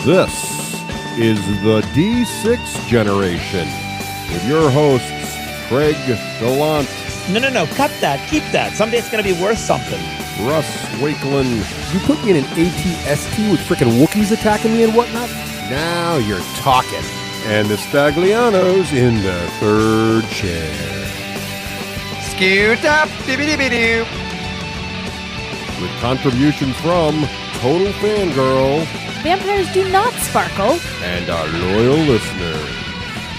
This is the D6 generation with your hosts, Craig Gallant. No, cut that. Keep that. Someday it's going to be worth something. Russ Wakelin. You put me in an ATST with frickin' Wookiees attacking me and whatnot? Now you're talking. And the Staglianos in the third chair. Scoot up, doo-be-doo-be-doo. With contributions from Total Fangirl Vampires do not sparkle. and our loyal listeners.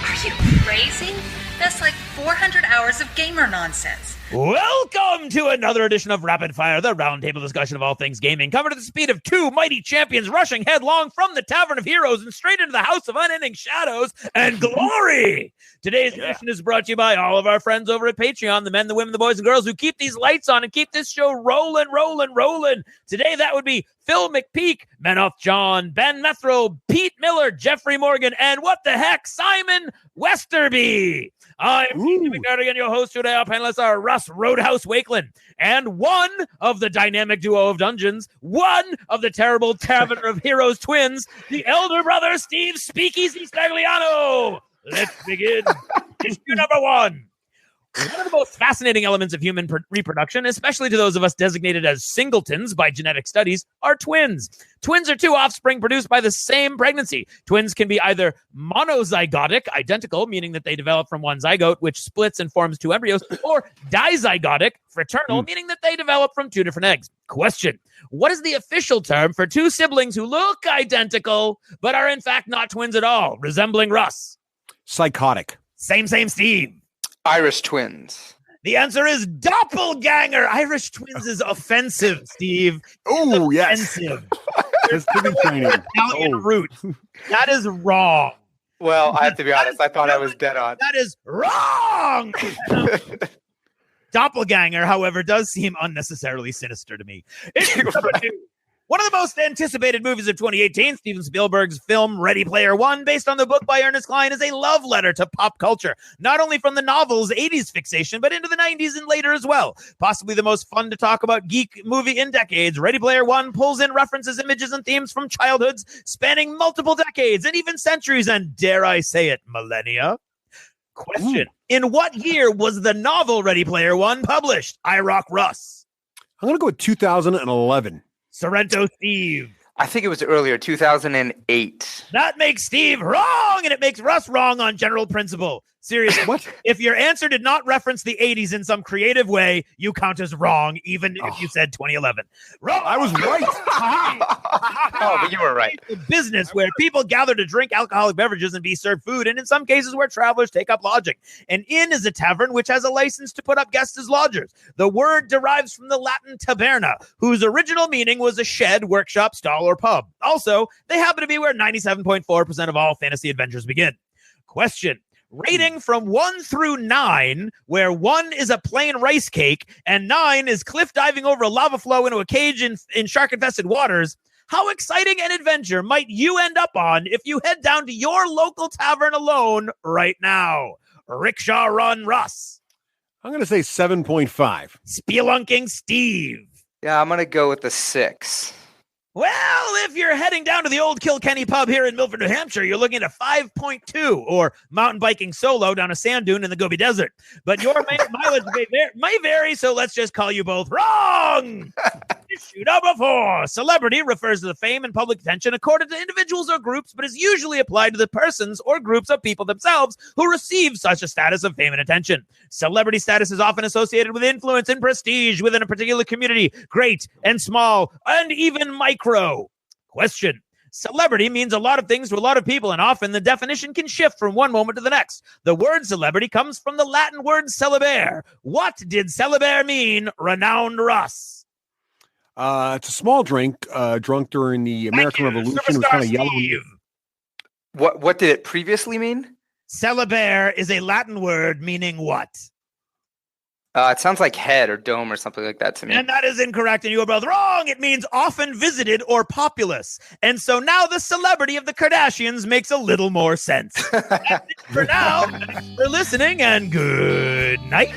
Are you crazy? That's like 400 hours of gamer nonsense. Welcome to another edition of Rapid Fire, the roundtable discussion of all things gaming, covered at the speed of two mighty champions rushing headlong from the Tavern of Heroes and straight into the House of Unending Shadows and Glory. Today's edition is brought to you by all of our friends over at Patreon, the men, the women, the boys, and girls who keep these lights on and keep this show rolling. Today, that would be Phil McPeak, Menoth John, Ben Methrow, Pete Miller, Jeffrey Morgan, and what the heck, Simon Westerby. I'm Pete McGardigan, your host today. Our panelists are Russ Roadhouse Wakelin and one of the dynamic duo of dungeons, one of the terrible Tavern of Heroes twins, the elder brother Steve Speakeasy Stagliano. Let's begin. Issue number one. One of the most fascinating elements of human reproduction, especially to those of us designated as singletons by genetic studies, are twins. Twins are two offspring produced by the same pregnancy. Twins can be either monozygotic, identical, meaning that they develop from one zygote, which splits and forms two embryos, or dizygotic, fraternal, meaning that they develop from two different eggs. Question: what is the official term for two siblings who look identical, but are in fact not twins at all, resembling Russ? Psychotic. Same, Steve. Irish twins. The answer is doppelganger. Irish twins is offensive, Steve. Oh, yes. Offensive. That's pretty training. Italian root. That is wrong. Well, I have to be honest. I thought I was dead on. That is wrong. Doppelganger, however, does seem unnecessarily sinister to me. Issue number two. One of the most anticipated movies of 2018, Steven Spielberg's film Ready Player One, based on the book by Ernest Cline, is a love letter to pop culture, not only from the novel's 80s fixation, but into the 90s and later as well. Possibly the most fun to talk about geek movie in decades, Ready Player One pulls in references, images, and themes from childhoods spanning multiple decades and even centuries and, dare I say it, millennia. Question: in what year was the novel Ready Player One published? I rock Russ. I'm going to go with 2011. Sorrento Steve. I think it was earlier, 2008. That makes Steve wrong, and it makes Russ wrong on general principle. Seriously, What? if your answer did not reference the 80s in some creative way, you count as wrong, even if you said 2011. Wrong. I was right. Oh, but you were right. It's a business where people gather to drink alcoholic beverages and be served food, and in some cases where travelers take up lodging. An inn is a tavern which has a license to put up guests as lodgers. The word derives from the Latin taberna, whose original meaning was a shed, workshop, stall, or pub. Also, they happen to be where 97.4% of all fantasy adventures begin. Question: rating from 1 through 9, where 1 is a plain rice cake and 9 is cliff diving over a lava flow into a cage in shark-infested waters. How exciting an adventure might you end up on if you head down to your local tavern alone right now? Rickshaw Run Russ. I'm going to say 7.5. Spelunking Steve. Yeah, I'm going to go with the 6. Well, if you're heading down to the old Kilkenny pub here in Milford, New Hampshire, you're looking at a 5.2, or mountain biking solo down a sand dune in the Gobi Desert. But your mileage may vary, so let's just call you both wrong. Issue number 4. Celebrity refers to the fame and public attention accorded to individuals or groups, but is usually applied to the persons or groups of people themselves who receive such a status of fame and attention. Celebrity status is often associated with influence and prestige within a particular community, great and small, and even micro. Question: celebrity means a lot of things to a lot of people, and often the definition can shift from one moment to the next. The word celebrity comes from the Latin word celebere. What did celebere mean, renowned Russ? It's a small drink, drunk during the American Revolution. It was kind of yellow. Steve. What did it previously mean? Celebere is a Latin word meaning what? It sounds like head or dome or something like that to me. And that is incorrect, and you are both wrong. It means often visited or populous. And so now the celebrity of the Kardashians makes a little more sense. That's it for now. Thanks for listening, and good night.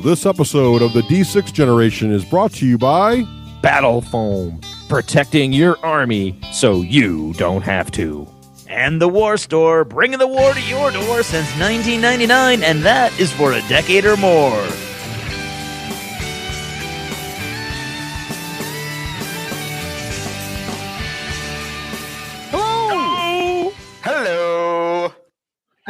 This episode of the D6 Generation is brought to you by Battle Foam, protecting your army so you don't have to. And the War Store, bringing the war to your door since 1999, and that is for a decade or more. Hello.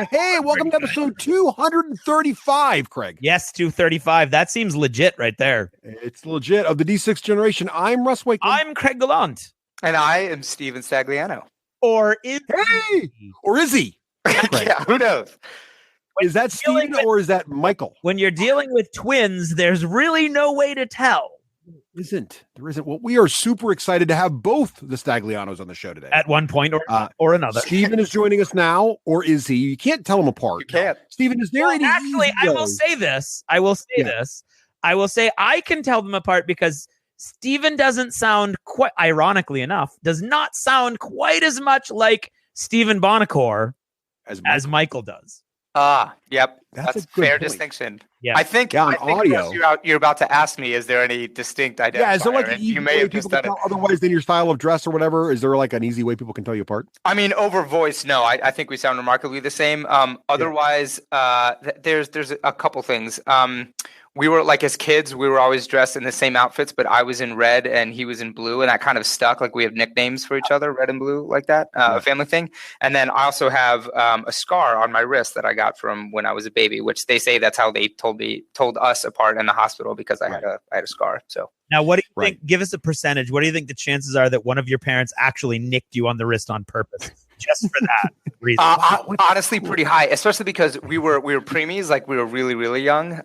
Hey, welcome to episode 235, Craig. Yes, 235. That seems legit right there. It's legit of the D6 Generation. I'm Russ Wakeman. I'm Craig Gallant. And I am Steven Stagliano. Or is Hey! Or is he? Yeah, who knows? Is that Steven or is that Michael? When you're dealing with twins, there's really no way to tell. There isn't. Well, we are super excited to have both the Staglianos on the show today. At one point or another. Steven is joining us now, or is he? You can't tell them apart. You can't. Steven, is there any Actually, easy I way? will say this. I will say I can tell them apart because Steven doesn't sound quite, ironically enough, does not sound quite as much like Stephen Bonacore as Michael does. Yep. That's That's a good fair point. distinction. Yeah. I think on Russ, audio. you're about to ask me, is there any distinct identifier? Yeah, is there like an And easy you may way have people just can done it. tell otherwise than your style of dress or whatever? Is there like an easy way people can tell you apart? I mean, over voice, no. I think we sound remarkably the same. Otherwise, there's a couple things. We were like, as kids, we were always dressed in the same outfits, but I was in red and he was in blue, and that kind of stuck. Like, we have nicknames for each other, red and blue, like that, a family thing. And then I also have a scar on my wrist that I got from when I was a baby, which they say that's how they told us apart in the hospital, because I had a scar. So Now, what do you think? Give us a percentage. What do you think the chances are that one of your parents actually nicked you on the wrist on purpose, just for that reason? Honestly, pretty high, especially because we were preemies, like we were really, really young.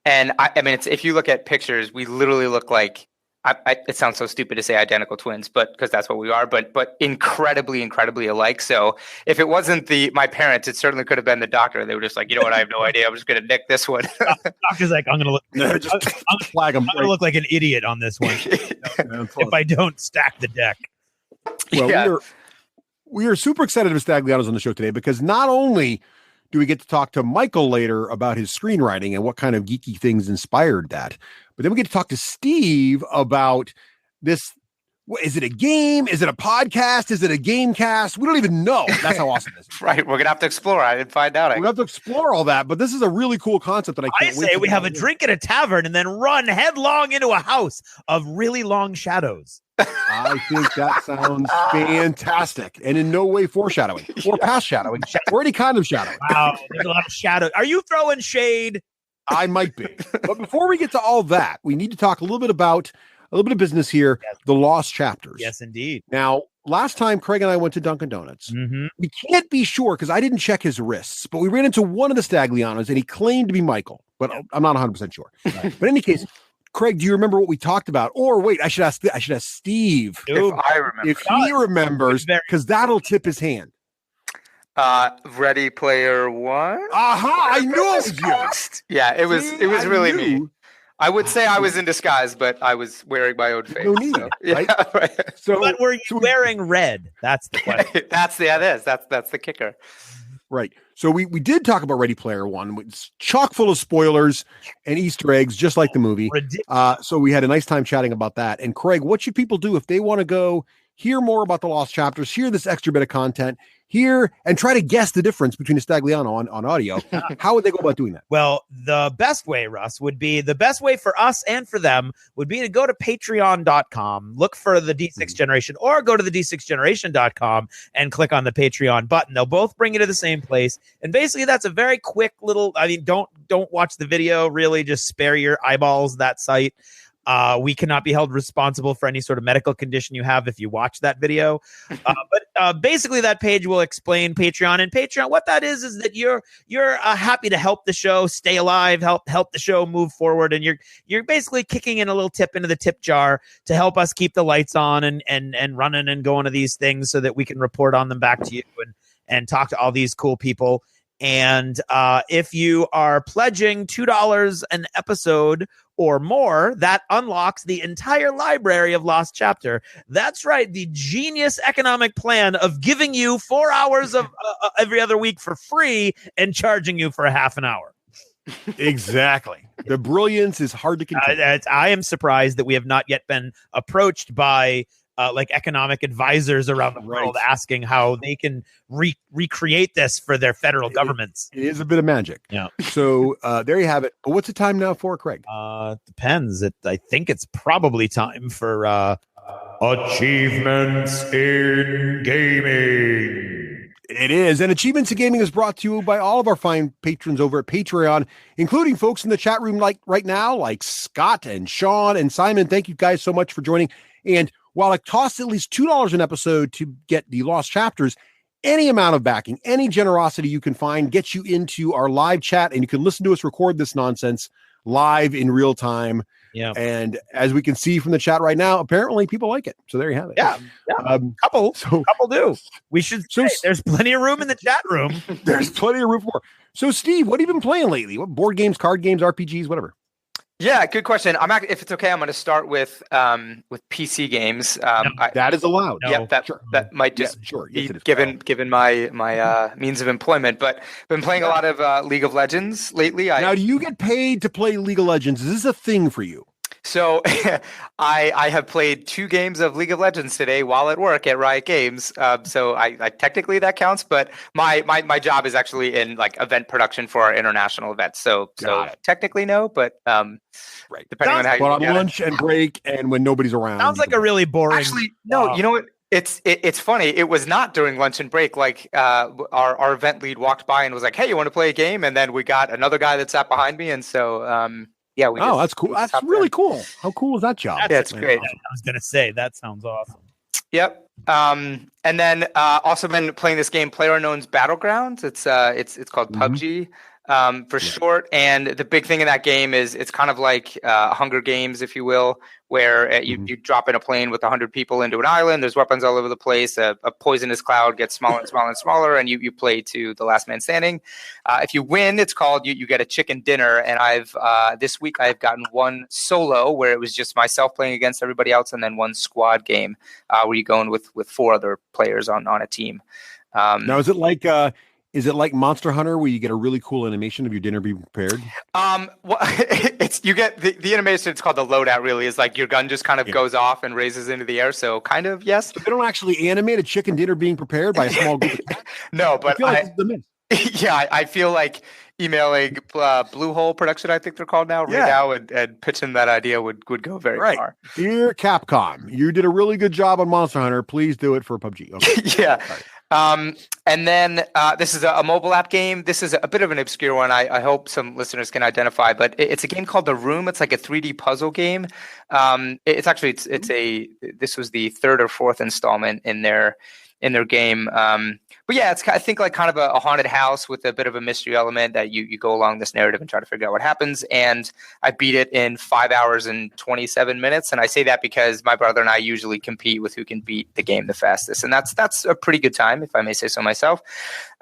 And I mean, if you look at pictures, we literally look like, it sounds so stupid to say identical twins, but because that's what we are, but incredibly, incredibly alike. So if it wasn't my parents, it certainly could have been the doctor. They were just like, you know what, I have no idea. I'm just going to nick this one. Doctor's like, I'm going to Flag him. look like an idiot on this one if I don't stack the deck. Well, Yeah. we are super excited to have Staglianos on the show today because not only do we get to talk to Michael later about his screenwriting and what kind of geeky things inspired that, but then we get to talk to Steve about this. Is it a game? Is it a podcast? Is it a gamecast? We don't even know. That's how awesome this is. Right. We're going to have to explore. I didn't find out. We're going to have to explore all that, but this is a really cool concept that I I can't wait say to we have a dive in. drink at a tavern and then run headlong into a house of really long shadows. I think that sounds fantastic and in no way foreshadowing or past shadowing or any kind of shadowing. Wow, there's a lot of shadows. Are you throwing shade? I might be. But before we get to all that, we need to talk a little bit of business here, the lost chapters. Yes, indeed. Now, last time Craig and I went to Dunkin' Donuts, we can't be sure because I didn't check his wrists, but we ran into one of the Staglianos and he claimed to be Michael, but I'm not 100% sure. But in any case, Craig, do you remember what we talked about? Or wait, I should ask Steve If I remember. if he remembers, because that'll tip his hand. Ready Player One. Aha! I knew it was you. Yeah, it was I really me. knew. I would say I was in disguise, but I was wearing my own face. No need, so, right? Yeah, right. So, But were you wearing red? That's the question. That's the kicker. right. So we did talk about Ready Player One. It's chock full of spoilers and Easter eggs, just like the movie. Ridiculous. So we had a nice time chatting about that. And Craig, what should people do if they want to go hear more about the lost chapters, hear this extra bit of content, hear and try to guess the difference between a Stagliano on audio? How would they go about doing that? Well, the best way, Russ, would be the best way for us and for them would be to go to patreon.com, look for the D6 Generation, or go to the d6generation.com and click on the Patreon button. They'll both bring you to the same place. And basically that's a very quick little, I mean, don't watch the video, really just spare your eyeballs that site. We cannot be held responsible for any sort of medical condition you have if you watch that video. But basically, that page will explain Patreon. And Patreon, what that is that you're happy to help the show stay alive, help the show move forward, and you're basically kicking in a little tip into the tip jar to help us keep the lights on and running and going to these things so that we can report on them back to you and talk to all these cool people. And if you are pledging $2 an episode or more, that unlocks the entire library of Lost Chapter. That's right, the genius economic plan of giving you 4 hours of every other week for free and charging you for a half an hour. Exactly. The brilliance is hard to contain. I am surprised that we have not yet been approached by like economic advisors around the world asking how they can recreate this for their federal governments. It is a bit of magic. Yeah. So there you have it. But what's the time now for, Craig? Depends. I think it's probably time for achievements in gaming. It is. And Achievements in Gaming is brought to you by all of our fine patrons over at Patreon, including folks in the chat room like right now, like Scott and Sean and Simon. Thank you guys so much for joining. And while it costs at least $2 an episode to get the Lost Chapters, any amount of backing, any generosity you can find gets you into our live chat, and you can listen to us record this nonsense live in real time. Yeah. And as we can see from the chat right now, apparently people like it. So there you have it. Yeah. Couple do. We should say there's plenty of room in the chat room. There's plenty of room for more. So Steve, what have you been playing lately? What board games, card games, RPGs, whatever? Yeah, good question. If it's okay, I'm going to start with PC games. That is allowed. Yeah, that might just be given my means of employment. But been playing a lot of League of Legends lately. Now, do you get paid to play League of Legends? Is this a thing for you? So I have played 2 games of League of Legends today while at work at Riot Games. So I technically that counts, but my job is actually in like event production for our international events. So technically no, but depending on how you on lunch and break and when nobody's around. Sounds like a really boring. Actually, no. You know what? It's funny. It was not during lunch and break. Like our event lead walked by and was like, "Hey, you want to play a game?" And then we got another guy that sat behind me, and so. Yeah. That's cool. That's really cool. How cool is that job? That's great. Awesome. I was going to say, that sounds awesome. Yep. And then also been playing this game, PlayerUnknown's Battlegrounds. It's called PUBG for short. And the big thing in that game is it's kind of like Hunger Games, if you will, where you drop in a plane with 100 people into an island. There's weapons all over the place. A poisonous cloud gets smaller and smaller and smaller, and you play to the last man standing. If you win, it's called you get a chicken dinner. And this week I've gotten one solo where it was just myself playing against everybody else, and then one squad game where you go in with 4 other players on a team. Now, is it like Monster Hunter where you get a really cool animation of your dinner being prepared? Well, you get the animation. It's called the loadout. Really, is like your gun just kind of goes off and raises into the air. So kind of yes. But they don't actually animate a chicken dinner being prepared by a small group. No, but I feel like emailing Bluehole Production, I think they're called now, now, and pitching that idea would go very far. Dear Capcom, you did a really good job on Monster Hunter. Please do it for PUBG. Okay. Yeah. And then this is a mobile app game. This is a bit of an obscure one. I hope some listeners can identify, but it's a game called The Room. It's like a 3D puzzle game. This was the 3rd or 4th installment in their game. But yeah, it's I think like kind of a haunted house with a bit of a mystery element that you go along this narrative and try to figure out what happens. And I beat it in 5 hours and 27 minutes. And I say that because my brother and I usually compete with who can beat the game the fastest. And that's a pretty good time, if I may say so myself.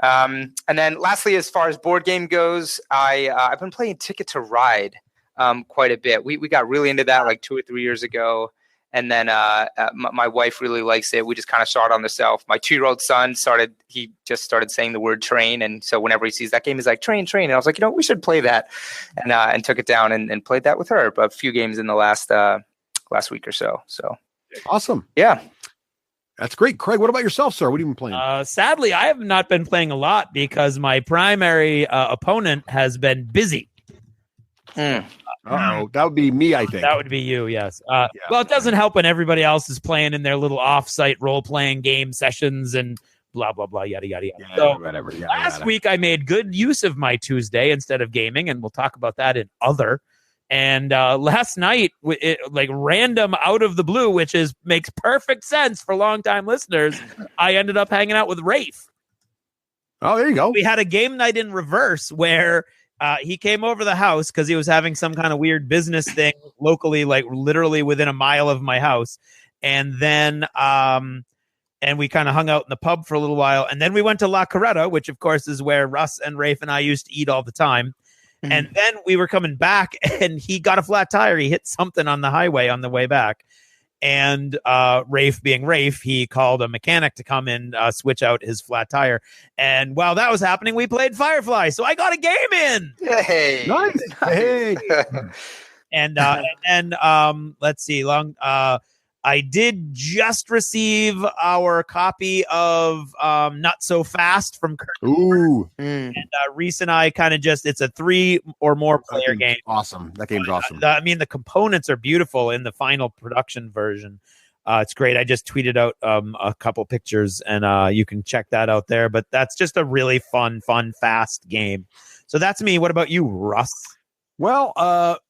And then lastly, as far as board game goes, I've been playing Ticket to Ride quite a bit. We got really into that like 2 or 3 years ago. And then my wife really likes it. We just kind of saw it on the shelf. My 2-year-old son started saying the word train. And so whenever he sees that game, he's like, train. And I was like, we should play that. And took it down and played that with her. But a few games in the last week or so. So awesome. Yeah. That's great. Craig, what about yourself, sir? What have you been playing? Sadly, I have not been playing a lot because my primary opponent has been busy. Oh, that would be me, I think. That would be you, yes. Well, it doesn't help when everybody else is playing in their little off-site role-playing game sessions and blah, blah, blah, yada, yada, yada. Yeah, so whatever. last week, I made good use of my Tuesday instead of gaming, and we'll talk about that in other. And last night, like random out of the blue, which makes perfect sense for longtime listeners, I ended up hanging out with Rafe. Oh, there you go. We had a game night in reverse where he came over the house because he was having some kind of weird business thing locally, like literally within a mile of my house. And then and we kind of hung out in the pub for a little while. And then we went to La Coretta, which, of course, is where Russ and Rafe and I used to eat all the time. Mm-hmm. And then we were coming back and he got a flat tire. He hit something on the highway on the way back. And Rafe being Rafe, he called a mechanic to come in, switch out his flat tire. And while that was happening, we played Firefly. So I got a game in. Hey, Nice. Hey. And let's see, I did just receive our copy of Not So Fast from Kurt. Ooh. And Reese and I kind of it's a 3 or more player game. Awesome. That game's awesome. I mean, the components are beautiful in the final production version. It's great. I just tweeted out a couple pictures, and you can check that out there. But that's just a really fun, fast game. So that's me. What about you, Russ? Well,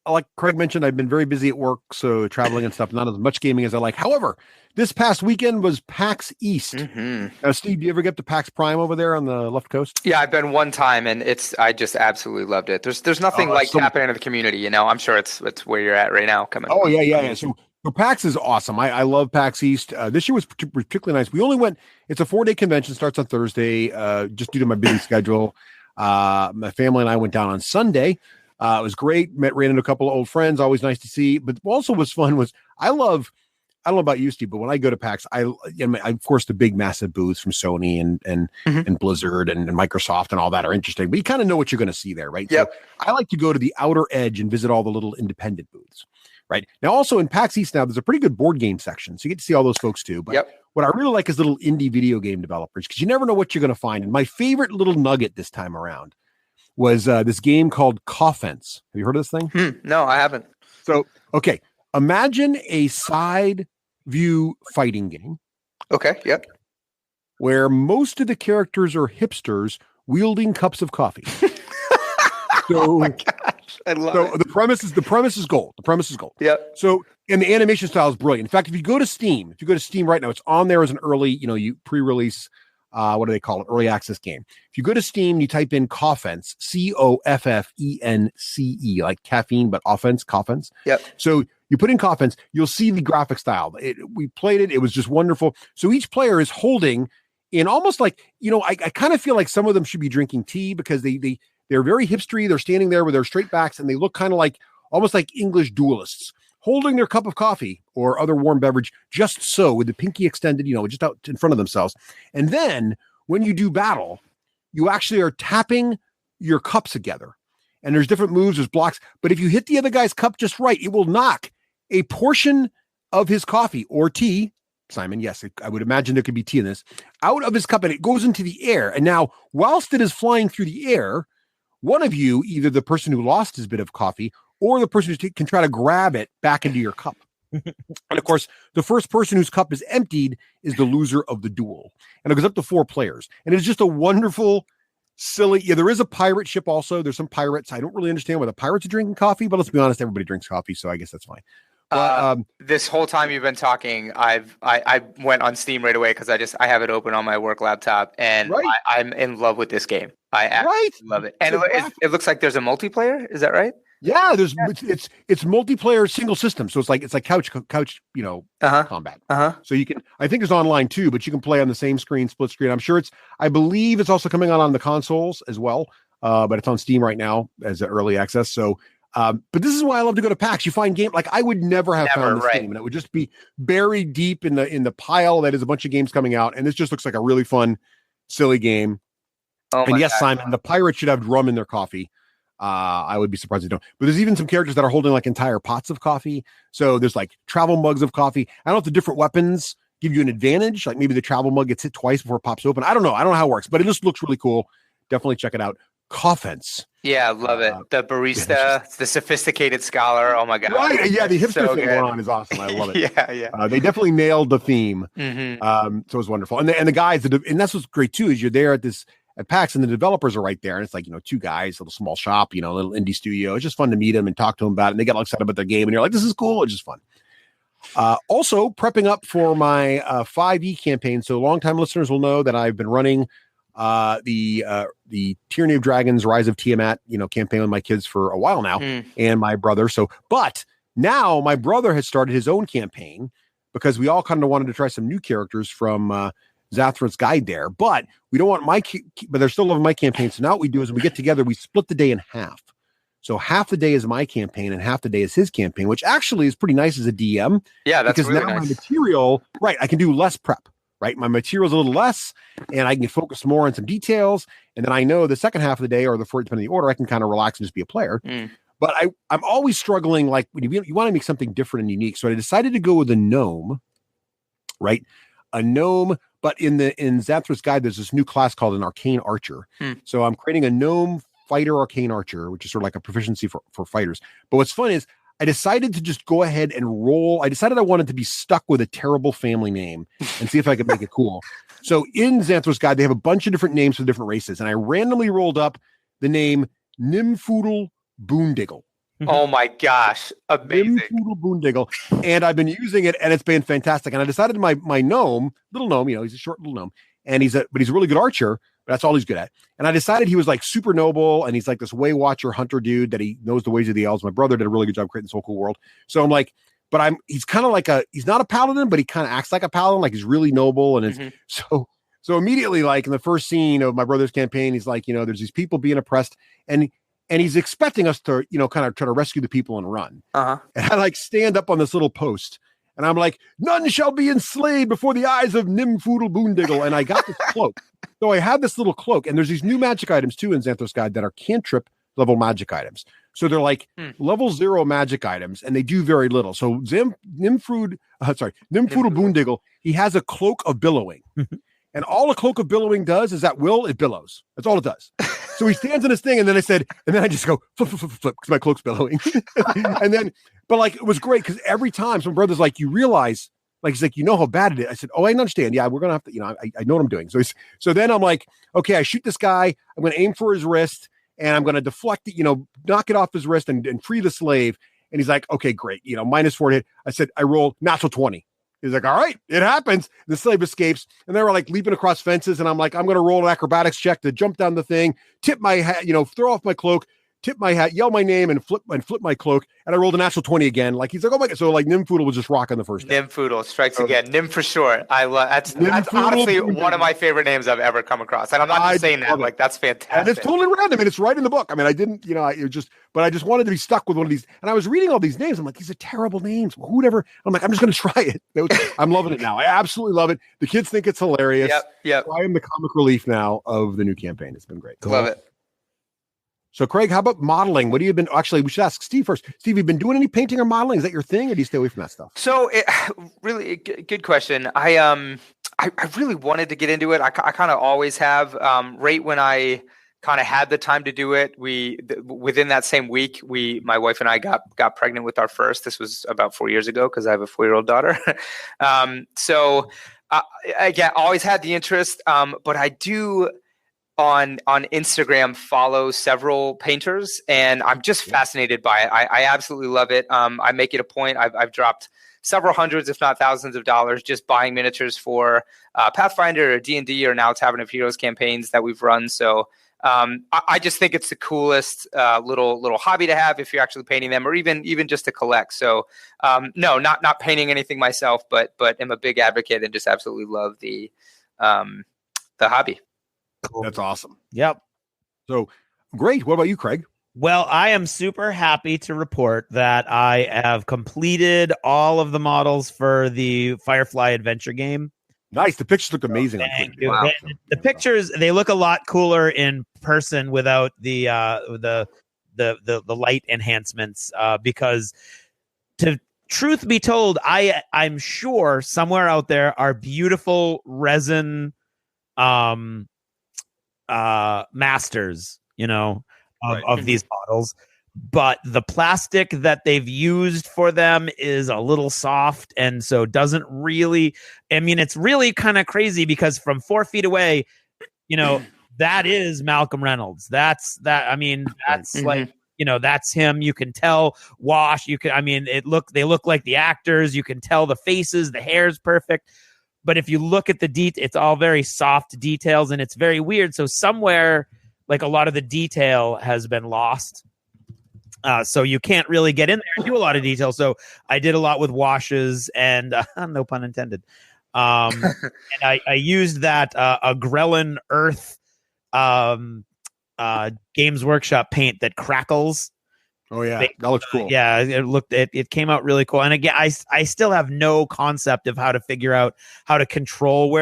like Craig mentioned, I've been very busy at work, so traveling and stuff, not as much gaming as I like. However, this past weekend was PAX East. Mm-hmm. Steve, do you ever get to PAX Prime over there on the left coast? Yeah, I've been one time, and I just absolutely loved it. There's nothing like tapping into the community, you know. I'm sure it's where you're at right now. Coming. Oh yeah. So PAX is awesome. I love PAX East. This year was particularly nice. We only went. It's a 4-day convention. Starts on Thursday. Just due to my busy schedule, my family and I went down on Sunday. It was great. Ran into a couple of old friends. Always nice to see. But also was fun was I don't know about you, Steve, but when I go to PAX, I of course the big massive booths from Sony and Blizzard and Microsoft and all that are interesting. But you kind of know what you're going to see there, right? Yep. So I like to go to the outer edge and visit all the little independent booths. Right now, also in PAX East now, there's a pretty good board game section, so you get to see all those folks too. But what I really like is little indie video game developers, because you never know what you're going to find. And my favorite little nugget this time around was this game called Coffence. Have you heard of this thing? No, I haven't. So, okay, imagine a side view fighting game. Okay, yep. Where most of the characters are hipsters wielding cups of coffee. So, oh my gosh, I love it. The premise is gold. The premise is gold. Yep. So, and the animation style is brilliant. In fact, if you go to Steam right now, it's on there as an early, you pre-release. What do they call it? Early access game. If you go to Steam, you type in Coffence, Coffence, like caffeine, but Coffence. Yep. So you put in Coffence, you'll see the graphic style. We played it. It was just wonderful. So each player is holding in almost like, I kind of feel like some of them should be drinking tea, because they're very hipstery. They're standing there with their straight backs, and they look kind of like almost like English duelists, holding their cup of coffee or other warm beverage just so, with the pinky extended, just out in front of themselves. And then when you do battle, you actually are tapping your cups together. And there's different moves, there's blocks. But if you hit the other guy's cup just right, it will knock a portion of his coffee or tea, Simon, yes, I would imagine there could be tea in this, out of his cup, and it goes into the air. And now, whilst it is flying through the air, one of you, either the person who lost his bit of coffee or the person who can try to grab it back into your cup. And of course, the first person whose cup is emptied is the loser of the duel. And it goes up to 4 players. And it's just a wonderful, silly. Yeah, there is a pirate ship also. There's some pirates. I don't really understand why the pirates are drinking coffee, but let's be honest, everybody drinks coffee, so I guess that's fine. This whole time you've been talking, I went on Steam right away because I have it open on my work laptop, and I'm in love with this game. I absolutely love it. And it looks like there's a multiplayer. Is that right? Yeah, it's multiplayer single system, so it's like couch combat. So you can, I think there's online too, but you can play on the same screen, split screen. I believe it's also coming on the consoles as well, but it's on Steam right now as an early access. So, but this is why I love to go to PAX. You find game like I would never have found this game, and it would just be buried deep in the pile that is a bunch of games coming out, and this just looks like a really fun, silly game. And yes, God. Simon, the pirates should have drum in their coffee. I would be surprised if they don't. But there's even some characters that are holding like entire pots of coffee. So there's like travel mugs of coffee. I don't know if the different weapons give you an advantage. Like maybe the travel mug gets hit twice before it pops open. I don't know. I don't know how it works, but it just looks really cool. Definitely check it out. Coffence. Yeah, love it. The barista, the sophisticated scholar. Oh my God. Right. Yeah, the hipster thing going on is awesome. I love it. Yeah. They definitely nailed the theme. Mm-hmm. So it was wonderful. And the guys, and that's what's great too, is you're there at PAX, and the developers are right there, and it's like, 2 guys, a little small shop, a little indie studio. It's just fun to meet them and talk to them about it. And they get all excited about their game, and you're like, this is cool. It's just fun. Also prepping up for my 5e campaign. So longtime listeners will know that I've been running the Tyranny of Dragons, Rise of Tiamat, campaign with my kids for a while now, and my brother. But now my brother has started his own campaign, because we all kind of wanted to try some new characters from Zathra's Guide there, but we don't want but they're still loving my campaign. So now what we do is when we get together, we split the day in half. So half the day is my campaign and half the day is his campaign, which actually is pretty nice as a DM. Yeah, that's because really now nice. my material, right? I can do less prep, right? My material's a little less, and I can focus more on some details. And then I know the second half of the day, or the first, depending on the order, I can kind of relax and just be a player. But I'm always struggling, like when you want to make something different and unique. So I decided to go with a gnome, right? A gnome, but in Xanthros Guide, there's this new class called an arcane archer. So I'm creating a gnome fighter arcane archer, which is sort of like a proficiency for fighters. But what's fun is I decided to just go ahead and roll. I decided I wanted to be stuck with a terrible family name and see if I could make it cool. So in Xanthros Guide, they have a bunch of different names for different races. And I randomly rolled up the name Nimfoodle Boondiggle. Oh my gosh. Amazing. Nimfoodle Boondiggle. And I've been using it and it's been fantastic. And I decided my gnome, little gnome, he's a short little gnome, and he's a really good archer. That's all he's good at. And I decided he was like super noble, and he's like this way watcher hunter dude that he knows the ways of the elves. My brother did a really good job creating this whole cool world. So I'm like, he's kind of like he's not a paladin, but he kind of acts like a paladin, like he's really noble. And so immediately, like in the first scene of my brother's campaign, he's like, there's these people being oppressed, and he's expecting us to, kind of try to rescue the people and run. And I like stand up on this little post, and I'm like, none shall be enslaved before the eyes of Nimfoodle Boondiggle. And I got this cloak. So I have this little cloak, and there's these new magic items too in Xanthros Guide that are cantrip level magic items. So they're like level 0 magic items, and they do very little. So Nimfoodle Boondiggle, he has a cloak of billowing. And all a cloak of billowing does is it billows. That's all it does. So he stands in his thing, and then I just go flip, flip, flip, flip, because my cloak's billowing. But like, it was great because every time some brother's like, you realize, like, he's like, how bad it is. I said, I understand. Yeah, we're going to have to, I know what I'm doing. So then I'm like, okay, I shoot this guy. I'm going to aim for his wrist, and I'm going to deflect it, knock it off his wrist and free the slave. And he's like, okay, great. -4 hit. I said, I rolled natural 20. He's like, all right, it happens. The slave escapes, and they were like leaping across fences. And I'm like, I'm going to roll an acrobatics check to jump down the thing, tip my hat, throw off my cloak, tip my hat, yell my name, and flip my cloak. And I rolled a natural 20 again. Like, he's like, oh my God. So like Nimfoodle was just rocking the first day. Nimfoodle strikes again. Nim for short. I love that's honestly one of my favorite names I've ever come across. And I'm not just saying that. Like, that's fantastic. And it's totally random, and it's right in the book. I mean, I didn't, but I just wanted to be stuck with one of these. And I was reading all these names. I'm like, these are terrible names. Who would ever? I'm like, I'm just going to try it. I'm loving it now. I absolutely love it. The kids think it's hilarious. Yep. So I am the comic relief now of the new campaign. It's been great. Love it. So, Craig, how about modeling? What have you been? Actually, we should ask Steve first. Steve, you've been doing any painting or modeling? Is that your thing, or do you stay away from that stuff? So, really good question. I really wanted to get into it. I kind of always have. Right when I kind of had the time to do it, within that same week, my wife and I got pregnant with our first. This was about 4 years ago because I have a 4-year-old daughter. So, again, always had the interest, but I do. On Instagram follow several painters, and I'm just fascinated by it. I absolutely love it. I make it a point. I've dropped several hundreds, if not thousands of dollars just buying miniatures for Pathfinder or D&D or now Tavern of Heroes campaigns that we've run. So I just think it's the coolest little hobby to have if you're actually painting them, or even just to collect. So no, not painting anything myself, but am a big advocate and just absolutely love the hobby. That's awesome. Yep. So great. What about you, Craig? Well, I am super happy to report that I have completed all of the models for the Firefly adventure game. Nice. The pictures look amazing. Thank you. Wow. The pictures, they look a lot cooler in person without the light enhancements, because truth be told, I'm sure somewhere out there are beautiful resin masters, of these bottles, but the plastic that they've used for them is a little soft, and so doesn't really, it's really kind of crazy because from 4 feet away, that is Malcolm Reynolds. That's like, that's him. You can tell wash. They look like the actors. You can tell the faces, the hair's perfect. But if you look at the it's all very soft details, and it's very weird. So somewhere, like, a lot of the detail has been lost. So you can't really get in there and do a lot of detail. So I did a lot with washes and no pun intended. And I used that Grelin Earth Games Workshop paint that crackles. Oh yeah, that looks cool. Yeah, it came out really cool. And again, I still have no concept of how to figure out how to control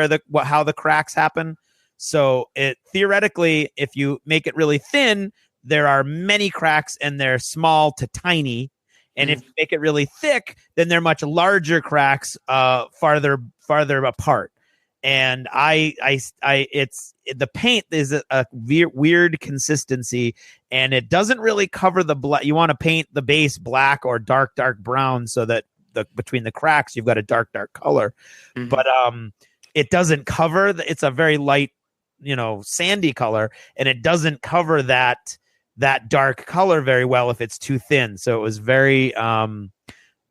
how the cracks happen. So it theoretically, if you make it really thin, there are many cracks and they're small to tiny. And if you make it really thick, then they're much larger cracks, farther apart. And the paint is a weird consistency, and it doesn't really cover the black. You want to paint the base black or dark brown so that between the cracks you've got a dark color. But it doesn't cover. It's a very light, sandy color, and it doesn't cover that dark color very well if it's too thin. So it was very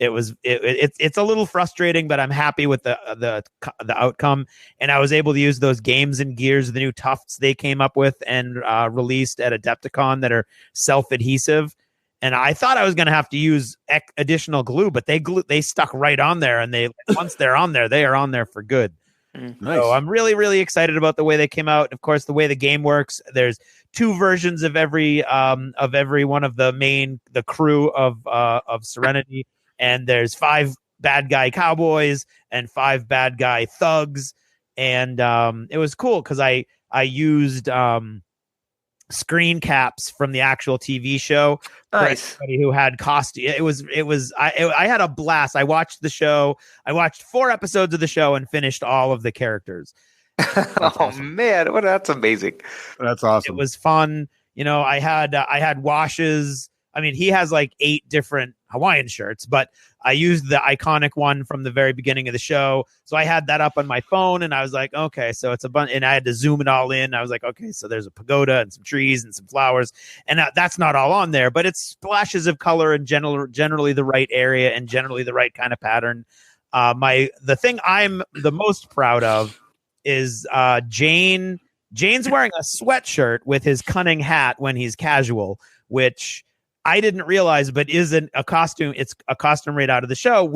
it's a little frustrating, but I'm happy with the outcome. And I was able to use those Games and Gears, the new tufts they came up with and released at Adepticon that are self-adhesive. And I thought I was going to have to use additional glue, but they stuck right on there. And once they're on there, they are on there for good. Nice. So I'm really, really excited about the way they came out. Of course, the way the game works, there's 2 versions of every one of the crew of Serenity. And there's 5 bad guy cowboys and 5 bad guy thugs. And it was cool because I used screen caps from the actual TV show. Nice. For anybody who had costume. I had a blast. I watched the show. I watched 4 episodes of the show and finished all of the characters. Awesome. Man, that's amazing. That's awesome. It was fun. I had washes. I mean, he has like 8 different Hawaiian shirts, but I used the iconic one from the very beginning of the show. So I had that up on my phone and I was like, okay, so it's a bunch, and I had to zoom it all in. I was like, okay, so there's a pagoda and some trees and some flowers, and that's not all on there, but it's splashes of color and generally the right area and generally the right kind of pattern. The thing I'm the most proud of is Jane's wearing a sweatshirt with his cunning hat when he's casual, which I didn't realize, but isn't a costume. It's a costume right out of the show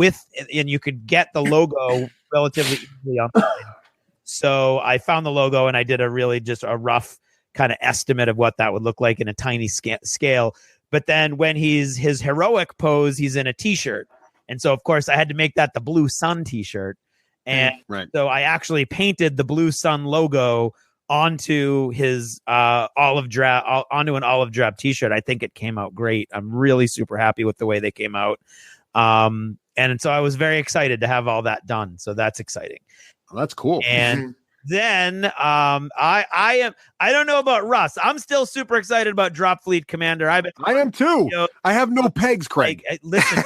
and you could get the logo relatively easily online. So I found the logo and I did just a rough kind of estimate of what that would look like in a tiny scale. But then when his heroic pose, he's in a t-shirt. And so of course I had to make that the Blue Sun t-shirt. And so I actually painted the Blue Sun logo onto his onto an olive drab t-shirt. I think it came out great. I'm really super happy with the way they came out. And so I was very excited to have all that done. So that's exciting. Well, that's cool. And then I don't know about Russ. I'm still super excited about Drop Fleet Commander. I am too. I have no pegs, Craig. Listen,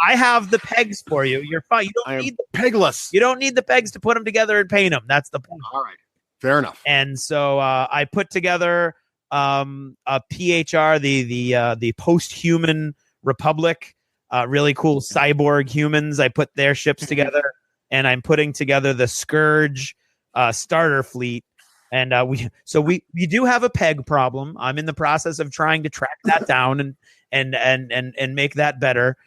I have the pegs for you. You're fine. You don't need the pegless. You don't need the pegs to put them together and paint them. That's the point. All right. Fair enough. And so I put together a PHR, the post-human republic, really cool cyborg humans. I put their ships together, and I'm putting together the Scourge starter fleet. And we do have a peg problem. I'm in the process of trying to track that down and make that better.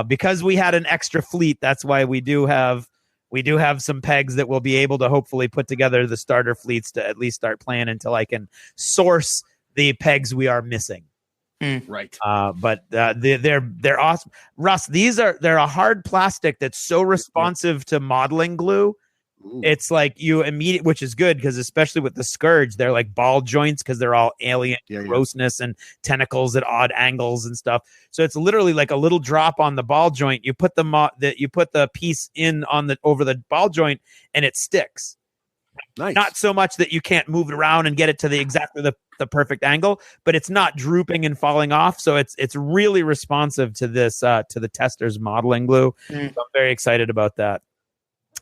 Because we had an extra fleet, that's why we do have some pegs that we'll be able to hopefully put together the starter fleets to at least start playing until I can source the pegs we are missing. Right. But they're awesome. Russ, they're a hard plastic that's so responsive to modeling glue. Ooh. It's like which is good because especially with the Scourge, they're like ball joints because they're all alien grossness and tentacles at odd angles and stuff. So it's literally like a little drop on the ball joint. You put the piece in over the ball joint and it sticks. Nice. Not so much that you can't move it around and get it to the perfect angle, but it's not drooping and falling off. So it's really responsive to this to the tester's modeling glue. So I'm very excited about that.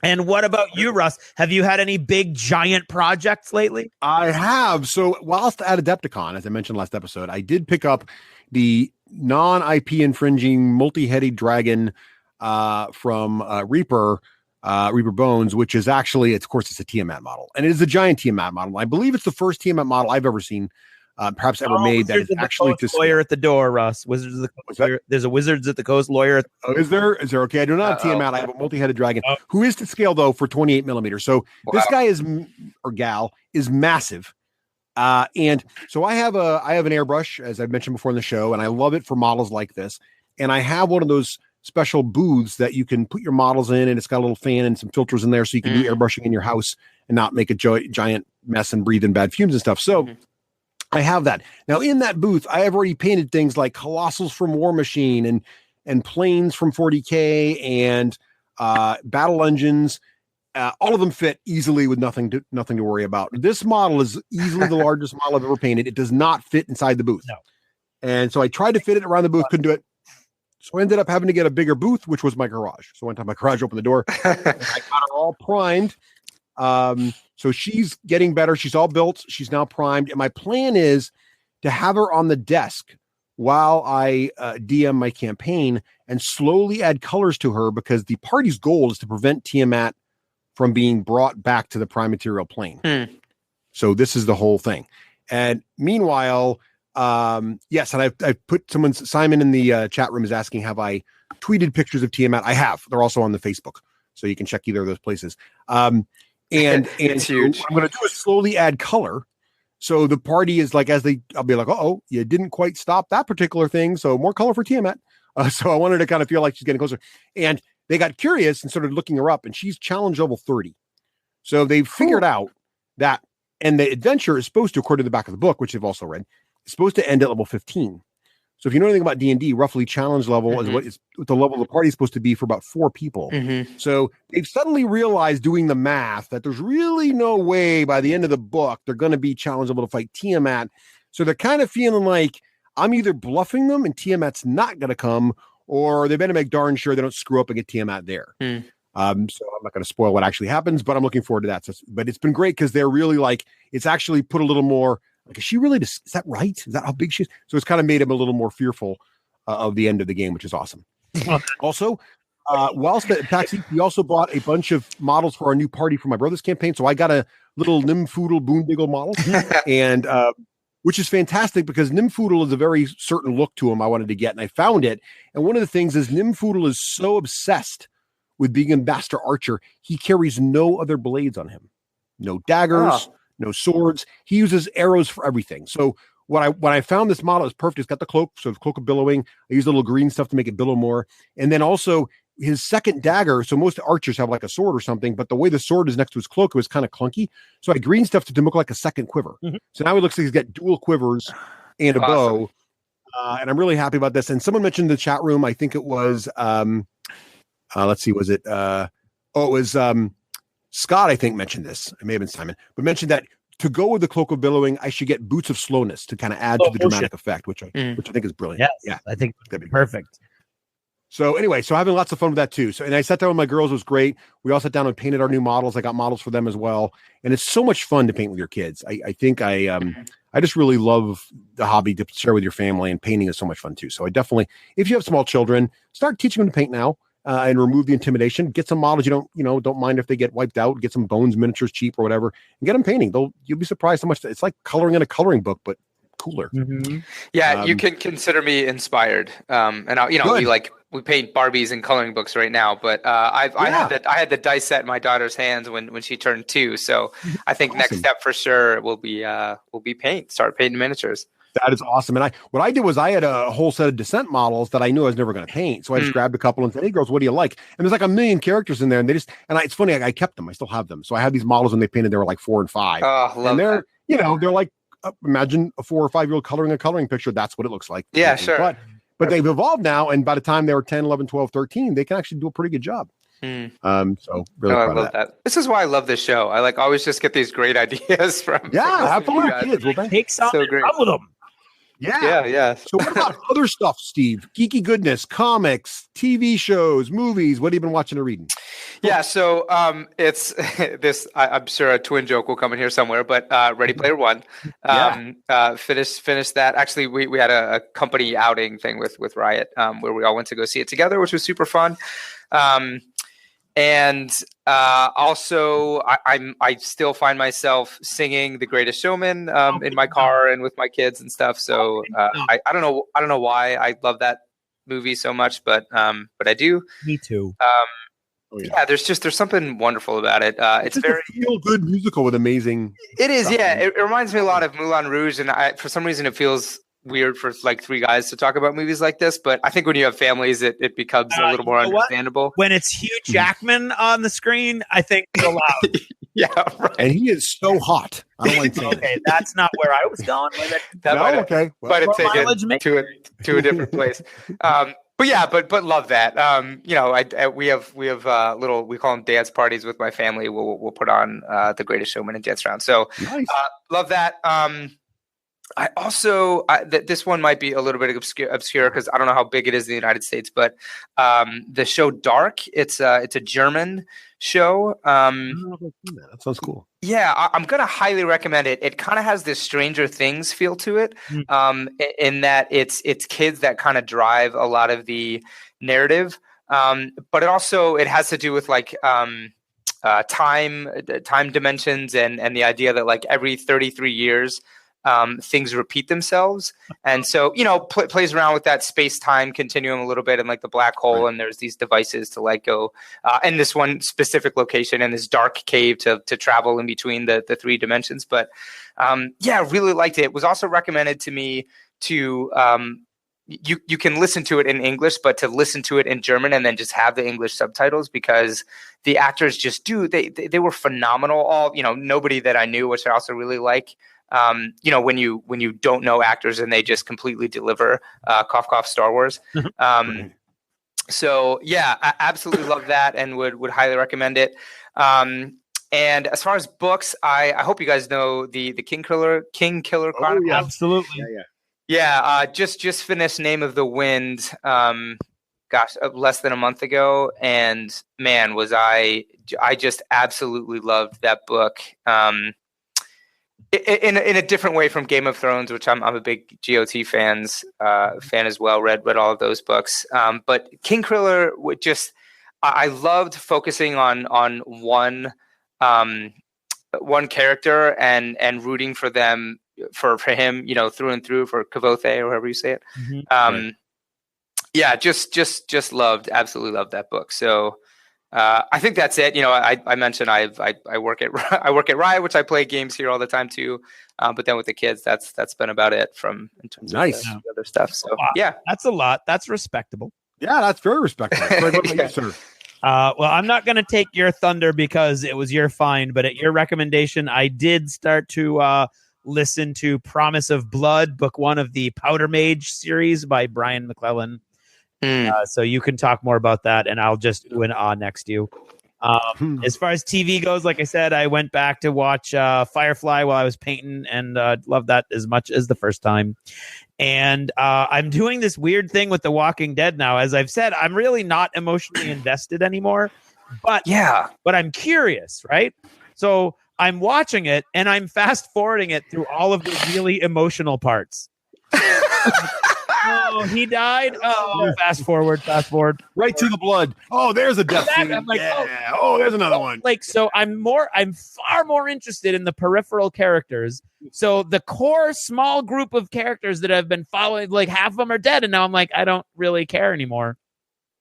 And what about you, Russ? Have you had any big giant projects lately? I have. So whilst at Adepticon, as I mentioned last episode, I did pick up the non-IP infringing multi-headed dragon from Reaper Bones, which is actually, of course, it's a Tiamat model. And it is a giant Tiamat model. I believe it's the first Tiamat model I've ever seen, perhaps ever made. That is actually the lawyer at the door, Russ. Wizards of the Coast lawyer. There's a Wizards at the Coast lawyer. Is there? Okay, I do not have Tiamat. I have a multi-headed dragon who is to scale though for 28 millimeters. So this guy or gal is massive. And so I have an airbrush, as I mentioned before in the show, and I love it for models like this. And I have one of those special booths that you can put your models in, and it's got a little fan and some filters in there, so you can do airbrushing in your house and not make a giant mess and breathe in bad fumes and stuff. So I have that. Now in that booth, I have already painted things like Colossals from War Machine and planes from 40K and battle engines. All of them fit easily with nothing to worry about. This model is easily the largest model I've ever painted. It does not fit inside the booth. No. And so I tried to fit it around the booth, couldn't do it. So I ended up having to get a bigger booth, which was my garage. So one time my garage opened the door, and I got her all primed. So she's getting better. She's all built. She's now primed. And my plan is to have her on the desk while I DM my campaign and slowly add colors to her, because the party's goal is to prevent Tiamat from being brought back to the prime material plane. So this is the whole thing. And meanwhile, yes, and I've put Simon in the chat room is asking, have I tweeted pictures of Tiamat? I have. They're also on the Facebook, so you can check either of those places. And It's huge. What I'm going to do is slowly add color. So the party is like, I'll be like, you didn't quite stop that particular thing. So more color for Tiamat. So I wanted to kind of feel like she's getting closer. And they got curious and started looking her up, and she's challenge level 30. So they've figured out that, and the adventure is supposed to, according to the back of the book, which they've also read, is supposed to end at level 15. So if you know anything about D&D, roughly challenge level is what the level of the party is supposed to be for about 4 people. So they've suddenly realized, doing the math, that there's really no way by the end of the book they're going to be challenge level to fight Tiamat. So they're kind of feeling like I'm either bluffing them and Tiamat's not going to come, or they better make darn sure they don't screw up and get Tiamat there. So I'm not going to spoil what actually happens, but I'm looking forward to that. So, but it's been great because they're really like, it's actually put a little more, like, is she really, is that right? Is that how big she is? So it's kind of made him a little more fearful of the end of the game, which is awesome. Also, whilst at PAX East, we also bought a bunch of models for our new party for my brother's campaign. So I got a little Nimfoodle Boondiggle model, and which is fantastic because Nimfoodle is a very certain look to him I wanted to get, and I found it. And one of the things is Nimfoodle is so obsessed with being a master archer, he carries no other blades on him. No daggers, no swords. He uses arrows for everything. So when I found this model, it's perfect. It's got the cloak, so it's cloak of billowing. I use a little green stuff to make it billow more. And then also his second dagger. So most archers have like a sword or something, but the way the sword is next to his cloak, it was kind of clunky. So I green stuff to look like a second quiver. So now it looks like he's got dual quivers and a bow. And I'm really happy about this. And someone mentioned in the chat room, I think it was, let's see, was it, it was Scott, I think, mentioned this. It may have been Simon, but mentioned that to go with the cloak of billowing, I should get boots of slowness to kind of add to the dramatic effect, which I think is brilliant. Yes, yeah, I think that'd be perfect. So anyway, so having lots of fun with that too. So, and I sat down with my girls, it was great. We all sat down and painted our new models. I got models for them as well. And it's so much fun to paint with your kids. I think I just really love the hobby to share with your family, and painting is so much fun too. So I definitely, if you have small children, start teaching them to paint now. And remove the intimidation. Get some models don't mind if they get wiped out. Get some bones miniatures cheap or whatever, and get them painting. You'll be surprised how much it's like coloring in a coloring book, but cooler. Yeah, you can consider me inspired. And we paint Barbies and coloring books right now. But I had the dice set in my daughter's hands when she turned 2. So I think next step for sure will be start painting miniatures. That is awesome. And what I did was I had a whole set of Descent models that I knew I was never going to paint. So I just grabbed a couple and said, "Hey girls, what do you like?" And there's like 1 million characters in there, and it's funny. I kept them. I still have them. So I had these models when they painted. They were like 4 and 5. And they're they're like imagine a 4 or 5 year old coloring a coloring picture. That's what it looks like. Yeah, sure. But they've evolved now, and by the time they were 10, 11, 12, 13, they can actually do a pretty good job. So really I love that. This is why I love this show. I always just get these great ideas from. Yeah, have fun with your kids. Well, take something so great. Run with them. Yeah. So what about other stuff, Steve? Geeky goodness, comics, TV shows, movies. What have you been watching or reading? Yeah, so it's this. I'm sure a twin joke will come in here somewhere, but Ready Player One. Finished that. Actually, we had a company outing thing with Riot, where we all went to go see it together, which was super fun. And also, I still find myself singing "The Greatest Showman" in my car and with my kids and stuff. So I don't know why I love that movie so much, but I do. Me too. Yeah, there's something wonderful about it. It's just very a feel-good musical with amazing. It is, stuff, yeah. man. It reminds me a lot of Moulin Rouge, and for some reason it feels weird for like three guys to talk about movies like this. But I think when you have families, it becomes a little more understandable. When it's Hugh Jackman on the screen, I think it's allowed. Yeah, right. And he is so hot. I don't like saying Okay, that's not where I was going with it. That might have, okay. Well, might have What taken mileage make- to a different place. But yeah, but love that. We have little, we call them dance parties with my family. We'll put on The Greatest Showman and dance around. So nice. love that. I also this one might be a little bit obscure because I don't know how big it is in the United States, but the show Dark. It's a German show. That sounds cool. Yeah, I'm gonna highly recommend it. It kind of has this Stranger Things feel to it, in that it's kids that kind of drive a lot of the narrative, but it has to do with like time dimensions and the idea that like every 33 years. Things repeat themselves, and so plays around with that space-time continuum a little bit, and like the black hole, and there's these devices to like go in this one specific location in this dark cave to travel in between the three dimensions. But really liked it. It was also recommended to me to you can listen to it in English, but to listen to it in German and then just have the English subtitles, because the actors just they were phenomenal. All nobody that I knew, which I also really like. When you don't know actors and they just completely deliver, cough cough Star Wars. So yeah, I absolutely love that and would highly recommend it. And as far as books, I hope you guys know the King Killer Chronicles. Oh, yeah. Absolutely. Yeah. Just finished Name of the Wind. Less than a month ago, and man, was I just absolutely loved that book. In a different way from Game of Thrones, which I'm a big GOT fan as well. Read all of those books. But King Kriller would I loved focusing on one character and rooting for them for him, through and through, for Kvothe or however you say it. Mm-hmm. Yeah, just absolutely loved that book. So. I think that's it. I mentioned I work at Riot, which I play games here all the time too. But then with the kids, that's been about it in terms of the other stuff. So yeah, that's a lot. That's respectable. Yeah, that's very respectable. Sorry, what about you, sir? Well, I'm not going to take your thunder because it was your find, but at your recommendation, I did start to listen to Promise of Blood, book 1 of the Powder Mage series by Brian McClellan. So you can talk more about that, and I'll just do an next to you. As far as TV goes, like I said, I went back to watch Firefly while I was painting, and loved that as much as the first time. And I'm doing this weird thing with The Walking Dead now. As I've said, I'm really not emotionally invested anymore. But I'm curious, right? So I'm watching it, and I'm fast forwarding it through all of the really emotional parts. Oh, he died. Oh, fast forward. Right to the blood. Oh, there's a death scene. I'm like, there's another one. So I'm far more interested in the peripheral characters. So the core small group of characters that have been following, like half of them are dead, and now I'm like, I don't really care anymore.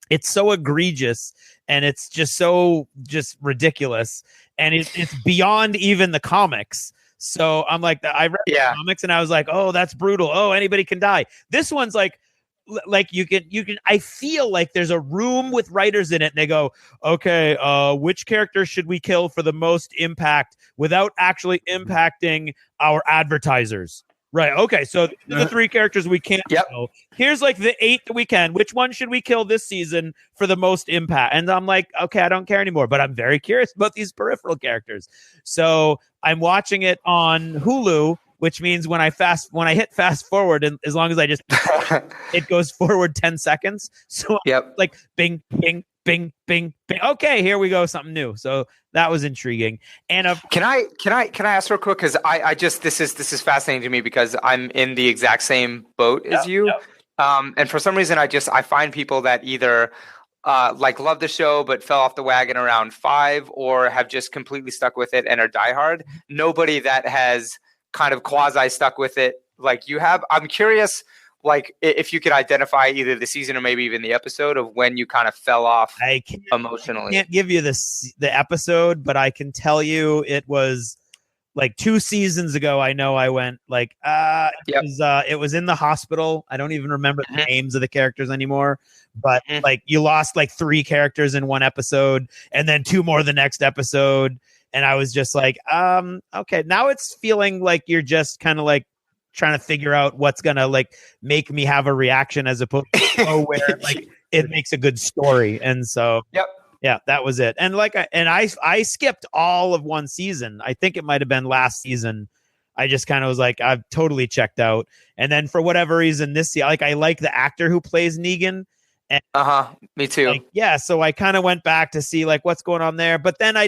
It's so egregious, and it's just so ridiculous, and it's beyond even the comics. So I'm like, I read the comics and I was like, oh, that's brutal. Oh, anybody can die. This one's like you can, I feel like there's a room with writers in it and they go, okay, which character should we kill for the most impact without actually impacting our advertisers? Right. Okay. So the 3 characters we can't kill. Here's like the 8 that we can. Which one should we kill this season for the most impact? And I'm like, okay, I don't care anymore, but I'm very curious about these peripheral characters. So I'm watching it on Hulu, which means when I hit fast forward, and as long as I just it goes forward 10 seconds. So like bing, bing, bing, bing, bing. Okay, here we go, something new. So that was intriguing. And can I ask real quick, because I just this is fascinating to me because I'm in the exact same boat as you. And for some reason I find people that either love the show but fell off the wagon around 5, or have just completely stuck with it and are diehard. Nobody that has kind of quasi stuck with it like you have. I'm curious, like if you could identify either the season or maybe even the episode of when you kind of fell off emotionally. I can't give you the episode, but I can tell you it was like 2 seasons ago. I know I went like it was in the hospital. I don't even remember the names of the characters anymore, but like you lost like 3 characters in one episode and then 2 more the next episode. And I was just like, okay, now it's feeling like you're just kind of like trying to figure out what's going to like make me have a reaction as opposed to where like it makes a good story. And so, yeah, that was it. And like, I skipped all of one season. I think it might've been last season. I just kind of was like, I've totally checked out. And then for whatever reason, this year, like I like the actor who plays Negan. And, me too. Like, yeah, so I kind of went back to see like what's going on there. But then I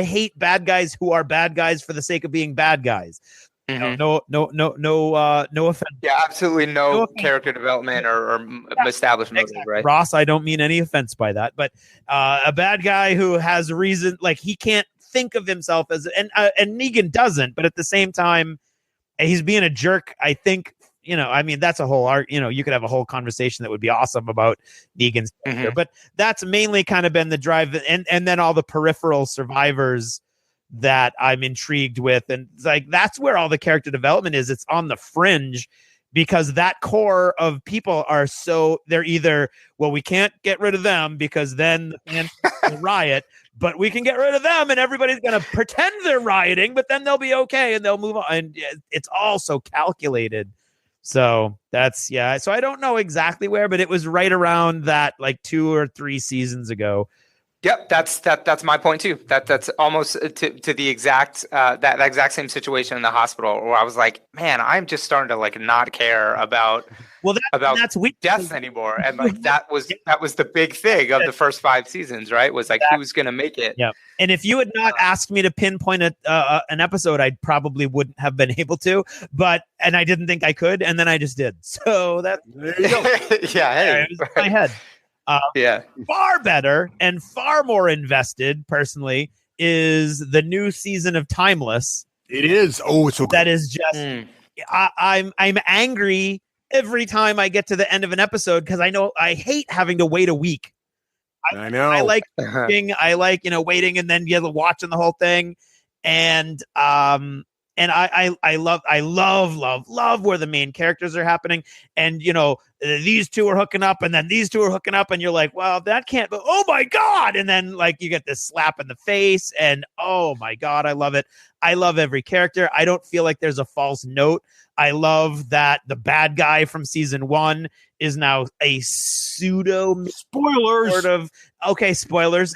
hate bad guys who are bad guys for the sake of being bad guys. No offense. Yeah, absolutely no character development or established motive, right? Ross, I don't mean any offense by that, but a bad guy who has reason, like he can't think of himself as, and Negan doesn't, but at the same time, he's being a jerk. I think. I mean, that's a whole art, you could have a whole conversation that would be awesome about Negan's character, but that's mainly kind of been the drive and then all the peripheral survivors that I'm intrigued with. And it's like, that's where all the character development is. It's on the fringe because that core of people are they're either, well, we can't get rid of them because then the fans will riot, but we can get rid of them and everybody's going to pretend they're rioting, but then they'll be okay and they'll move on. And it's all so calculated. So that's, so I don't know exactly where, but it was right around that like 2 or 3 seasons ago. Yep, that's my point too. That's almost to the exact that exact same situation in the hospital where I was like, man, I'm just starting to like not care about that's weak. Death anymore, and like that was the big thing of the first 5 seasons, right? Was like who's gonna make it? Yeah, and if you had not asked me to pinpoint an episode, I probably wouldn't have been able to, and I didn't think I could, and then I just did. So that there you go. Hey, it was in my head. Far better and far more invested, personally, is the new season of Timeless. It is. Oh, it's so good. That is just. I'm angry every time I get to the end of an episode because I know I hate having to wait a week. I know. I like waiting. I like waiting and then watching the whole thing, and I love where the main characters are happening. And, these 2 are hooking up and then these 2 are hooking up and you're like, well, that can't, but oh my God. And then like you get this slap in the face and oh my God, I love it. I love every character. I don't feel like there's a false note. I love that the bad guy from season 1 is now a pseudo spoilers. Sort of, okay, spoilers.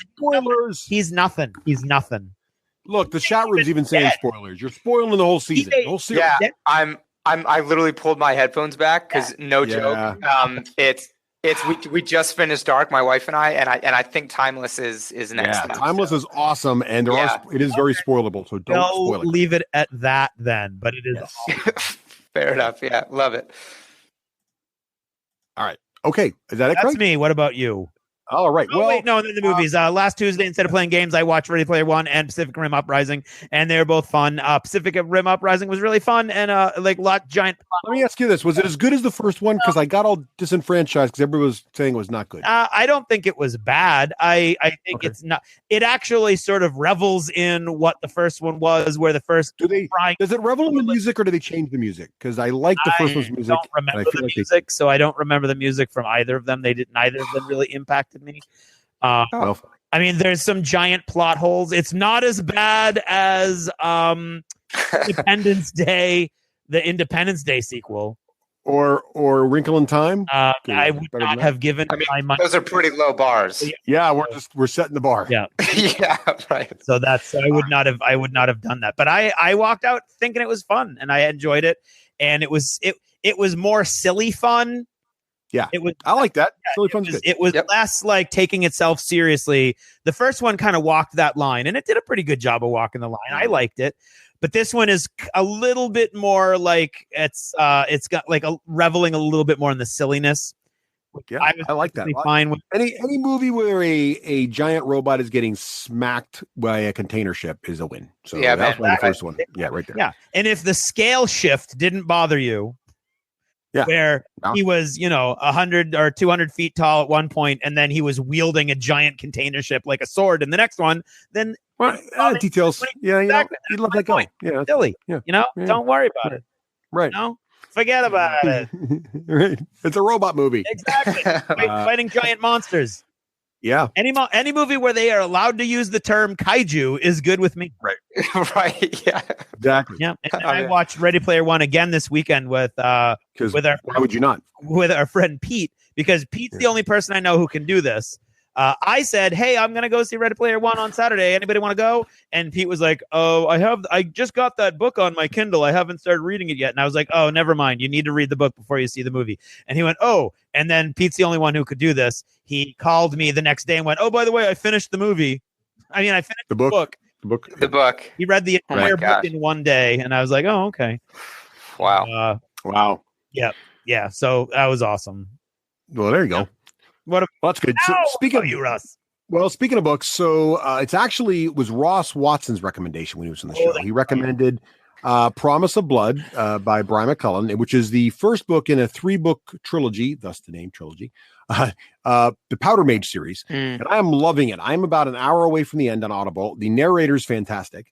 He's nothing. Look, the chat room's even saying spoilers. You're spoiling the whole season. Yeah, I literally pulled my headphones back because no joke. We just finished Dark, my wife and I think Timeless is next. Yeah, Timeless is awesome, and it is very spoilable. So don't spoil it. Leave it at that then. But it is awesome. Fair enough. Yeah, love it. All right. Okay, is that it? That's me. What about you? All right. Oh, wait, no, the movies. Last Tuesday, instead of playing games, I watched Ready Player One and Pacific Rim Uprising, and they were both fun. Pacific Rim Uprising was really fun and giant. Let me ask you this: was it as good as the first one? Because I got all disenfranchised because everybody was saying it was not good. I don't think it was bad. I think it's not. It actually sort of revels in what the first one was, where the first. Does it revel in the music, or do they change the music? Because I like the first one's music. I don't remember the music, so I don't remember the music from either of them. Neither of them really impacted me. I mean, there's some giant plot holes. It's not as bad as Independence Day, the Independence Day sequel, or Wrinkle in Time. I would not have given my money. Those are pretty low bars. Yeah, we're setting the bar. Yeah, yeah, right. So I would not have done that. But I walked out thinking it was fun and I enjoyed it, and it was more silly fun. Yeah, I like that. It was less like taking itself seriously. The first one kind of walked that line, and it did a pretty good job of walking the line. I liked it, but this one is a little bit more like it's got like reveling a little bit more in the silliness. Yeah, I like that. Fine with any movie where a giant robot is getting smacked by a container ship is a win. So that's the first one. Yeah, right there. Yeah, and if the scale shift didn't bother you. Yeah. where Yeah. he was, 100 or 200 feet tall at one point, and then he was wielding a giant container ship like a sword in the next one. Then details. Yeah, Exactly. you'd let that go. point. Yeah, silly, Yeah. Yeah. don't worry about it. right. Forget about it. Right. It's a robot movie. Exactly. Fighting giant monsters. Yeah. Any movie where they are allowed to use the term kaiju is good with me. Right. Right. Yeah. Exactly. Yeah. And I watched Ready Player One again this weekend with our Why would you not? with our friend Pete, because Pete's the only person I know who can do this. I said, "Hey, I'm gonna go see Ready Player One on Saturday. Anybody want to go?" And Pete was like, "Oh, I just got that book on my Kindle. I haven't started reading it yet." And I was like, "Oh, never mind. You need to read the book before you see the movie." And he went, "Oh." And then Pete's the only one who could do this. He called me the next day and went, "Oh, by the way, I finished the movie. I finished the book. The book. He read the entire book in one day." And I was like, "Oh, okay." Wow. Wow. Yeah. So that was awesome. Well, there you go. Well, that's good. So, speaking of you, Russ. Well, speaking of books, so it was Ross Watson's recommendation when he was on the show. He recommended Promise of Blood by Brian McCullen, which is the first book in a 3-book trilogy, thus the name trilogy, the Powder Mage series. And I am loving it. I'm about an hour away from the end on Audible. The narrator's fantastic.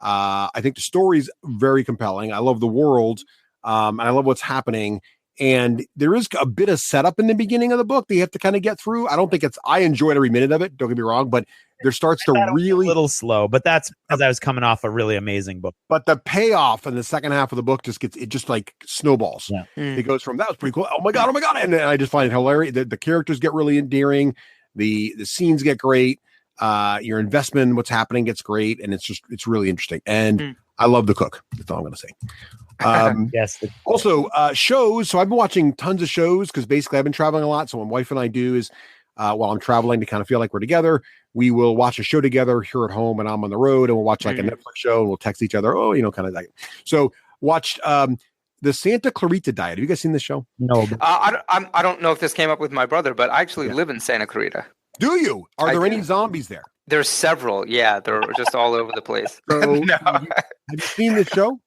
I think the story's very compelling. I love the world, and I love what's happening. And there is a bit of setup in the beginning of the book that you have to kind of get through. I enjoyed every minute of it. Don't get me wrong, but there starts to really a little slow, but that's because I was coming off a really amazing book. But the payoff in the second half of the book just like snowballs. Yeah. It goes from that was pretty cool. Oh my god! And then I just find it hilarious. The characters get really endearing. The scenes get great. Your investment in what's happening gets great, and it's really interesting. And I love the cook. That's all I'm going to say. Yes. Also, shows. So I've been watching tons of shows because basically I've been traveling a lot. So what my wife and I do is while I'm traveling to kind of feel like we're together, we will watch a show together here at home, and I'm on the road, and we'll watch like a Netflix show, and we'll text each other. Kind of like. So watched the Santa Clarita Diet. Have you guys seen this show? No. I don't know if this came up with my brother, but I actually live in Santa Clarita. Do you? Are there any zombies there? There's several. Yeah, they're just all over the place. So, No. have you seen this show?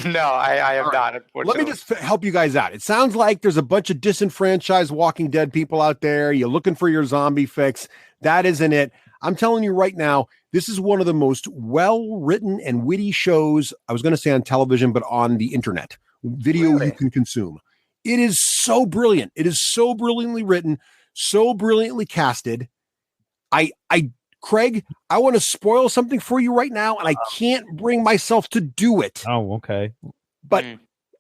No, I have not. Unfortunately. Let me just help you guys out. It sounds like there's a bunch of disenfranchised Walking Dead people out there. You're looking for your zombie fix. That isn't it. I'm telling you right now, this is one of the most well-written and witty shows, I was going to say on television, but on the internet. Video you can consume. It is so brilliant. It is so brilliantly written, so brilliantly casted. Craig, I want to spoil something for you right now, and I can't bring myself to do it. Oh, okay. But,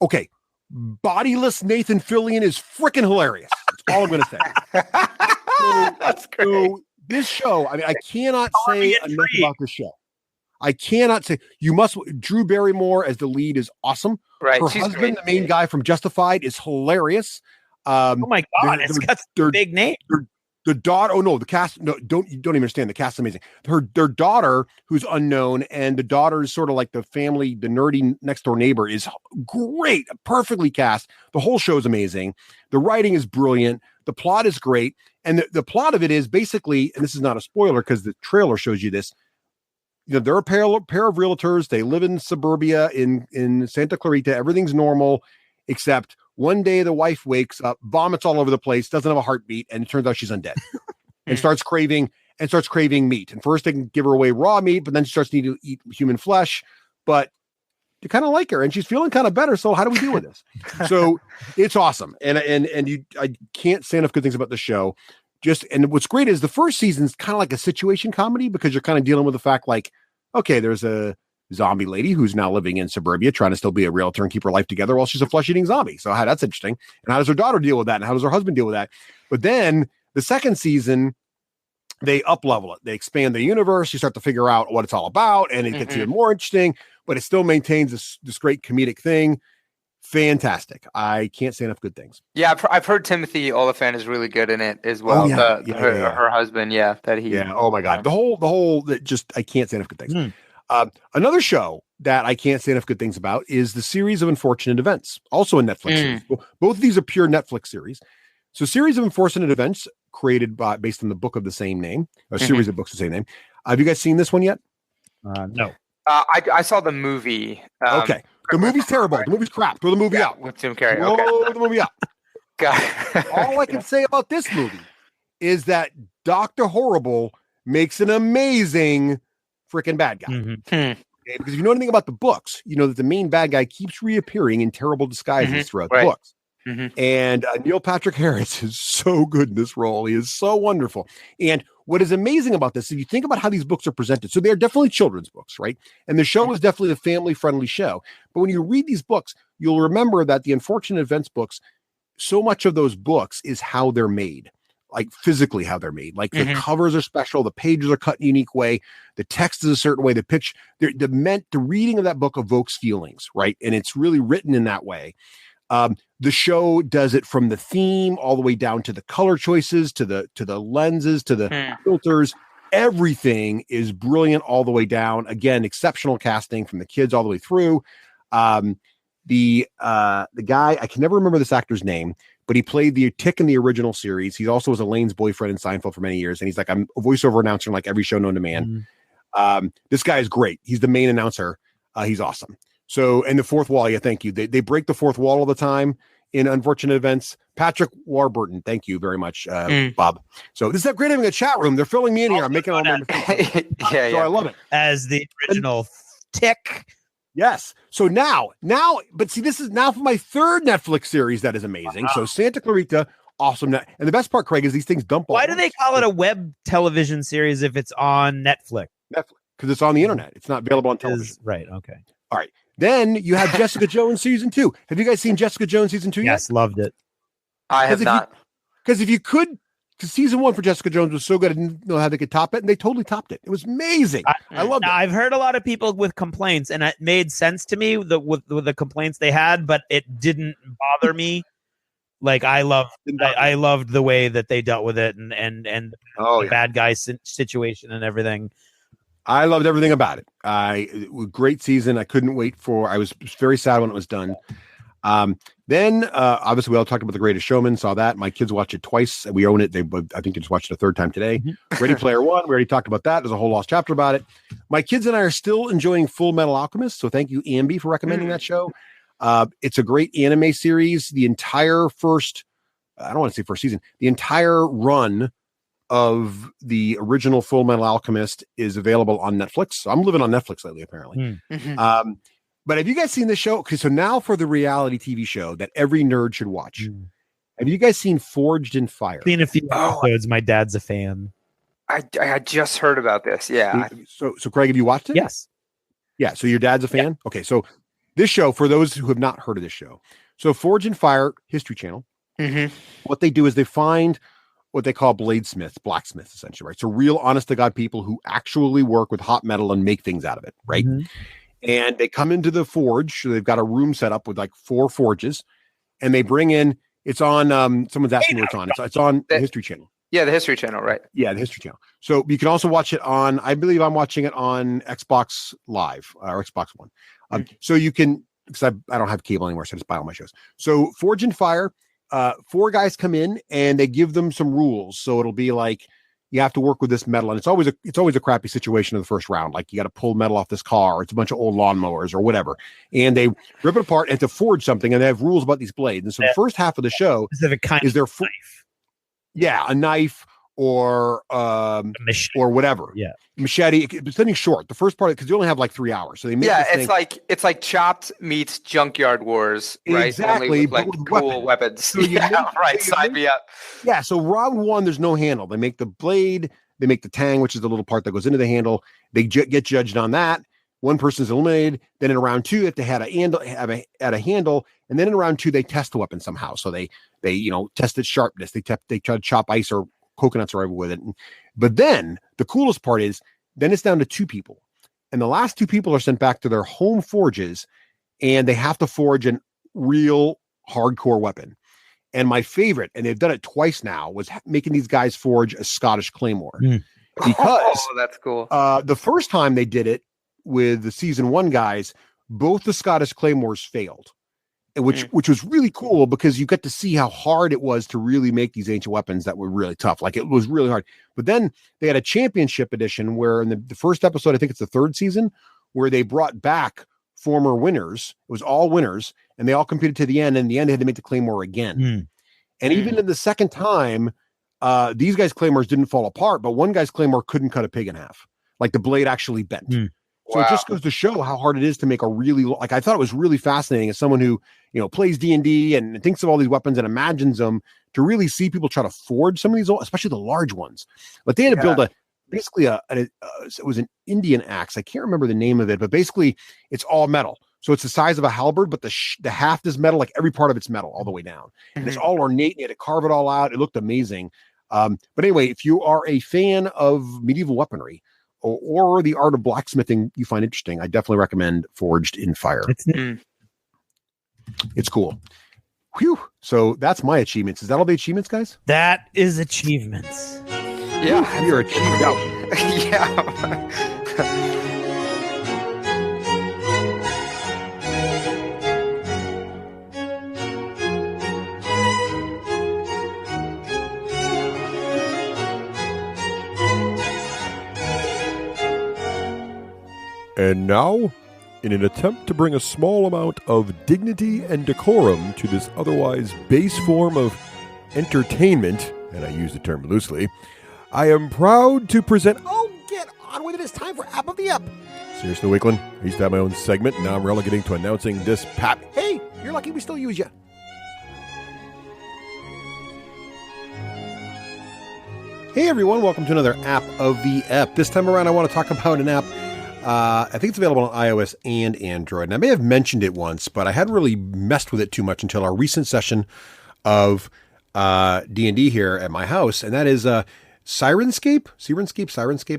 okay. Bodiless Nathan Fillion is freaking hilarious. That's all I'm going to say. That's great. So this show, I cannot say enough about this show. I cannot say. Drew Barrymore as the lead is awesome. Right. Her She's husband, great. the main guy from Justified, is hilarious. Oh my God, it's got a big name. The daughter, the cast, you don't even understand. The cast is amazing. Their daughter, who's unknown, and the daughter is sort of like the family, the nerdy next door neighbor, is great, perfectly cast. The whole show is amazing. The writing is brilliant. The plot is great. And the plot of it is basically, and this is not a spoiler because the trailer shows you this, they're a pair of realtors. They live in suburbia in Santa Clarita. Everything's normal, except one day the wife wakes up, vomits all over the place, doesn't have a heartbeat, and it turns out she's undead and starts craving meat. And first they can give her away raw meat, but then she starts needing to eat human flesh. But you kind of like her and she's feeling kind of better. So how do we deal with this? So it's awesome. And I can't say enough good things about the show. And what's great is the first season's kind of like a situation comedy because you're kind of dealing with the fact like, okay, there's a zombie lady who's now living in suburbia, trying to still be a realtor and keep her life together while she's a flesh-eating zombie. So that's interesting. And how does her daughter deal with that? And how does her husband deal with that? But then the second season, they up-level it. They expand the universe. You start to figure out what it's all about, and it gets even more interesting, but it still maintains this great comedic thing. Fantastic. I can't say enough good things. Yeah, I've heard Timothy Oliphant is really good in it as well. Her husband, Oh my God. The whole I can't say enough good things. Another show that I can't say enough good things about is the Series of Unfortunate Events, also a Netflix series. Both of these are pure Netflix series. So Series of Unfortunate Events created based on the book of the same name, a series of books of the same name. Have you guys seen this one yet? No. I saw the movie. Okay. The movie's terrible. The movie's crap. Throw the movie out. With Jim Carrey. Throw the movie out. God. All I can say about this movie is that Dr. Horrible makes an amazing freaking bad guy. Okay? Because if you know anything about the books, you know that the main bad guy keeps reappearing in terrible disguises throughout the books. And Neil Patrick Harris is so good in this role. He is so wonderful. And what is amazing about this, if you think about how these books are presented, so they're definitely children's books, right? And the show is definitely a family-friendly show. But when you read these books, you'll remember that the Unfortunate Events books, so much of those books is how they're made, like physically how they're made. Like the covers are special, the pages are cut in a unique way, the text is a certain way, the reading of that book evokes feelings, right? And it's really written in that way. The show does it from the theme all the way down to the color choices, to the lenses, to the filters. Everything is brilliant all the way down. Again, exceptional casting from the kids all the way through. The guy, I can never remember this actor's name, but he played the Tick in the original series. He also was Elaine's boyfriend in Seinfeld for many years. And he's like, I'm a voiceover announcer in like every show known to man. This guy is great. He's the main announcer. He's awesome. So, and the fourth wall, yeah, thank you. They break the fourth wall all the time in Unfortunate Events. Patrick Warburton, thank you very much, Bob. So this is great having a chat room. They're filling me in here. I'm making all my mistakes. So I love it. As the original Tick. Yes. So now, but see, this is now for my third Netflix series that is amazing. So Santa Clarita, awesome. And the best part, Craig, is these things dump. Why do they call it a web television series if it's on Netflix? Netflix, because it's on the internet. It's not available on television. Right. Okay. All right. Then you have Jessica Jones season 2. Have you guys seen Jessica Jones season 2 yet? Yes, loved it. I have not. Because if you could, because season 1 for Jessica Jones was so good, I didn't know how they could top it, and they totally topped it. It was amazing. I loved it. I've heard a lot of people with complaints, and it made sense to me with the complaints they had, but it didn't bother me. Like I loved the way that they dealt with it, and the bad guy situation and everything. I loved everything about it. Great season. I couldn't wait I was very sad when it was done. Then obviously we all talked about The Greatest Showman, saw that. My kids watched it twice. We own it. I think they just watched it a third time today. Ready Player One, we already talked about that. There's a whole lost chapter about it. My kids and I are still enjoying Full Metal Alchemist. So thank you, Ambi, for recommending that show. It's a great anime series. The entire I don't want to say first season, the entire run of the original Full Metal Alchemist is available on Netflix. So I'm living on Netflix lately, apparently. But have you guys seen this show? Okay, so now for the reality TV show that every nerd should watch. Have you guys seen Forged in Fire? Seen a few episodes. My dad's a fan. I just heard about this. Yeah. So Craig, have you watched it? Yes. Yeah. So your dad's a fan? Yeah. Okay. So this show, for those who have not heard of this show, so Forged in Fire, History Channel. What they do is they find what they call bladesmiths, blacksmiths, essentially, right? So real honest to God people who actually work with hot metal and make things out of it, right? And they come into the forge. So they've got a room set up with like 4 forges, and they bring in, it's on, someone's asking where it's on. It's on the History Channel. Yeah, the History Channel, right? Yeah, the History Channel. So you can also watch it on, I believe I'm watching it on Xbox Live or Xbox One. So you can, because I don't have cable anymore, so I just buy all my shows. So Forge and Fire, 4 guys come in and they give them some rules. So it'll be like, you have to work with this metal, and it's always a crappy situation in the first round. Like you got to pull metal off this car, or it's a bunch of old lawnmowers or whatever. And they rip it apart and to forge something, and they have rules about these blades. And so the first half of the show is their knife. Yeah, a knife or whatever. Yeah, machete. It's something short. The first part, because you only have like 3 hours, so they make it's like Chopped meets Junkyard Wars, right? Exactly, only with, like with cool weapons. So sign me up. Yeah, so round 1, there's no handle. They make the blade, they make the tang, which is the little part that goes into the handle. They get judged on that. One person's eliminated. Then in round 2, they have to add a handle, and then in round 2, they test the weapon somehow. So they test its sharpness. They try to chop ice or coconuts or whatever with it. But then the coolest part is then it's down to 2 people, and the last 2 people are sent back to their home forges, and they have to forge a real hardcore weapon. And my favorite, and they've done it twice now, was making these guys forge a Scottish claymore. Because that's cool. The first time they did it with the season 1 guys, both the Scottish claymores failed. Which was really cool, because you get to see how hard it was to really make these ancient weapons that were really tough. Like it was really hard. But then they had a championship edition where in the first episode, I think it's the 3rd season, where they brought back former winners. It was all winners, and they all competed to the end. And in the end, they had to make the Claymore again. And even in the second time, these guys' Claymores didn't fall apart, but one guy's Claymore couldn't cut a pig in half. Like the blade actually bent. So it just goes to show how hard it is to make a really, like, I thought it was really fascinating as someone who, plays D&D and thinks of all these weapons and imagines them, to really see people try to forge some of these, especially the large ones. But they had to build it was an Indian axe. I can't remember the name of it, but basically it's all metal. So it's the size of a halberd, but the haft is metal, like every part of it's metal all the way down. And it's all ornate. You had to carve it all out. It looked amazing. But anyway, if you are a fan of medieval weaponry or the art of blacksmithing you find interesting, I definitely recommend Forged in Fire. It's cool. Whew. So that's my achievements. Is that all the achievements, guys? That is achievements. Yeah. You're achieved out. Yeah. And now, in an attempt to bring a small amount of dignity and decorum to this otherwise base form of entertainment, and I use the term loosely, I am proud to present... Oh, get on with it. It's time for App of the Ep. Seriously, Wakeland, I used to have my own segment, and now I'm relegating to announcing this pap. Hey, you're lucky we still use you. Hey, everyone. Welcome to another App of the Ep. This time around, I want to talk about an app. I think it's available on iOS and Android. And I may have mentioned it once, but I hadn't really messed with it too much until our recent session of D&D here at my house. And that is SyrinScape,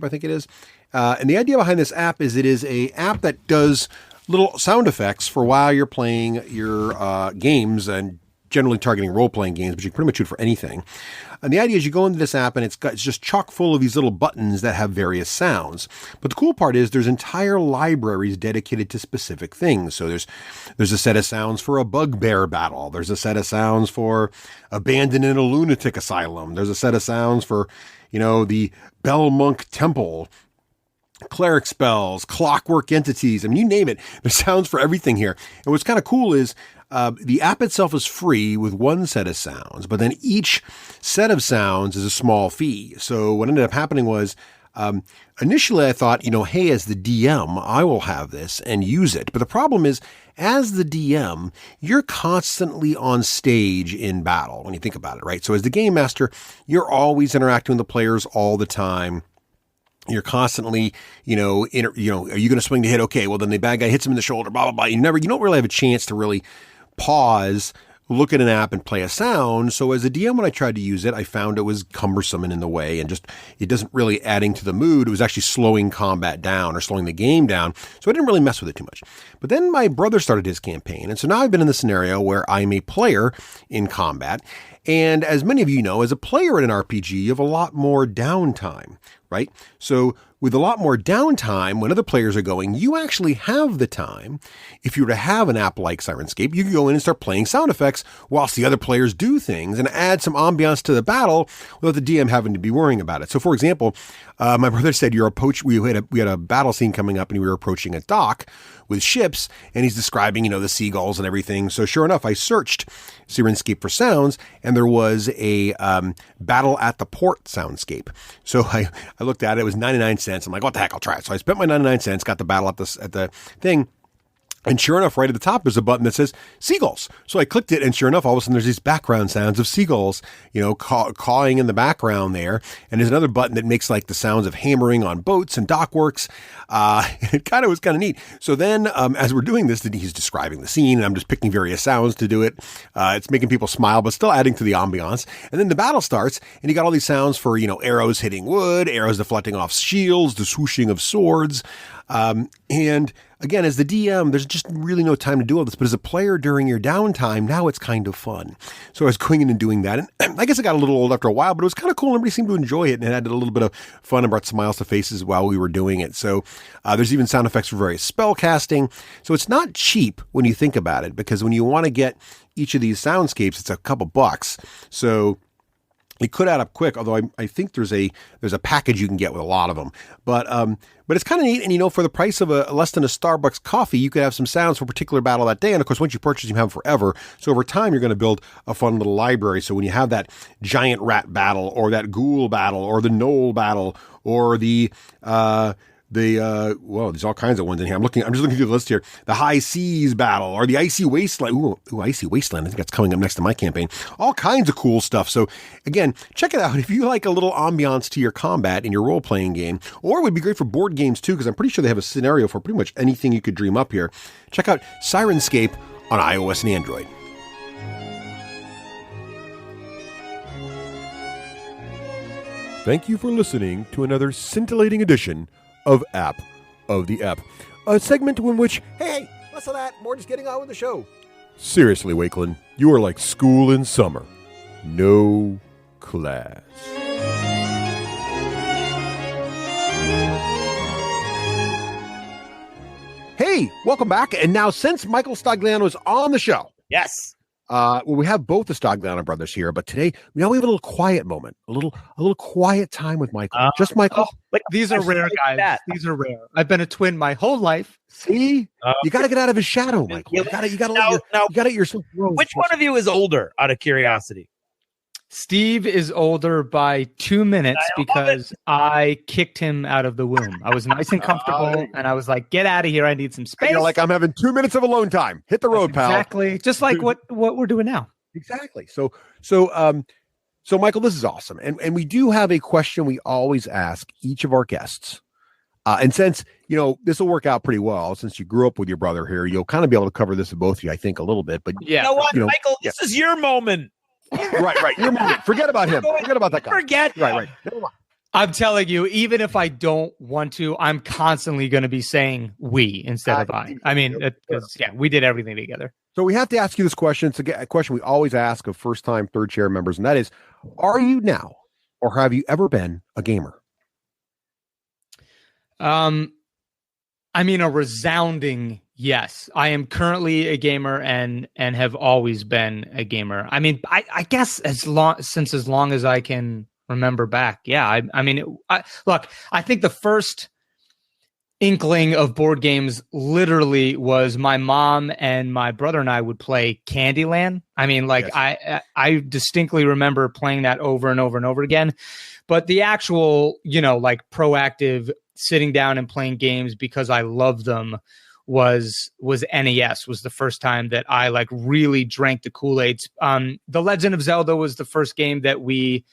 I think it is. And the idea behind this app is it is a app that does little sound effects for while you're playing your games, and generally targeting role-playing games, but you can pretty much shoot for anything. And the idea is you go into this app and it's just chock full of these little buttons that have various sounds. But the cool part is there's entire libraries dedicated to specific things. So there's a set of sounds for a bugbear battle. There's a set of sounds for abandoned in a lunatic asylum. There's a set of sounds for, the Belmonk Temple, cleric spells, clockwork entities. I mean, you name it. There's sounds for everything here. And what's kind of cool is the app itself is free with one set of sounds, but then each set of sounds is a small fee. So what ended up happening was, initially I thought, hey, as the DM, I will have this and use it. But the problem is, as the DM, you're constantly on stage in battle when you think about it, right? So as the game master, you're always interacting with the players all the time. You're constantly, are you going to swing to hit? Okay, well then the bad guy hits him in the shoulder, blah, blah, blah. You don't really have a chance to really pause, look at an app and play a sound. So as a DM, when I tried to use it, I found it was cumbersome and in the way, and just, it doesn't really adding to the mood. It was actually slowing combat down or slowing the game down. So I didn't really mess with it too much. But then my brother started his campaign. And so now I've been in the scenario where I'm a player in combat. And as many of you know, as a player in an RPG, you have a lot more downtime, right? So with a lot more downtime, when other players are going, you actually have the time. If you were to have an app like SyrinScape, you could go in and start playing sound effects whilst the other players do things and add some ambiance to the battle without the DM having to be worrying about it. So for example, my brother said we had a battle scene coming up and we were approaching a dock with ships, and he's describing, the seagulls and everything. So sure enough, I searched SyrinScape for sounds, and there was a battle at the port soundscape. So I looked at it. It was 99 cents. I'm like, what the heck? I'll try it. So I spent my 99 cents, got the battle at the thing. And sure enough, right at the top, there's a button that says seagulls. So I clicked it, and sure enough, all of a sudden there's these background sounds of seagulls, cawing in the background there. And there's another button that makes like the sounds of hammering on boats and dockworks. It was kind of neat. So then, as we're doing this, he's describing the scene, and I'm just picking various sounds to do it. It's making people smile, but still adding to the ambiance. And then the battle starts, and you got all these sounds for, arrows hitting wood, arrows deflecting off shields, the swooshing of swords. And again, as the DM, there's just really no time to do all this. But as a player during your downtime, now it's kind of fun. So I was going in and doing that. And I guess it got a little old after a while, but it was kind of cool. Everybody seemed to enjoy it, and it added a little bit of fun and brought smiles to faces while we were doing it. So there's even sound effects for various spell casting. So it's not cheap when you think about it, because when you want to get each of these soundscapes, it's a couple bucks. So It could add up quick, although I think there's a package you can get with a lot of them. But it's kind of neat. And, for the price of a less than a Starbucks coffee, you could have some sounds for a particular battle that day. And of course, once you purchase them, you have them forever. So over time, you're going to build a fun little library. So when you have that giant rat battle or that ghoul battle or the gnoll battle or there's all kinds of ones in here. I'm just looking through the list here. The High Seas battle or the Icy Wasteland. Ooh, Icy Wasteland. I think that's coming up next to my campaign. All kinds of cool stuff. So again, check it out. If you like a little ambiance to your combat in your role-playing game, or it would be great for board games too, because I'm pretty sure they have a scenario for pretty much anything you could dream up here. Check out SyrinScape on iOS and Android. Thank you for listening to another scintillating edition of App of the App, a segment in which, Hey, less of that. More just getting on with the show. seriously, Wakeland, you are like school in summer. No class. Hey, welcome back. And now, since Michael Stagliano is on the show, Yes. we have both the Stagliano brothers here, but today we have a little quiet moment, a little quiet time with Michael. Just Michael. These are rare, guys. that. These are rare. I've been a twin my whole life. See, you got to get out of his shadow, Michael. You got to let yourself grow. Which one of you is older, out of curiosity? Steve is older by 2 minutes because I kicked him out of the womb. I was nice and comfortable, and I was like, "Get out of here! I need some space." And you're like, I'm having 2 minutes of alone time. Hit the road, pal. Exactly, just like what we're doing now. Exactly. So Michael, this is awesome, and we do have a question we always ask each of our guests. And since this will work out pretty well, since you grew up with your brother here, you'll kind of be able to cover this with both of you, I think, a little bit. But You know what, Michael? This is your moment. right. Your moment. Forget about him. Forget about that guy. Forget. Right. Never mind. I'm telling you, even if I don't want to, I'm constantly going to be saying we instead of I. I mean, we did everything together. So we have to ask you this question. It's a question we always ask of first-time third chair members, and that is, are you now, or have you ever been a gamer? I mean, a resounding yes. I am currently a gamer and have always been a gamer. I mean, I guess as long as I can remember back. Yeah. I think the first inkling of board games literally was my mom and my brother and I would play Candyland. I mean, yes. I distinctly remember playing that over and over and over again, but the actual, proactive sitting down and playing games because I love them was NES, was the first time that I really drank the Kool-Aid. The Legend of Zelda was the first game that we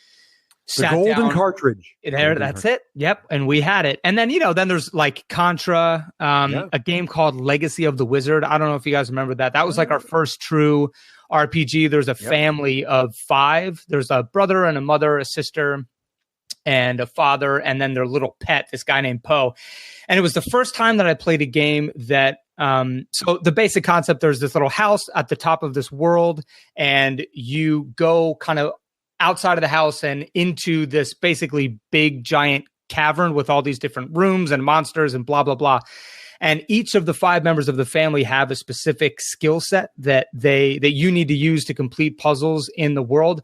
sat down. The golden cartridge. That's it. Yep. And we had it. And then, then there's Contra, a game called Legacy of the Wizard. I don't know if you guys remember that. That was our first true RPG. There's a family of 5. There's a brother and a mother, a sister, and a father, and then their little pet, this guy named Poe. And it was the first time that I played a game that, so the basic concept, there's this little house at the top of this world, and you go kind of outside of the house and into this basically big, giant cavern with all these different rooms and monsters and blah, blah, blah. And each of the 5 members of the family have a specific skill set that you need to use to complete puzzles in the world.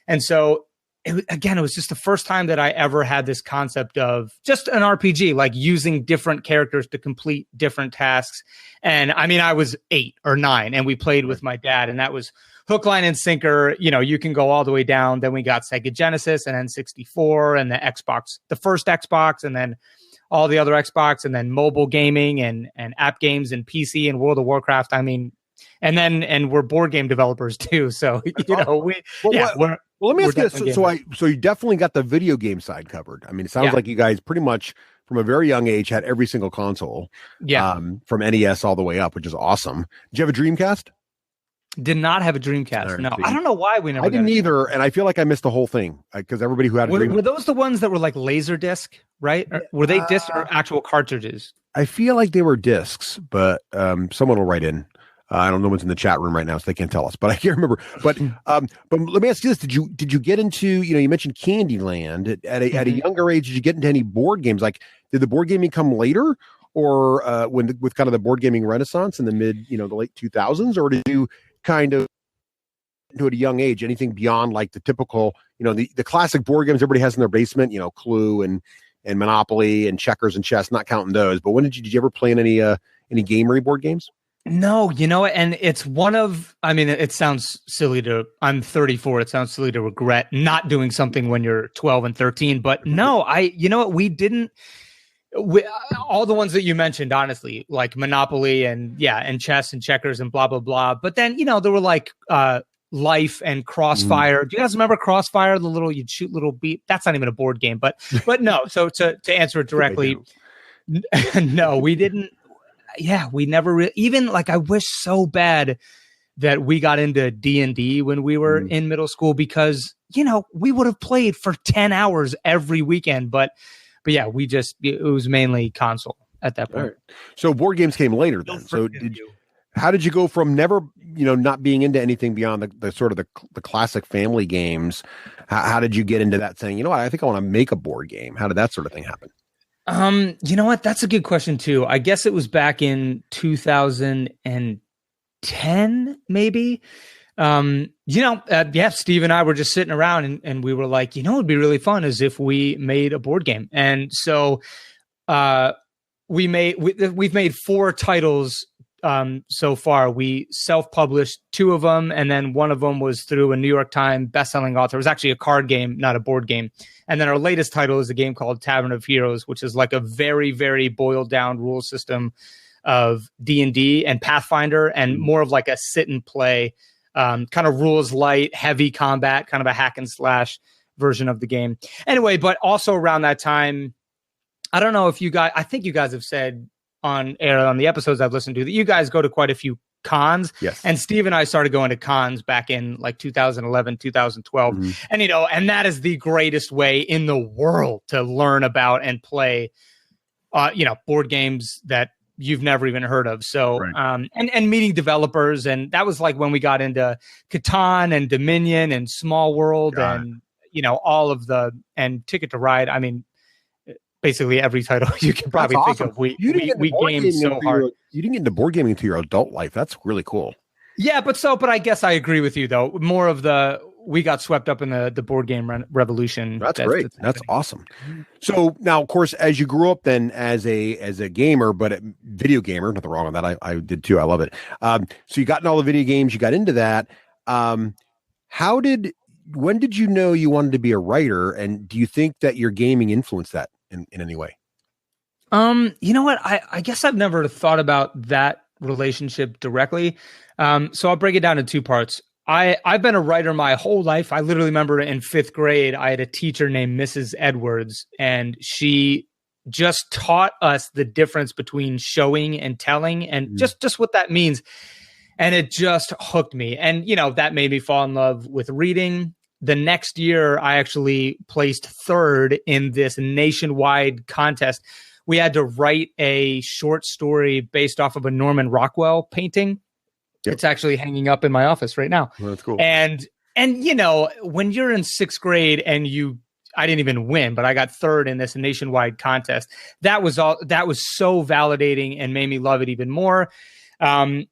And so it was just the first time that I ever had this concept of just an RPG, using different characters to complete different tasks. And I mean, I was 8 or 9 and we played with my dad, and that was hook, line, and sinker. You can go all the way down. Then we got Sega Genesis and N64 and the Xbox, the first Xbox, and then all the other Xbox, and then mobile gaming and app games and PC and World of Warcraft. I mean, and we're board game developers too. So, let me ask you this. So you definitely got the video game side covered. I mean, it sounds like you guys pretty much from a very young age had every single console. Yeah. From NES all the way up, which is awesome. Did you have a Dreamcast? Did not have a Dreamcast. No, I don't know why we never. I didn't either, and I feel like I missed the whole thing because everybody who had a Dreamcast. Were those the ones that were like laser disc, right? Or were they discs or actual cartridges? I feel like they were discs, but someone will write in. I don't know what's in the chat room right now, so they can't tell us. But I can't remember. But let me ask you this: Did you get into you mentioned Candyland at a younger age? Did you get into any board games? Did the board gaming come later, or with kind of the board gaming renaissance in the the late 2000s, or did you kind of into at a young age? Anything beyond like the typical, the classic board games everybody has in their basement, Clue and Monopoly and checkers and chess, not counting those. But when did you ever play in any gamery board games? No, and it's it sounds silly I'm 34. It sounds silly to regret not doing something when you're 12 and 13, but no, we didn't. All the ones that you mentioned, honestly, like Monopoly and chess and checkers and blah, blah, blah. But then, there were like Life and Crossfire. Do you guys remember Crossfire? The little, you'd shoot little beat. That's not even a board game, but no. So to answer it directly, no, we didn't. Yeah, we never even like, I wish so bad that we got into D&D when we were in middle school, because, we would have played for 10 hours every weekend, but yeah, it was mainly console at that point. Right. So board games came later then. So how did you go from never, not being into anything beyond the sort of the classic family games? How did you get into that saying, I think I want to make a board game? How did that sort of thing happen? You know what? That's a good question too. I guess it was back in 2010, maybe. Steve and I were just sitting around and we were like, it'd be really fun is if we made a board game. And so, we've made 4 titles, so far. We self-published 2 of them, and then one of them was through a New York Times bestselling author. It was actually a card game, not a board game. And then our latest title is a game called Tavern of Heroes, which is like a very, very boiled down rule system of D&D and Pathfinder, and more of like a sit and play, kind of rules light, heavy combat, kind of a hack and slash version of the game. Anyway, but also around that time, I don't know if I think you guys have said on air on the episodes I've listened to that you guys go to quite a few cons. Yes. And Steve and I started going to cons back in like 2011, 2012. And, and that is the greatest way in the world to learn about and play, board games that you've never even heard of. So, right. And meeting developers. And that was like when we got into Catan and Dominion and Small World and, all of and Ticket to Ride. I mean, basically every title you can probably think of. We gamed so hard. You didn't get into board gaming into your adult life. That's really cool. Yeah, but I guess I agree with you though. More of we got swept up in the board game revolution. That's great. That's awesome. So now, of course, as you grew up then as a gamer, but a video gamer, nothing wrong with that. I did too. I love it. So you got in all the video games, you got into that. When did you know you wanted to be a writer? And do you think that your gaming influenced that in any way? You know what? I guess I've never thought about that relationship directly. So I'll break it down in 2 parts. I've been a writer my whole life. I literally remember in 5th grade, I had a teacher named Mrs. Edwards, and she just taught us the difference between showing and telling and just what that means. And it just hooked me. And, that made me fall in love with reading. The next year, I actually placed 3rd in this nationwide contest. We had to write a short story based off of a Norman Rockwell painting. Yep. It's actually hanging up in my office right now. Well, that's cool. And when you're in 6th grade and I didn't even win, but I got 3rd in this nationwide contest. That was so validating and made me love it even more. I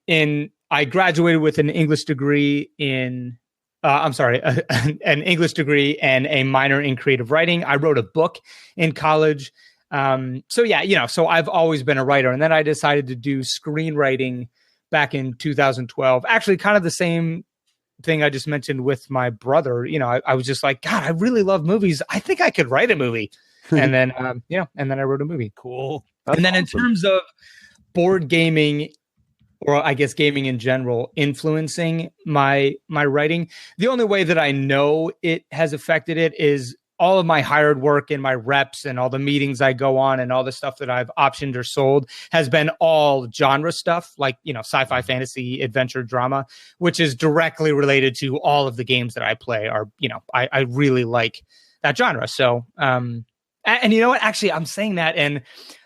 graduated with an English degree an English degree and a minor in creative writing. I wrote a book in college. So I've always been a writer. And then I decided to do screenwriting back in 2012. Actually, kind of the same thing I just mentioned with my brother. I was just like, God, I really love movies. I think I could write a movie. And then, and then I wrote a movie. Cool. And then in terms of board gaming, or I guess gaming in general, influencing my writing, the only way that I know it has affected it is all of my hired work and my reps and all the meetings I go on and all the stuff that I've optioned or sold has been all genre stuff, like, sci-fi, fantasy, adventure, drama, which is directly related to all of the games that I play are, I really like that genre. So, and you know what, actually I'm saying that, and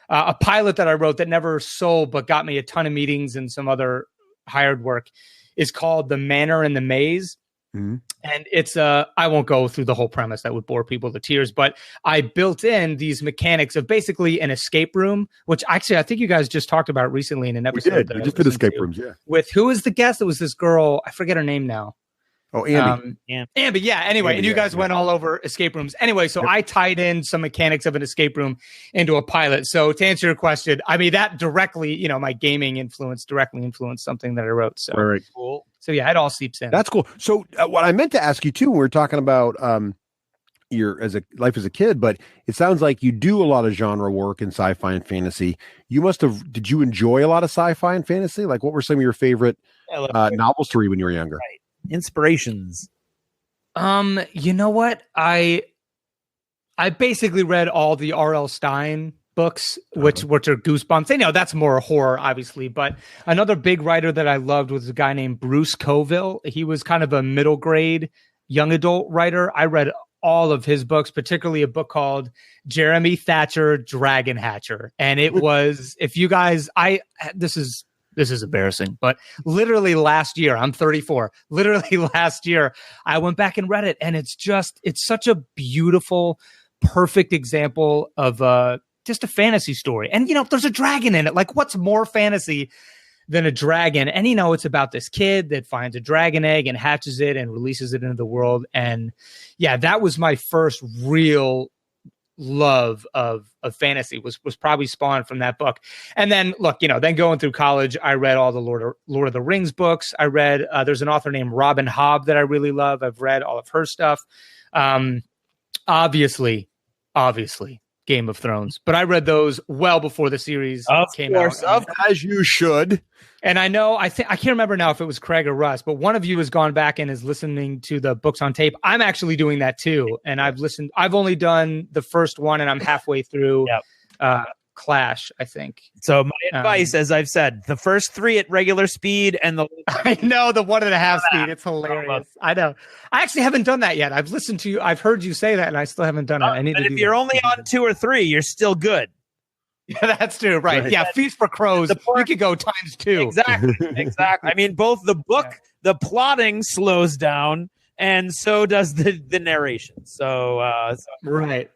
a pilot that I wrote that never sold, but got me a ton of meetings and some other hired work is called The Manor and the Maze. Mm-hmm. And it's I won't go through the whole premise, that would bore people to tears, but I built in these mechanics of basically an escape room, which actually I think you guys just talked about recently in an episode. We just did escape rooms, yeah. With who is the guest? It was this girl, I forget her name now. Oh, Ambi. Ambi, yeah. Anyway, Ambi, and you yeah, guys went all over escape rooms. Anyway, so I tied in some mechanics of an escape room into a pilot. So to answer your question, I mean, that directly, my gaming influence directly influenced something that I wrote. So Right. Cool. So yeah, it all seeps in. That's cool. So what I meant to ask you too, when we were talking about your life as a kid, but it sounds like you do a lot of genre work in sci-fi and fantasy. Did you enjoy a lot of sci-fi and fantasy? Like, what were some of your favorite novels to read when you were younger? Right. Inspirations. You know what? I basically read all the R.L. Stine books, which are Goosebumps. I know that's more horror, obviously, but another big writer that I loved was a guy named Bruce Coville. He was kind of a middle grade young adult writer. I read all of his books, particularly a book called Jeremy Thatcher Dragon Hatcher. And it was, if you guys, this is embarrassing, but literally last year, I'm 34, literally last year, I went back and read it. And it's such a beautiful, perfect example of just a fantasy story. And, there's a dragon in it. Like, what's more fantasy than a dragon? And, it's about this kid that finds a dragon egg and hatches it and releases it into the world. And yeah, that was my first real love of fantasy was probably spawned from that book. And then look, then going through college, I read all the Lord of the Rings books. I read, there's an author named Robin Hobb that I really love. I've read all of her stuff. Obviously Game of Thrones, but I read those well before the series came out. As you should. And I know, I can't remember now if it was Craig or Russ, but one of you has gone back and is listening to the books on tape. I'm actually doing that too. And I've only done the first one and I'm halfway through Clash, I think. So my advice, as I've said, the first 3 at regular speed and I know the 1.5 speed. It's hilarious. I know. I actually haven't done that yet. I've listened to you. I've heard you say that and I still haven't done it. I need to do if you're that. only on 2 or 3, you're still good. Yeah, that's true. Right. Yeah. Feast for Crows. You could go times 2. Exactly. I mean, both the book, the plotting slows down, and so does the narration. So, right.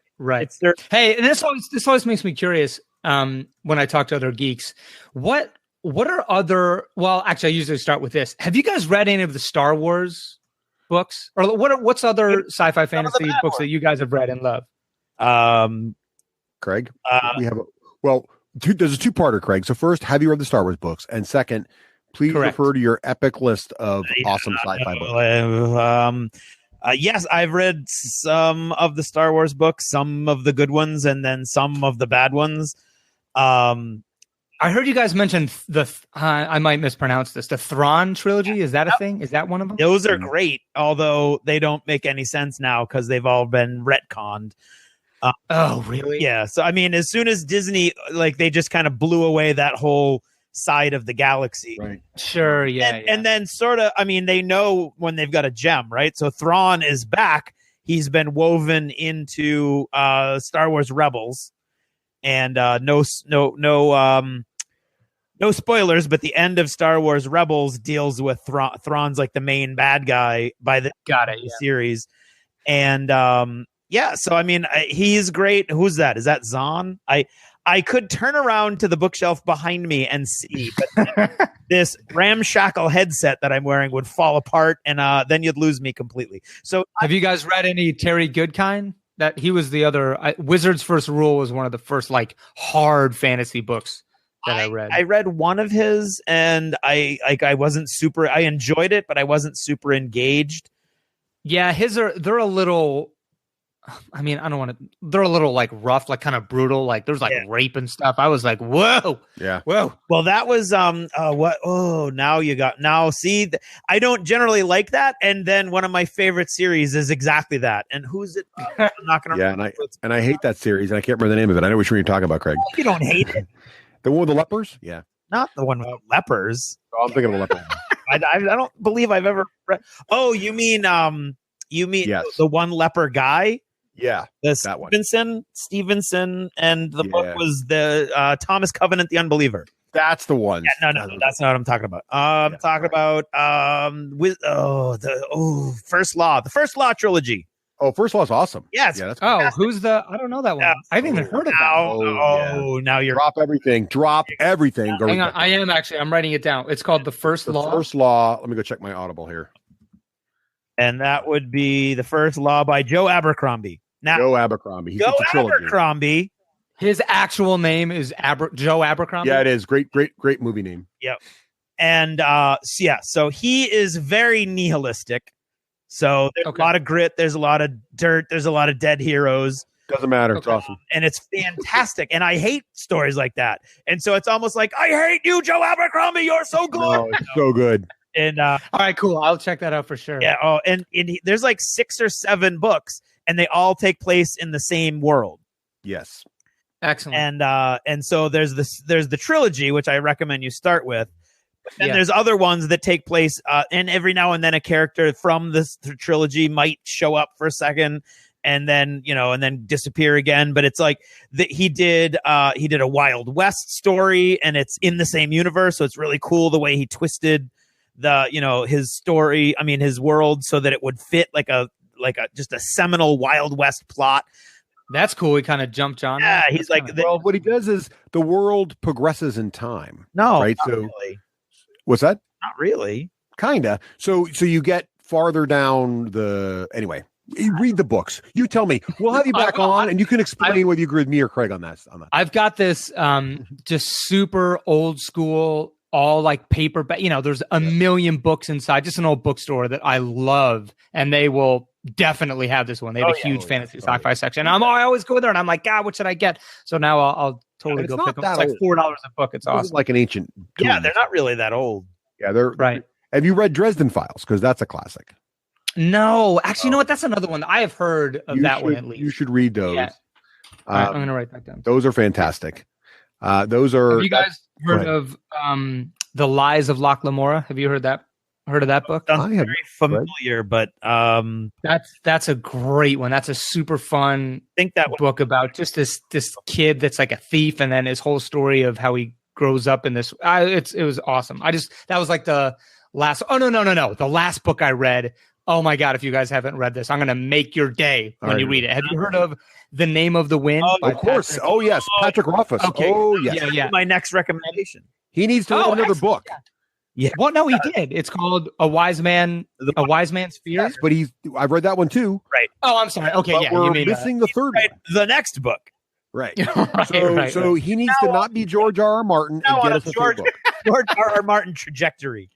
Hey, and this always makes me curious. When I talk to other geeks, what are other? Well, actually, I usually start with this. Have you guys read any of the Star Wars books, or what's other sci-fi fantasy books that you guys have read and love? Craig, we have there's a 2-parter, Craig. So first, have you read the Star Wars books? And second, please refer to your epic list of awesome sci-fi books. Yes, I've read some of the Star Wars books, some of the good ones, and then some of the bad ones. I heard you guys mention I might mispronounce this, the Thrawn trilogy. Is that a thing? Is that one of them? Those are great, although they don't make any sense now because they've all been retconned. Oh, really? Yeah. So, I mean, as soon as Disney, they just kind of blew away that whole side of the galaxy. Right. Sure. Yeah. And then sort of, I mean, they know when they've got a gem, right? So Thrawn is back. He's been woven into Star Wars Rebels, and no spoilers, but the end of Star Wars Rebels deals with Thrawn's like the main bad guy by the series. And so I mean, he's great. Who's that? Is that Zahn? I could turn around to the bookshelf behind me and see, but this ramshackle headset that I'm wearing would fall apart, and then you'd lose me completely. So, have you guys read any Terry Goodkind? That he was the other Wizard's First Rule was one of the first hard fantasy books that I read. I read one of his, and I wasn't super. I enjoyed it, but I wasn't super engaged. Yeah, they're a little. I mean, I don't want to. They're a little rough, kind of brutal. There's rape and stuff. I was like, whoa, yeah, whoa. Well, that was what? Oh, now see, I don't generally like that. And then one of my favorite series is exactly that. And who's it? I'm not gonna. Yeah, and I hate that series, and I can't remember the name of it. I know which one you're talking about, Craig. You don't hate it. The one with the lepers? Yeah, not the one with lepers. Oh, I'm thinking of the lepers. I don't believe I've ever read. Oh, you mean yes. The one leper guy? Yeah, the Stevenson, and the book was the Thomas Covenant, the Unbeliever. That's the one. Yeah, no, that's not what I'm talking about. I'm talking about First Law, the First Law trilogy. Oh, First Law is awesome. Yes. Yeah, that's who's the? I don't know that one. Yeah. I haven't even heard of that. Now you're drop everything. Hang on, I am actually. I'm writing it down. It's called the First Law. First Law. Let me go check my Audible here. And that would be the first law by Joe Abercrombie. Now, Joe Abercrombie. Joe Abercrombie. His actual name is Joe Abercrombie. Yeah, it is. Great movie name. Yep. And so he is very nihilistic. So there's a lot of grit, there's a lot of dirt, there's a lot of dead heroes. Doesn't matter. It's awesome. And it's fantastic. And I hate stories like that. And so it's almost like, I hate you, Joe Abercrombie. You're so good. Oh, it's so good. And all right, cool. I'll check that out for sure. Yeah. Oh, and there's like 6 or 7 books, and they all take place in the same world. Yes. Excellent. And so there's the trilogy, which I recommend you start with. But then there's other ones that take place, and every now and then a character from this trilogy might show up for a second, and then disappear again. But it's like he did a Wild West story, and it's in the same universe, so it's really cool the way he twisted his story. I mean, his world, so that it would fit like a just a seminal Wild West plot. That's cool. He kind of jumped on. Yeah, he's like, well, what he does is the world progresses in time. No, right? Not So really. What's that? Not really. Kinda. So you get farther down anyway. You read the books. You tell me. We'll have you back on, and you can explain whether you agree with me or Craig on that. I've got this just super old school, all like paperback. There's a million books inside. Just an old bookstore that I love, and they will definitely have this one. They have a huge fantasy sci-fi section. I always go there, and I'm like, God, what should I get? So now I'll totally go pick them. It's like $4 a book. It's awesome. Like an ancient. Yeah, they're not really that old. Yeah, they're right. Have you read Dresden Files? Because that's a classic. No, actually, you know what? That's another one. I have heard of one at least. You should read those. Yeah. I'm going to write that down. Those are fantastic. Those are. Have you guys heard of The Lies of Loch Lamora? Have you heard that? Heard of that book? I'm very familiar, but that's a great one. That's a super fun book about just this kid that's like a thief, and then his whole story of how he grows up in this. It was awesome. That was like the last. Oh no, the last book I read. Oh my God! If you guys haven't read this, I'm gonna make your day when you read it. Have you heard of The Name of the Wind? Of course. Patrick? Oh yes, Patrick Rothfuss. Okay. Oh yes. Yeah. My next recommendation. He needs to read another book. Yeah. Well, no, he did. It's called A Wise Man's Fear. Yes, but I've read that one too. Right. Oh, I'm sorry. Okay, but yeah. We're You mean missing the third one. The next book. Right. right. So he needs to not be George R. R. Martin and get us a third book. George R. R. Martin trajectory.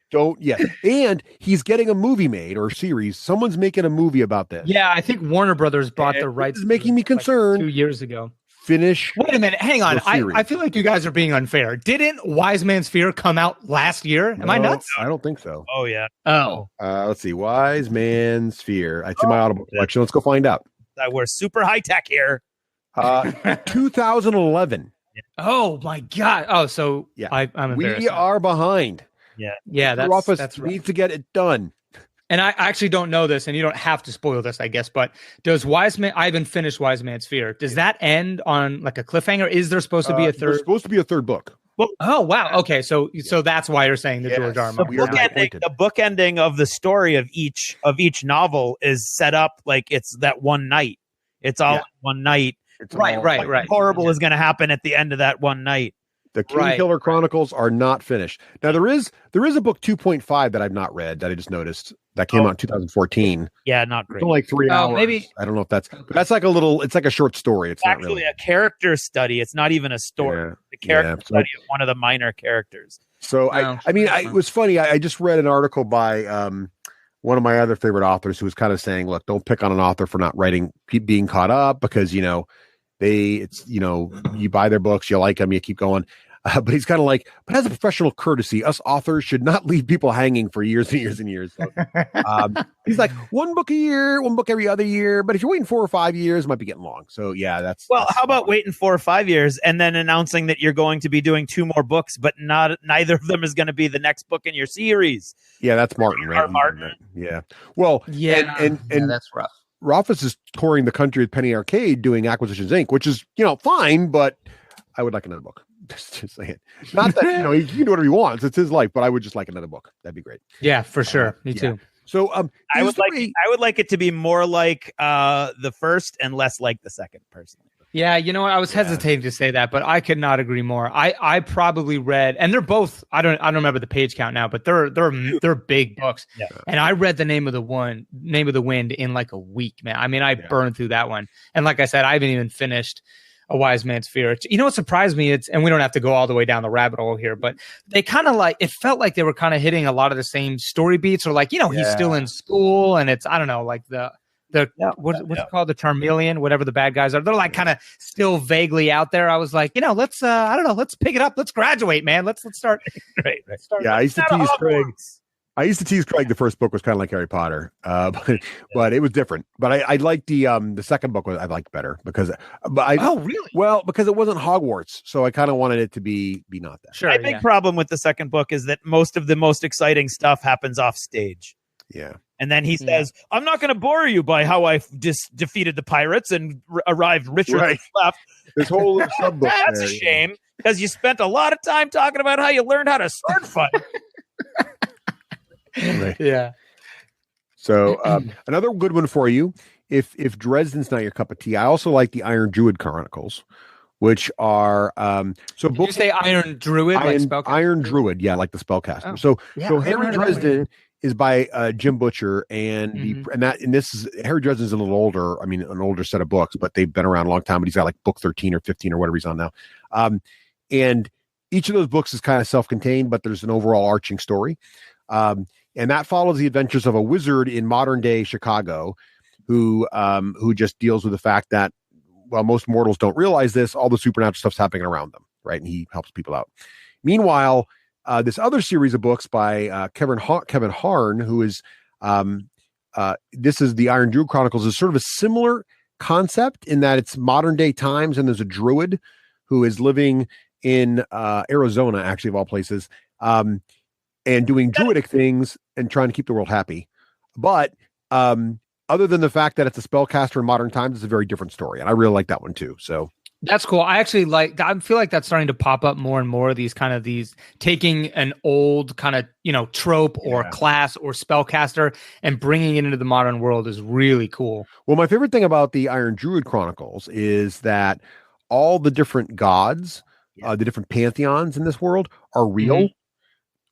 And he's getting a movie made or series. Someone's making a movie about this. Yeah, I think Warner Brothers bought the rights. This is making me concerned. 2 years ago. Finish. Wait a minute. Hang on. I feel like you guys are being unfair. Didn't Wise Man's Fear come out last year? Am I nuts? I don't think so. Oh, yeah. Oh. Let's see. Wise Man's Fear. It's in my Audible collection. Let's go find out. We're super high tech here. 2011. Oh my God. Oh, so yeah, I'm embarrassed. We are behind. Yeah. That's right. Needs to get it done. And I actually don't know this, and you don't have to spoil this, I guess. But does I haven't finished Wise Man's Fear. Does that end on like a cliffhanger? Is there supposed to be a third? There's supposed to be a third book. Well, oh wow. Okay, so that's why you're saying the George R. R. Martin. The book ending of the story of each novel is set up like it's that one night. It's all one night. It's right. Horrible is going to happen at the end of that one night. The Kingkiller Chronicles are not finished. Now there is a book 2.5 that I've not read that I just noticed that came out in 2014. Yeah, not great. It's only like 3 hours. Maybe I don't know if that's like it's like a short story. It's actually not really a character study. It's not even a story. Yeah. The character study of one of the minor characters. So it was funny. I just read an article by one of my other favorite authors who was kind of saying, look, don't pick on an author for not being caught up because, you buy their books, you like them, you keep going. But he's kind of like, but as a professional courtesy, us authors should not leave people hanging for years and years and years. So, he's like, one book a year, one book every other year. But if you're waiting 4 or 5 years, it might be getting long. So yeah, how about waiting 4 or 5 years and then announcing that you're going to be doing 2 more books, but neither of them is going to be the next book in your series. Yeah, that's Martin, right? Martin. Yeah. Well, and that's rough. Rothfuss is touring the country with Penny Arcade doing Acquisitions Inc., which is, fine, but I would like another book. Just saying. Not that, he can do whatever he wants. It's his life, but I would just like another book. That'd be great. Yeah, for sure. Me too. So I would like it to be more like the first and less like the second, personally. Yeah, you know what? I was hesitating to say that, but I could not agree more. I probably read, and they're both. I don't remember the page count now, but they're big books. Yeah. And I read the Name of the Wind in like a week, man. I mean, I burned through that one, and like I said, I haven't even finished A Wise Man's Fear. You know what surprised me? And we don't have to go all the way down the rabbit hole here, but they kind of it felt like they were kind of hitting a lot of the same story beats, or he's still in school, and it's I don't know, like what's it called? The Charmeleon, whatever the bad guys are. They're kind of still vaguely out there. I was like, let's I don't know, let's pick it up. Let's graduate, man. Let's start. Right. Start, I used to tease Craig. The first book was kind of like Harry Potter, but it was different. But I liked the second book. I liked better because really? Well, because it wasn't Hogwarts, so I kind of wanted it to be not that. Sure. My big problem with the second book is that most of the most exciting stuff happens off stage. Yeah. And then he says, I'm not going to bore you by how I defeated the pirates and arrived richer than left. This whole sub book. That's a shame because you spent a lot of time talking about how you learned how to sword fight. Right. Yeah. So another good one for you. If Dresden's not your cup of tea, I also like the Iron Druid Chronicles, which are Did you say Iron Druid? Iron Druid, yeah, like the spellcaster. So Harry Dresden is by Jim Butcher, and Harry Dresden's a little older. I mean, an older set of books, but they've been around a long time. But he's got like book 13 or 15 or whatever he's on now. And each of those books is kind of self-contained, but there's an overall arching story. And that follows the adventures of a wizard in modern day Chicago, who just deals with the fact that, well, most mortals don't realize this. All the supernatural stuff's happening around them, right? And he helps people out. Meanwhile, this other series of books by Kevin Harn, who is this is the Iron Druid Chronicles, is sort of a similar concept in that it's modern day times, and there's a druid who is living in Arizona, actually of all places, and doing druidic things and trying to keep the world happy. But other than the fact that it's a spellcaster in modern times, it's a very different story, and I really like that one too. So. That's cool. I actually I feel like that's starting to pop up more and more. These taking an old kind of, trope or class or spellcaster and bringing it into the modern world is really cool. Well, my favorite thing about the Iron Druid Chronicles is that all the different gods, the different pantheons in this world are real,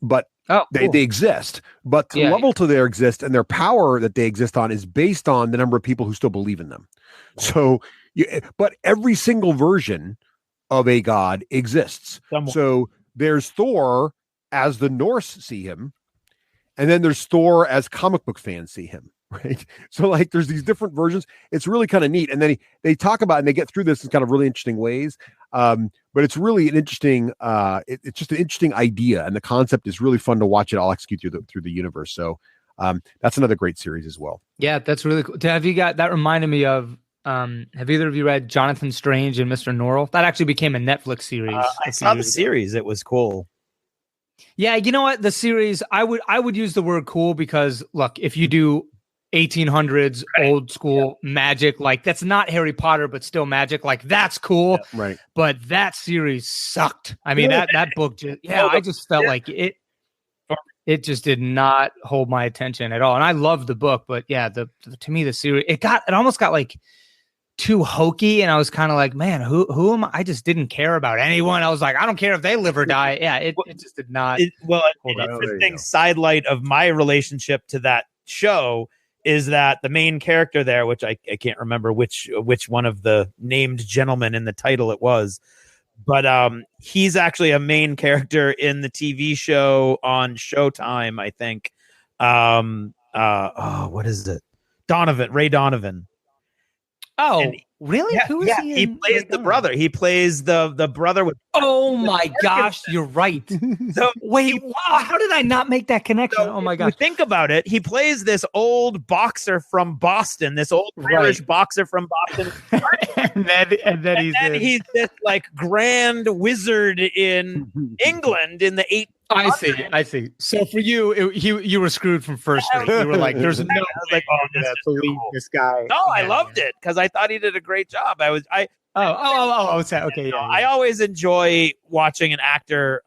but they exist. But the level to their exist and their power that they exist on is based on the number of people who still believe in them. So. But every single version of a god exists. So there's Thor as the Norse see him, and then there's Thor as comic book fans see him, right? So there's these different versions. It's really kind of neat. And then they talk about, and they get through this in kind of really interesting ways. But it's really an interesting, it's just an interesting idea, and the concept is really fun to watch it all execute through the universe. So that's another great series as well. Yeah, that's really cool. Have you got that? Reminded me of. Have either of you read Jonathan Strange and Mr. Norrell? That actually became a Netflix series. I saw the series. It was cool. Yeah, you know what? The series, I would use the word cool because, look, if you do 1800s old school magic, that's not Harry Potter, but still magic, that's cool. Yeah, right. But that series sucked. I mean, that book I just felt like it just did not hold my attention at all. And I loved the book, but to me, the series, it almost got too hokey, and I was kind of like, man, who am I? I just didn't care about anyone. I was like, I don't care if they live or die. Yeah, it just did not. An interesting sidelight of my relationship to that show is that the main character there, which I can't remember which one of the named gentlemen in the title it was, but he's actually a main character in the TV show on Showtime, I think. What is it? Ray Donovan. Oh, and really? Yeah, Who is he? He plays the brother. He plays the brother with. Oh my gosh, you're right. So wait, how did I not make that connection? Oh my gosh. Think about it. He plays this old boxer from Boston, this old Irish boxer from Boston, and then he's this grand wizard in England in the 8. I see. So for you, you were screwed from first street. You were like, "There's no." I was like, "Oh, I'm gonna believe this guy." No, I loved it because I thought he did a great job. Okay, yeah. I always enjoy watching an actor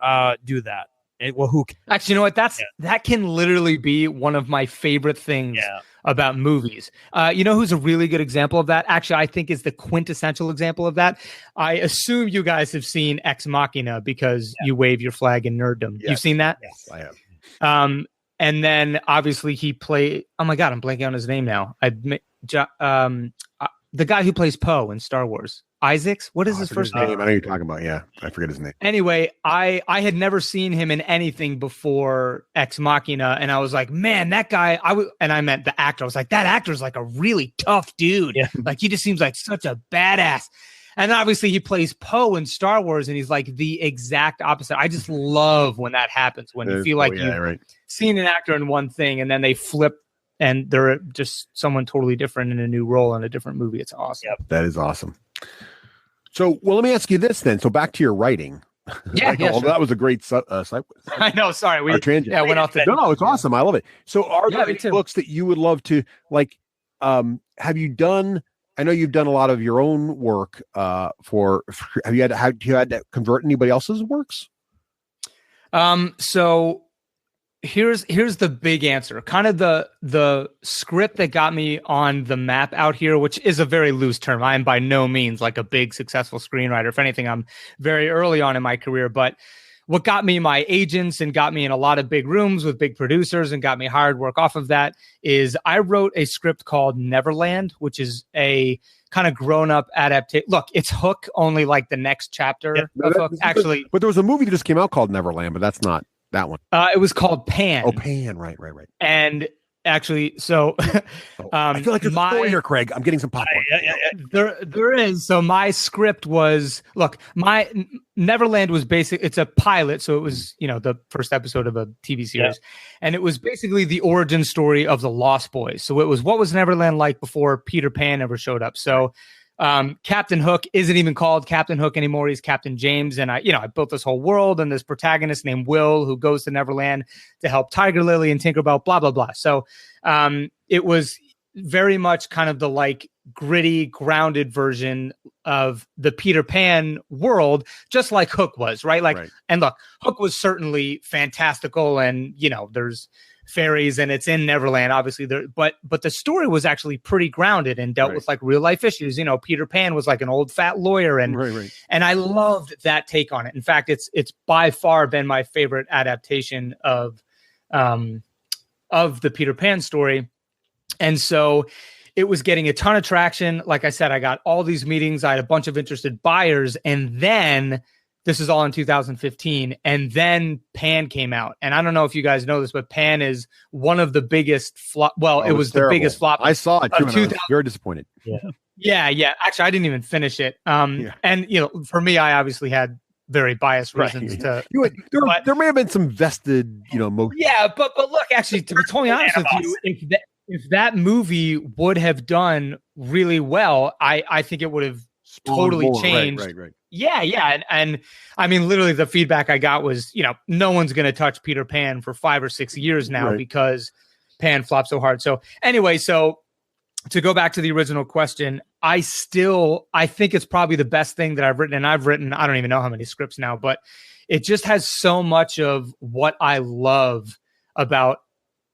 do that, Well, who? Actually, you know what? That can literally be one of my favorite things about movies. You know who's a really good example of that? Actually, I think is the quintessential example of that. I assume you guys have seen Ex Machina because you wave your flag in nerddom. Yes. You've seen that? Yes, I have. And then obviously he played. Oh my God, I'm blanking on his name now. The guy who plays Poe in Star Wars. Isaacs? What is his first name? I know who you're talking about. Yeah, I forget his name. Anyway, I had never seen him in anything before Ex Machina, and I was like, man, that guy. I meant the actor. I was like, that actor's like a really tough dude. Yeah. Like he just seems like such a badass. And obviously he plays Poe in Star Wars, and he's like the exact opposite. I just love when that happens, when you feel like you've seen an actor in one thing, and then they flip, and they're just someone totally different in a new role in a different movie. It's awesome. Yep. That is awesome. So, well, let me ask you this then. So back to your writing. Yeah, sure. That was a great I know. Sorry. Went off the. No, it's awesome. I love it. So are there any books that you would love to like, have you done, I know you've done a lot of your own work have you had to convert anybody else's works? So here's the big answer. Kind of the script that got me on the map out here, which is a very loose term. I am by no means like a big successful screenwriter. If anything, I'm very early on in my career. But what got me my agents and got me in a lot of big rooms with big producers and got me hired work off of that is I wrote a script called Neverland, which is a kind of grown-up adaptation. Look, it's Hook, only like the next chapter of Hook. Actually, but there was a movie that just came out called Neverland, but that's not that one. It was called Pan. Oh, Pan. Right. And actually, so I feel like there's a story here, Craig. I'm getting some popcorn. There is. So my script was, look, my Neverland was it's a pilot. So it was, the first episode of a TV series. And it was basically the origin story of the Lost Boys. So it was, what was Neverland like before Peter Pan ever showed up? So Captain Hook isn't even called Captain Hook anymore. He's Captain James. And I built this whole world and this protagonist named Will, who goes to Neverland to help Tiger Lily and Tinkerbell, blah, blah, blah. So it was very much kind of the like gritty, grounded version of the Peter Pan world, just like Hook was, right? And look, Hook was certainly fantastical, and there's fairies and it's in Neverland, obviously there, but the story was actually pretty grounded and dealt with like real life issues. Peter Pan was like an old fat lawyer, and and I loved that take on it. In fact, it's by far been my favorite adaptation of the Peter Pan story. And so it was getting a ton of traction. Like I said, I got all these meetings. I had a bunch of interested buyers. And then this is all in 2015. And then Pan came out. And I don't know if you guys know this, but Pan is one of the biggest flop. Well, it was the biggest flop. I saw it too. And I was very disappointed. Yeah. Actually, I didn't even finish it. And, for me, I obviously had very biased reasons to. There may have been some vested, motion. Yeah, but look, actually, to be totally honest with you, if that movie would have done really well, I think it would have totally changed. Right. Yeah. And I mean, literally the feedback I got was, no one's going to touch Peter Pan for 5 or 6 years now because Pan flopped so hard. So anyway, so to go back to the original question, I think it's probably the best thing that I've written. And I've written, I don't even know how many scripts now, but it just has so much of what I love about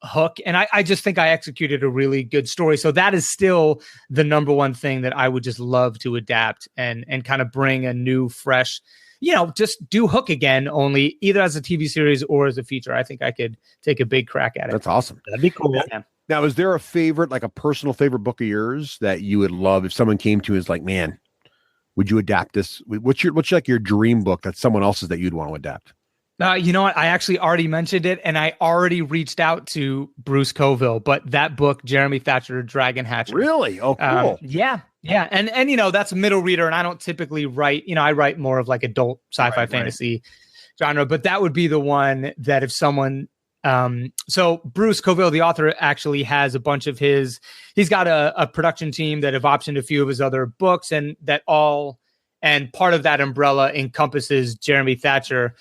Hook. And I just think I executed a really good story. So that is still the number one thing that I would just love to adapt and kind of bring a new, fresh, just do Hook again, only either as a TV series or as a feature. I think I could take a big crack at it. That's awesome. That'd be cool. Yeah. Now, is there a favorite, like a personal favorite book of yours that you would love if someone came to you and is like, man, would you adapt this? What's your dream book that's someone else's that you'd want to adapt? You know what? I actually already mentioned it, and I already reached out to Bruce Coville, but that book, Jeremy Thatcher, Dragon Hatcher. Really? Oh, cool. Yeah. And that's a middle reader, and I don't typically write, I write more of like adult sci-fi fantasy genre, but that would be the one that if someone, so Bruce Coville, the author, actually has a bunch of he's got a production team that have optioned a few of his other books, and part of that umbrella encompasses Jeremy Thatcher.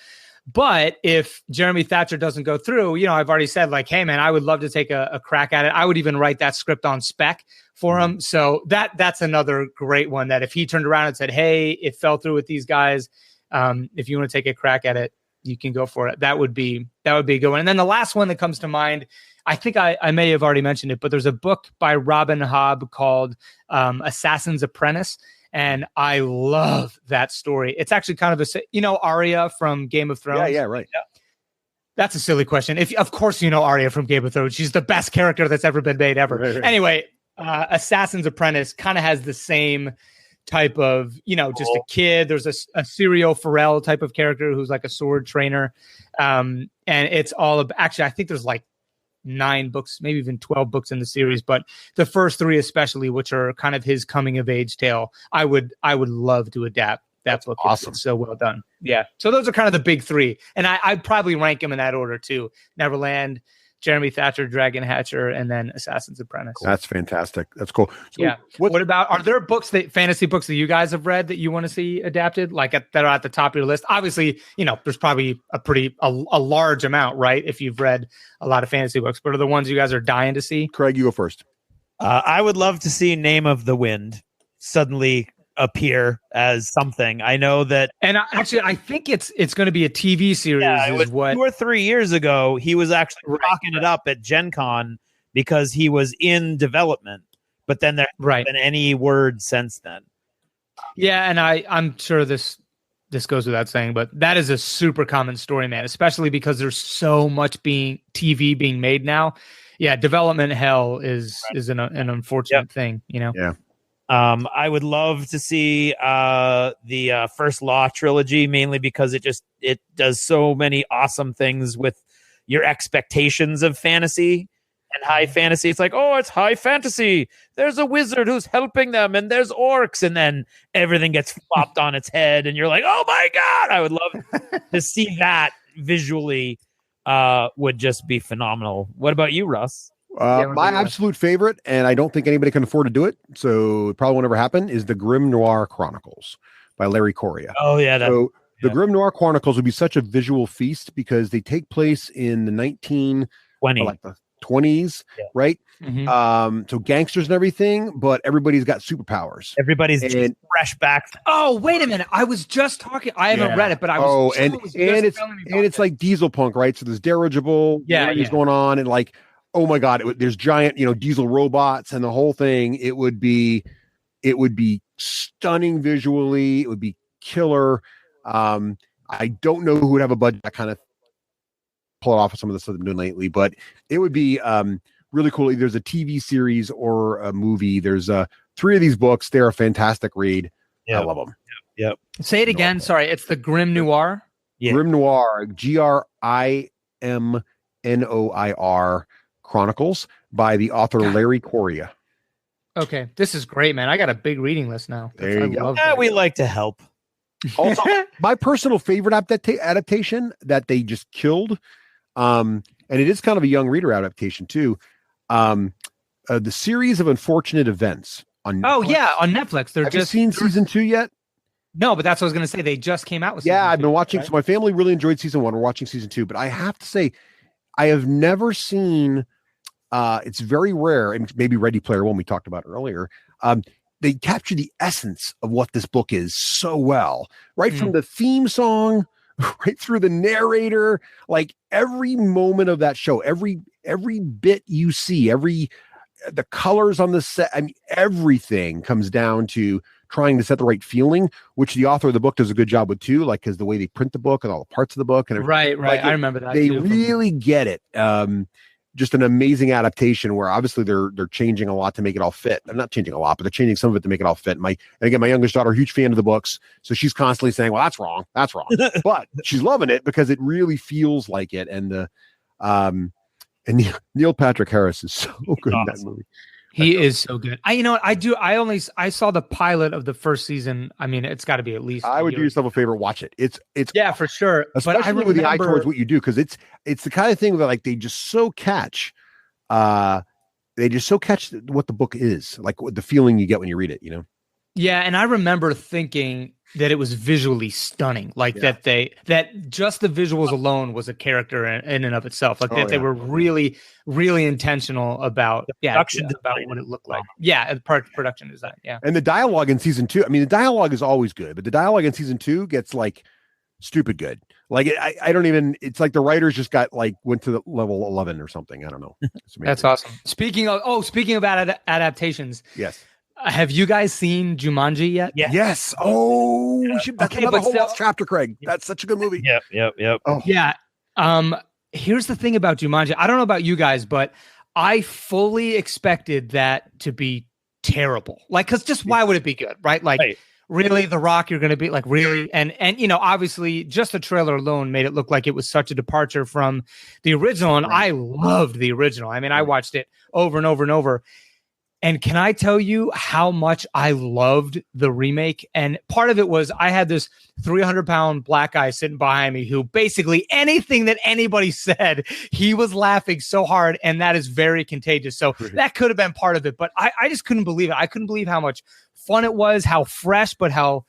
But if Jeremy Thatcher doesn't go through, I've already said like, hey man, I would love to take a crack at it. I would even write that script on spec for him. So that's another great one that if he turned around and said, hey, it fell through with these guys. If you want to take a crack at it, you can go for it. That would be a good one. And then the last one that comes to mind, I think I may have already mentioned it, but there's a book by Robin Hobb called Assassin's Apprentice. And I love that story. It's actually kind of Arya from Game of Thrones. Yeah, right. Yeah. That's a silly question. Of course you know Arya from Game of Thrones. She's the best character that's ever been made ever. Right. Anyway, Assassin's Apprentice kind of has the same type of, just a kid. There's a Syrio Forel type of character who's like a sword trainer. And it's all about, actually, I think there's like 9 books, maybe even 12 books in the series, but the first 3 especially, which are kind of his coming of age tale, I would love to adapt. That's what awesome. It's so well done. Yeah. So those are kind of the big 3. And I'd probably rank them in that order too. Neverland, Jeremy Thatcher, Dragon Hatcher, and then Assassin's Apprentice. That's fantastic. That's cool. So yeah. What about, are there fantasy books that you guys have read that you want to see adapted, that are at the top of your list? Obviously, there's probably a large amount, right? If you've read a lot of fantasy books, but are the ones you guys are dying to see? Craig, you go first. I would love to see Name of the Wind suddenly appear as something. I know that, and actually I think it's going to be a TV series. Yeah, it was 2 or 3 years ago. He was actually talking it up at Gen Con because he was in development, but then there hasn't been any word since then. Yeah, and I'm sure this goes without saying, but that is a super common story, man, especially because there's so much TV being made now. Yeah, development hell is an unfortunate thing, Yeah. I would love to see the First Law trilogy, mainly because it does so many awesome things with your expectations of fantasy and high fantasy. It's like, oh, it's high fantasy. There's a wizard who's helping them, and there's orcs, and then everything gets flopped on its head, and you're like, oh my god! I would love to see that visually. Would just be phenomenal. What about you, Russ? My absolute favorite, and I don't think anybody can afford to do it, so it probably won't ever happen, is the Grim Noir Chronicles by Larry Correia. Oh, yeah. The Grim Noir Chronicles would be such a visual feast because they take place in the 1920s, right? Mm-hmm. So gangsters and everything, but everybody's got superpowers. Everybody's just fresh back. Oh, wait a minute. I was just talking. I haven't read it, but I was. It's like diesel punk, right? So there's dirigible going on, and like, oh my god, there's giant, diesel robots and the whole thing. It would be stunning visually. It would be killer. I don't know who would have a budget that kind of pull it off of some of the stuff I'm doing lately, but it would be really cool. There's a TV series or a movie. There's 3 of these books. They're a fantastic read. I love them. Yep. Say it again. Sorry, it's the Grim Noir. Yeah. Grim Noir, GRIMNOIR Chronicles by the author Larry Correia. Okay, this is great, man. I got a big reading list now. There you go. We like to help. Also, my personal favorite adaptation that they just killed, and it is kind of a young reader adaptation too. The series of unfortunate events on Netflix. Oh yeah, on Netflix. Have you seen season 2 yet? No, but that's what I was going to say. They just came out with. I've been watching. Right? So my family really enjoyed season 1. We're watching season 2, but I have to say, I have never seen. It's very rare, and maybe Ready Player One we talked about earlier. They capture the essence of what this book is so well, right from the theme song, right through the narrator, like every moment of that show, every bit you see, the colors on the set. I mean, everything comes down to trying to set the right feeling, which the author of the book does a good job with too, like because the way they print the book and all the parts of the book and right. Like I remember that. They really get it. Just an amazing adaptation where obviously they're changing a lot to make it all fit. They're not changing a lot, but they're changing some of it to make it all fit. And again, my youngest daughter, huge fan of the books. So she's constantly saying, well, that's wrong. But she's loving it because it really feels like it. And Neil Patrick Harris is so good in that movie. He is so good. I saw the pilot of the first season. I mean, it's got to be at least. I would do yourself a favor, watch it. It's yeah, for sure. Especially with the eye towards what you do, because it's the kind of thing that like they just so catch. What the book is, like the feeling you get when you read it. Yeah, and I remember thinking that it was visually stunning, like that just the visuals alone was a character in and of itself, like they were really, really intentional about about what it looked like. Yeah, production design. Yeah, and the dialogue in season 2. I mean, the dialogue is always good, but the dialogue in season 2 gets like stupid good. Like I don't even. It's like the writers just went to the level 11 or something. I don't know. That's awesome. Speaking of adaptations, yes. Have you guys seen Jumanji yet? Yeah. Yes. Oh, we should. That's another whole lost chapter, Craig. That's such a good movie. Yep. Oh. Yeah. Here's the thing about Jumanji. I don't know about you guys, but I fully expected that to be terrible. Like, because just why would it be good, right? Like, really, The Rock, you're going to be like, really? And obviously, just the trailer alone made it look like it was such a departure from the original. And I loved the original. I mean, I watched it over and over and over. And can I tell you how much I loved the remake? And part of it was I had this 300-pound black guy sitting behind me who basically anything that anybody said, he was laughing so hard. And that is very contagious. So that could have been part of it. But I just couldn't believe it. I couldn't believe how much fun it was, how fresh, but how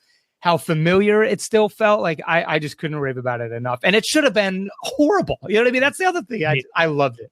familiar it still felt. Like I just couldn't rave about it enough. And it should have been horrible. You know what I mean? That's the other thing. I loved it.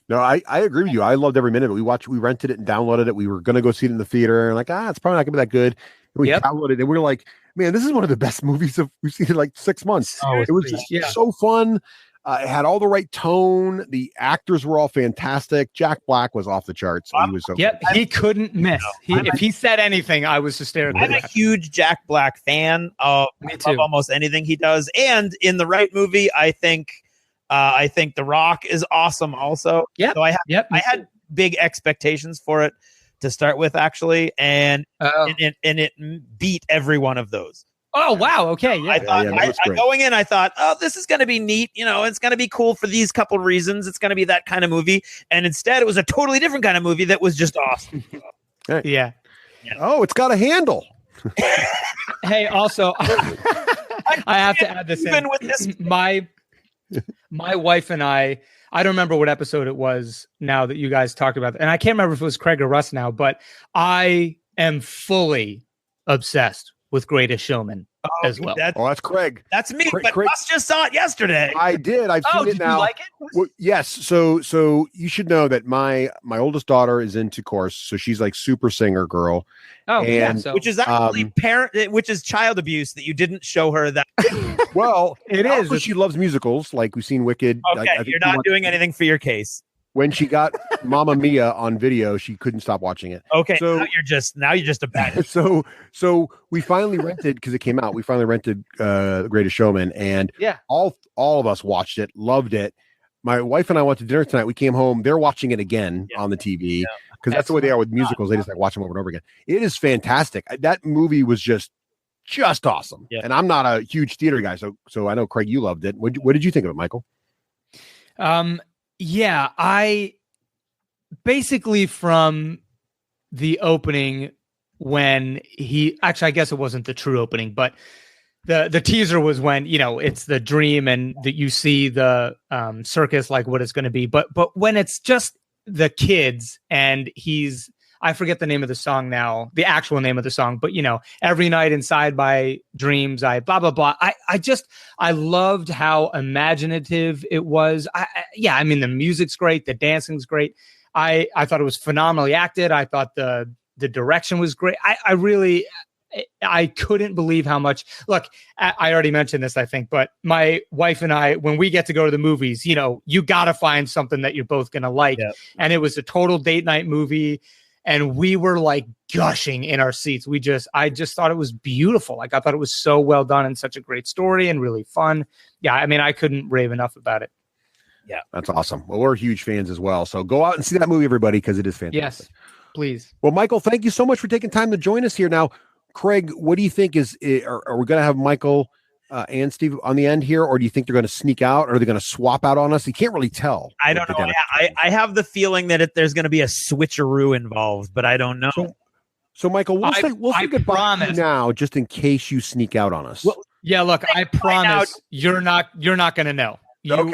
No, I agree with you. I loved every minute of it. We rented it and downloaded it. We were going to go see it in the theater. And like, it's probably not going to be that good. And we downloaded it. And we were like, man, this is one of the best movies we've seen in like 6 months. Oh, it was just so fun. It had all the right tone. The actors were all fantastic. Jack Black was off the charts. He was so good. He couldn't miss. If he said anything, I was hysterical. I'm a huge Jack Black fan of almost anything he does. And in the right movie, I think The Rock is awesome also. Yeah. So I had big expectations for it to start with, actually. And it beat every one of those. Oh, wow. Okay. Yeah. Going in, I thought, this is going to be neat. It's going to be cool for these couple reasons. It's going to be that kind of movie. And instead, it was a totally different kind of movie that was just awesome. Yeah. Oh, it's got a handle. Hey, also, I have to add this in. With this. My wife and I don't remember what episode it was now that you guys talked about it. And I can't remember if it was Craig or Russ now, but I am fully obsessed with Greatest Showman as well. That's Craig. That's me. Craig, but Russ just saw it yesterday. I did. I've seen it now. Did you like it? Well, yes. So you should know that my oldest daughter is into chorus. So she's like super singer girl. Oh, and, which is actually which is child abuse that you didn't show her that. Well, it is. She loves musicals. Like we've seen Wicked. Okay, you're not doing anything for your case. When she got Mamma Mia on video, she couldn't stop watching it. Okay, so now you're just a bad. So we finally rented because it came out. We finally rented The Greatest Showman, and all of us watched it, loved it. My wife and I went to dinner tonight. We came home. They're watching it again on the TV because that's the way they are with musicals. They just like watch them over and over again. It is fantastic. That movie was just awesome. Yeah. And I'm not a huge theater guy, so I know Craig, you loved it. What did you think of it, Michael? Yeah, I basically from the opening when I guess it wasn't the true opening, but the teaser was when, it's the dream and that you see the circus, like what it's going to be. But when it's just the kids and I forget the name of the song now, the actual name of the song, but every night inside my dreams, I blah, blah, blah. I loved how imaginative it was. I mean, the music's great. The dancing's great. I thought it was phenomenally acted. I thought the direction was great. I couldn't believe how much. Look, I already mentioned this, I think, but my wife and I, when we get to go to the movies, you got to find something that you're both going to like. Yeah. And it was a total date night movie. And we were like gushing in our seats. I just thought it was beautiful. Like I thought it was so well done and such a great story and really fun. Yeah. I mean, I couldn't rave enough about it. Yeah. That's awesome. Well, we're huge fans as well. So go out and see that movie, everybody, because it is fantastic. Yes, please. Well, Michael, thank you so much for taking time to join us here. Now, Craig, what do you think are we going to have Michael and Steve on the end here, or do you think they're going to sneak out, or are they going to swap out on us? You can't really tell. I don't know. I have the feeling that there's going to be a switcheroo involved, but I don't know. So Michael, we'll say goodbye to you now, just in case you sneak out on us. Well, yeah, look, I promise you're not going to know.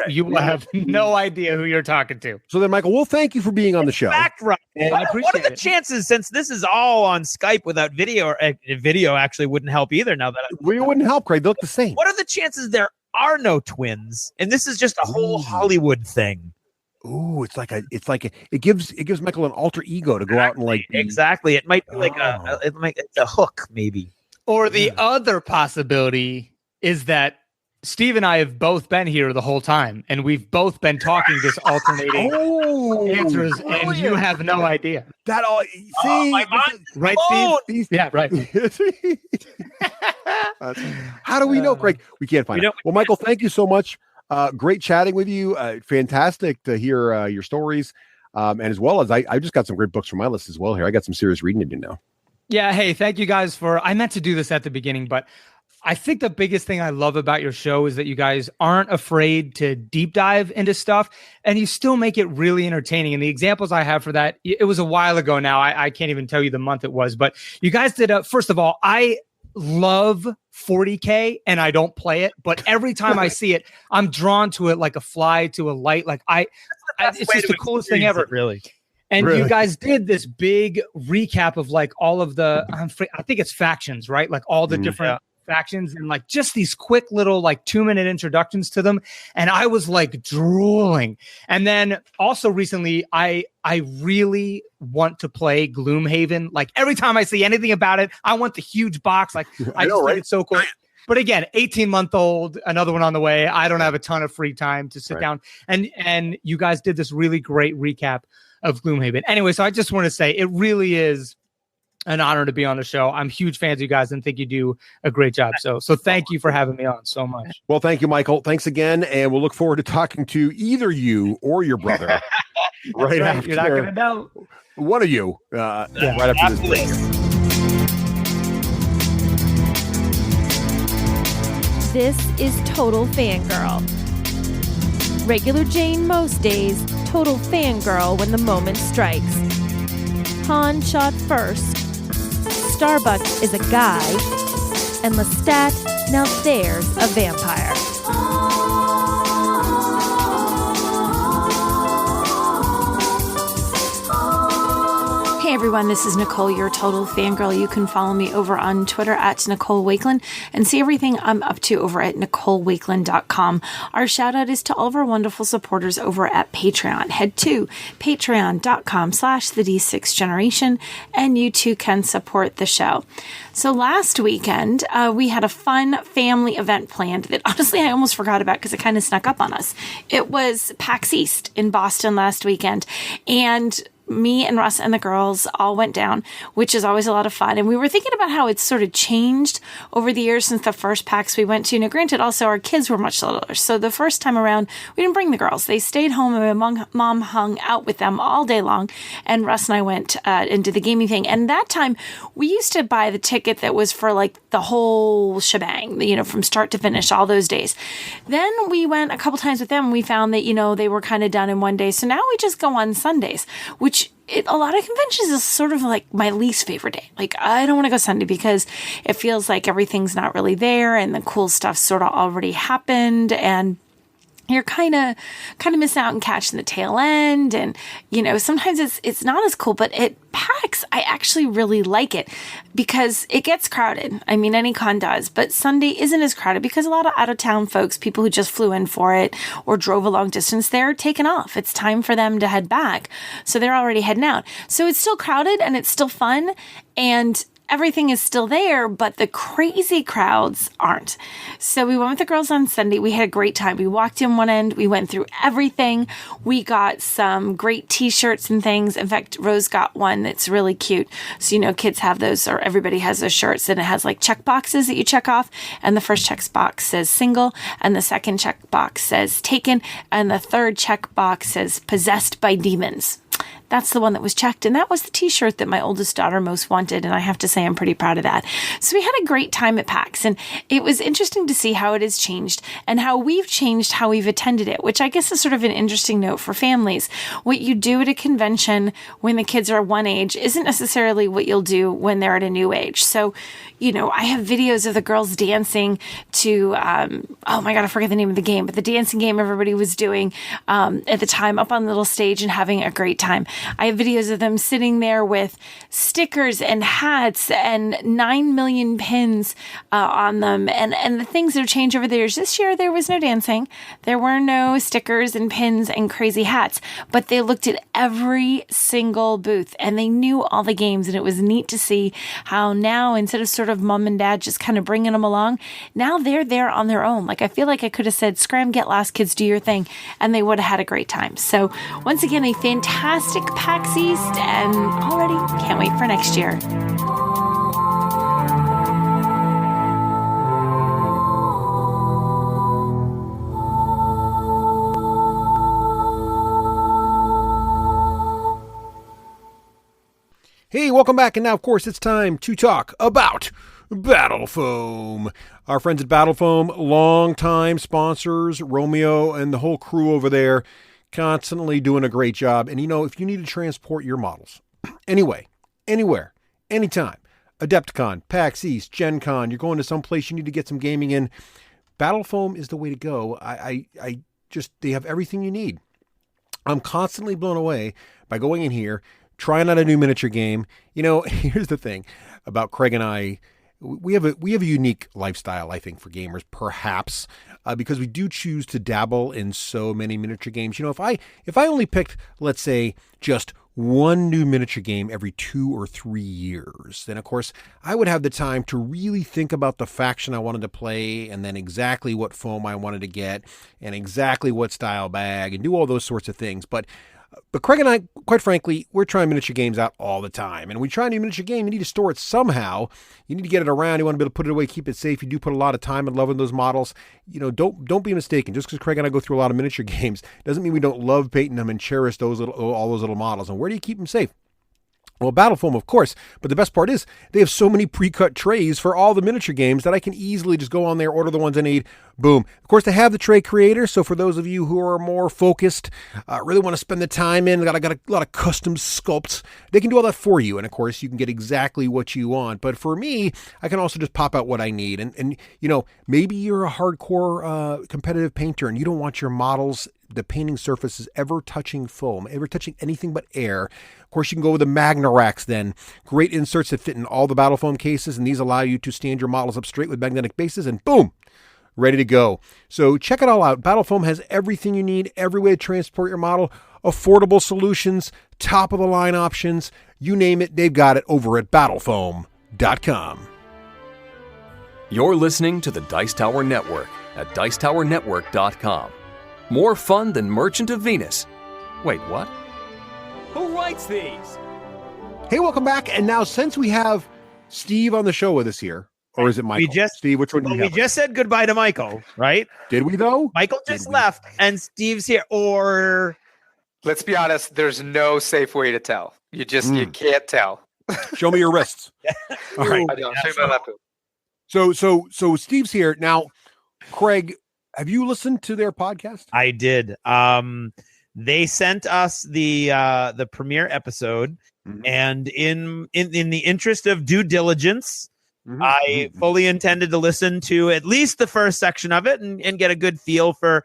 You will have no idea who you're talking to. So then, Michael, we'll thank you for being on the show. Right. What are the chances, since this is all on Skype without video, or video actually wouldn't help either? Now that we wouldn't help, Craig. They look the same. What are the chances there are no twins, and this is just a whole Hollywood thing? Ooh, it gives Michael an alter ego to go out and like. Exactly. It might be like it's a hook, maybe. Or the other possibility is that Steve and I have both been here the whole time, and we've both been talking this alternating answers, and you have no idea. That all see Right, Steve? Yeah, right. How do we know, Craig? We can't find out. Well, Michael, thank you so much. Great chatting with you. Fantastic to hear your stories. And as well as I just got some great books from my list as well here. I got some serious reading to do now. Yeah. Hey, thank you guys I meant to do this at the beginning, but I think the biggest thing I love about your show is that you guys aren't afraid to deep dive into stuff, and you still make it really entertaining. And the examples I have for that, it was a while ago now. I can't even tell you the month it was, but you guys did first of all, I love 40K and I don't play it, but every time I see it, I'm drawn to it like a fly to a light. Like it's just the coolest thing ever. Really. And you guys did this big recap of like all of the, I think it's factions, right? Like all the different factions and like just these quick little like 2-minute introductions to them. And I was like drooling. And then also recently, I really want to play Gloomhaven. Like every time I see anything about it, I want the huge box. Like I just think it's so cool. But again, 18-month-old, another one on the way. I don't have a ton of free time to sit down. And you guys did this really great recap of Gloomhaven. Anyway, so I just want to say it really is an honor to be on the show. I'm huge fans of you guys and think you do a great job. So thank you for having me on so much. Well, thank you, Michael. Thanks again. And we'll look forward to talking to either you or your brother right after. You're not going to know. One of you right after this break. This is Total Fangirl. Regular Jane most days, total fangirl when the moment strikes. Han shot first. Starbuck is a guy. And Lestat, now there's a vampire. Hey everyone, this is Nicole, your total fangirl. You can follow me over on Twitter at Nicole Wakelin and see everything I'm up to over at NicoleWakelin.com. Our shout out is to all of our wonderful supporters over at Patreon. Head to patreon.com/the D6Generation and you too can support the show. So last weekend, we had a fun family event planned that honestly I almost forgot about because it kind of snuck up on us. It was PAX East in Boston last weekend, and me and Russ and the girls all went down, which is always a lot of fun. And we were thinking about how it's sort of changed over the years since the first PAX we went to. Now, granted, also our kids were much littler. So the first time around, we didn't bring the girls. They stayed home and my mom hung out with them all day long. And Russ and I went into the gaming thing. And that time, we used to buy the ticket that was for like the whole shebang, you know, from start to finish, all those days. Then we went a couple times with them. And we found that, you know, they were kind of done in one day. So now we just go on Sundays, which a lot of conventions is sort of like my least favorite day. Like, I don't want to go Sunday because it feels like everything's not really there and the cool stuff sort of already happened and you're kind of missing out and catching the tail end. And, you know, sometimes it's not as cool, but at PAX, I actually really like it because it gets crowded. I mean, any con does, but Sunday isn't as crowded because a lot of out of town folks, people who just flew in for it or drove a long distance, they're taking off. It's time for them to head back. So they're already heading out. So it's still crowded and it's still fun. And everything is still there, but the crazy crowds aren't. So we went with the girls on Sunday. We had a great time. We walked in one end. We went through everything. We got some great t-shirts and things. In fact, Rose got one that's really cute. So, you know, kids have those, or everybody has those shirts, and it has like check boxes that you check off. And the first check box says single, and the second check box says taken, and the third check box says possessed by demons. That's the one that was checked. And that was the t-shirt that my oldest daughter most wanted. And I have to say, I'm pretty proud of that. So we had a great time at PAX. And it was interesting to see how it has changed and how we've changed how we've attended it, which I guess is sort of an interesting note for families. What you do at a convention when the kids are one age isn't necessarily what you'll do when they're at a new age. So, you know, I have videos of the girls dancing to, oh my God, I forget the name of the game, but the dancing game everybody was doing at the time up on the little stage and having a great time. I have videos of them sitting there with stickers and hats and 9 million pins on them. And the things that have changed over the years. This year, there was no dancing. There were no stickers and pins and crazy hats, but they looked at every single booth and they knew all the games. And it was neat to see how now, instead of sort of mom and dad just kind of bringing them along, now they're there on their own. Like, I feel like I could have said, scram, get lost, kids, do your thing, and they would have had a great time. So once again, a fantastic PAX East, and already can't wait for next year. Hey, welcome back. And now, of course, it's time to talk about Battle Foam. Our friends at Battle Foam, longtime sponsors, Romeo and the whole crew over there, constantly doing a great job. And, if you need to transport your models anyway, anywhere, anytime, Adepticon, PAX East, Gen Con, you're going to some place you need to get some gaming in, Battle Foam is the way to go. They have everything you need. I'm constantly blown away by going in here, trying out a new miniature game. Here's the thing about Craig and I. We have a unique lifestyle, I think, for gamers, perhaps, because we do choose to dabble in so many miniature games. If I only picked, let's say, just one new miniature game every 2 or 3 years, then, of course, I would have the time to really think about the faction I wanted to play, and then exactly what foam I wanted to get, and exactly what style bag, and do all those sorts of things. But Craig and I, quite frankly, we're trying miniature games out all the time. And when you try a new miniature game, you need to store it somehow. You need to get it around. You want to be able to put it away, keep it safe. You do put a lot of time and love in those models. Don't be mistaken. Just because Craig and I go through a lot of miniature games doesn't mean we don't love painting them and cherish all those little models. And where do you keep them safe? Well, Battle Foam, of course, but the best part is they have so many pre-cut trays for all the miniature games that I can easily just go on there, order the ones I need, boom. Of course, they have the tray creator, so for those of you who are more focused, really want to spend the time in, got a lot of custom sculpts, they can do all that for you, and of course, you can get exactly what you want. But for me, I can also just pop out what I need, and maybe you're a hardcore competitive painter, and you don't want your models, the painting surfaces ever touching foam, ever touching anything but air. Of course, you can go with the Magna Racks then. Great inserts that fit in all the Battle Foam cases, and these allow you to stand your models up straight with magnetic bases, and boom, ready to go. So check it all out. Battle Foam has everything you need, every way to transport your model, affordable solutions, top-of-the-line options, you name it, they've got it over at battlefoam.com. You're listening to the Dice Tower Network at dicetowernetwork.com. More fun than Merchant of Venus. Wait, what? Who writes these? Hey, welcome back. And now, since we have Steve on the show with us here, or is it Michael? Steve, which one do you have? We just said goodbye to Michael, right? Did we, though? Michael just left, and Steve's here. Or let's be honest, there's no safe way to tell. You can't tell. Show me your wrists. All right. I don't. Show me my left. So Steve's here now. Craig, have you listened to their podcast? I did. They sent us the premiere episode, and in the interest of due diligence, I fully intended to listen to at least the first section of it and get a good feel for,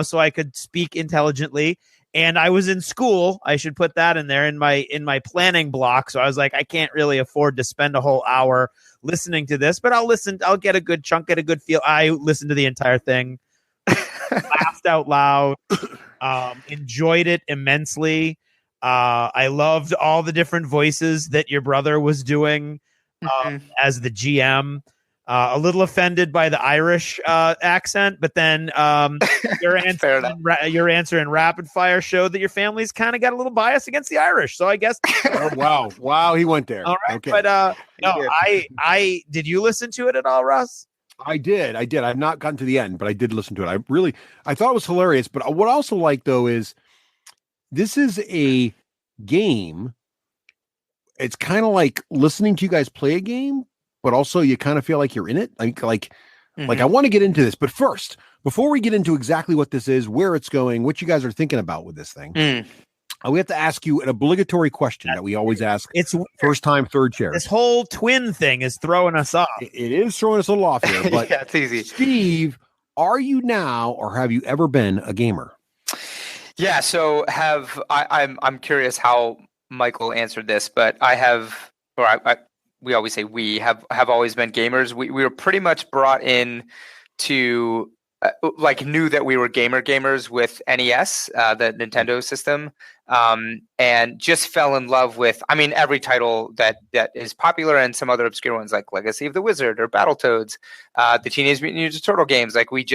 so I could speak intelligently. And I was in school. I should put that in there in my planning block. So I was like, I can't really afford to spend a whole hour listening to this, but I'll listen. I'll get a good chunk, get a good feel. I listened to the entire thing. Laughed out loud, enjoyed it immensely. I loved all the different voices that your brother was doing as the GM. A little offended by the Irish accent, but then your answer in rapid fire showed that your family's kind of got a little bias against the Irish. So I guess. Oh, wow, he went there. All right, okay. But I did you listen to it at all, Russ? I did. I've not gotten to the end, but I did listen to it. I thought it was hilarious. But what I also like, though, is this is a game. It's kind of like listening to you guys play a game, but also you kind of feel like you're in it. Like I want to get into this. But first, before we get into exactly what this is, where it's going, what you guys are thinking about with this thing, we have to ask you an obligatory question that we always ask. It's first time, third chair. This whole twin thing is throwing us off. It is throwing us a little off here, but yeah, it's easy. Steve, are you now or have you ever been a gamer? Yeah. So I'm curious how Michael answered this, but we always say we have always been gamers. We were pretty much brought in to knew that we were gamers with NES, the Nintendo system, and just fell in love with, I mean, every title that is popular, and some other obscure ones like Legacy of the Wizard or Battletoads, the Teenage Mutant Ninja Turtle games. Like we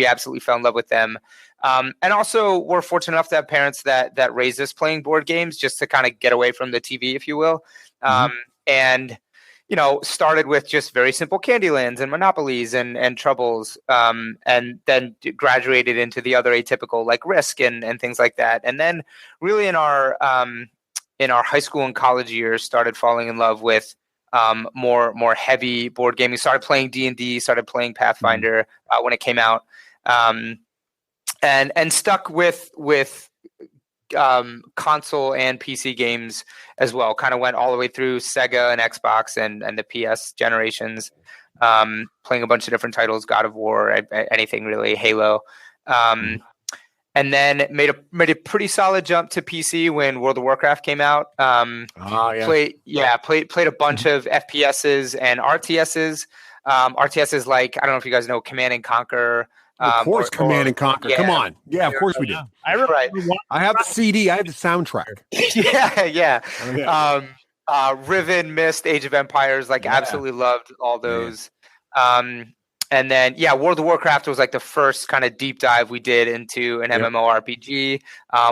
absolutely fell in love with them. And also we're fortunate enough to have parents that raised us playing board games just to kind of get away from the TV, if you will. And started with just very simple Candylands and Monopolies and Troubles, and then graduated into the other atypical like Risk and things like that. And then really in our high school and college years, started falling in love with more heavy board gaming. Started playing D&D, started playing Pathfinder when it came out, and stuck with console and PC games as well. Kind of went all the way through Sega and Xbox and the PS generations, playing a bunch of different titles, God of War, anything really, Halo. And then made a pretty solid jump to PC when World of Warcraft came out. Played a bunch of FPSs and RTSs. RTSs like, I don't know if you guys know Command and Conquer. Of course, Command and Conquer. Yeah. Come on. Yeah, of course we did. I remember. I have the CD. I have the soundtrack. Yeah. Riven, Myst, Age of Empires, absolutely loved all those. And then, World of Warcraft was like the first kind of deep dive we did into an MMORPG,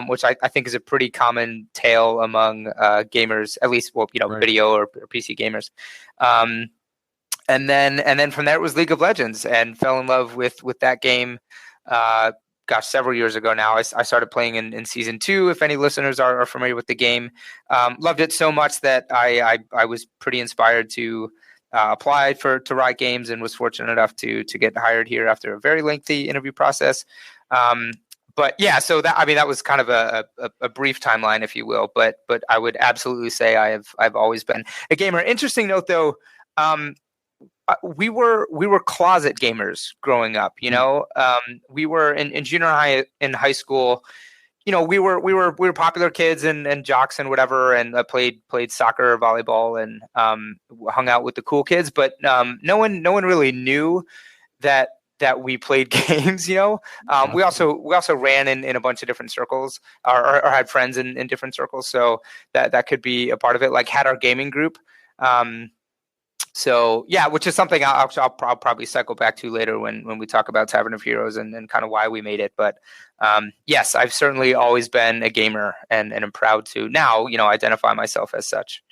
which I think is a pretty common tale among gamers, at least, video or PC gamers. And then from there it was League of Legends, and fell in love with that game. Several years ago now. I started playing in season 2. If any listeners are familiar with the game, loved it so much that I was pretty inspired to apply to Riot Games, and was fortunate enough to get hired here after a very lengthy interview process. So that was kind of a brief timeline, if you will. But I would absolutely say I've always been a gamer. Interesting note though. We were closet gamers growing up, we were in junior high, in high school, we were popular kids and jocks and whatever, and played soccer or volleyball and hung out with the cool kids, but no one really knew that we played games. We also ran in a bunch of different circles, or had friends in different circles, so that could be a part of it. Like, had our gaming group. Which is something I'll probably cycle back to later when we talk about Tavern of Heroes and kind of why we made it. But yes, I've certainly always been a gamer, and I'm proud to now, identify myself as such.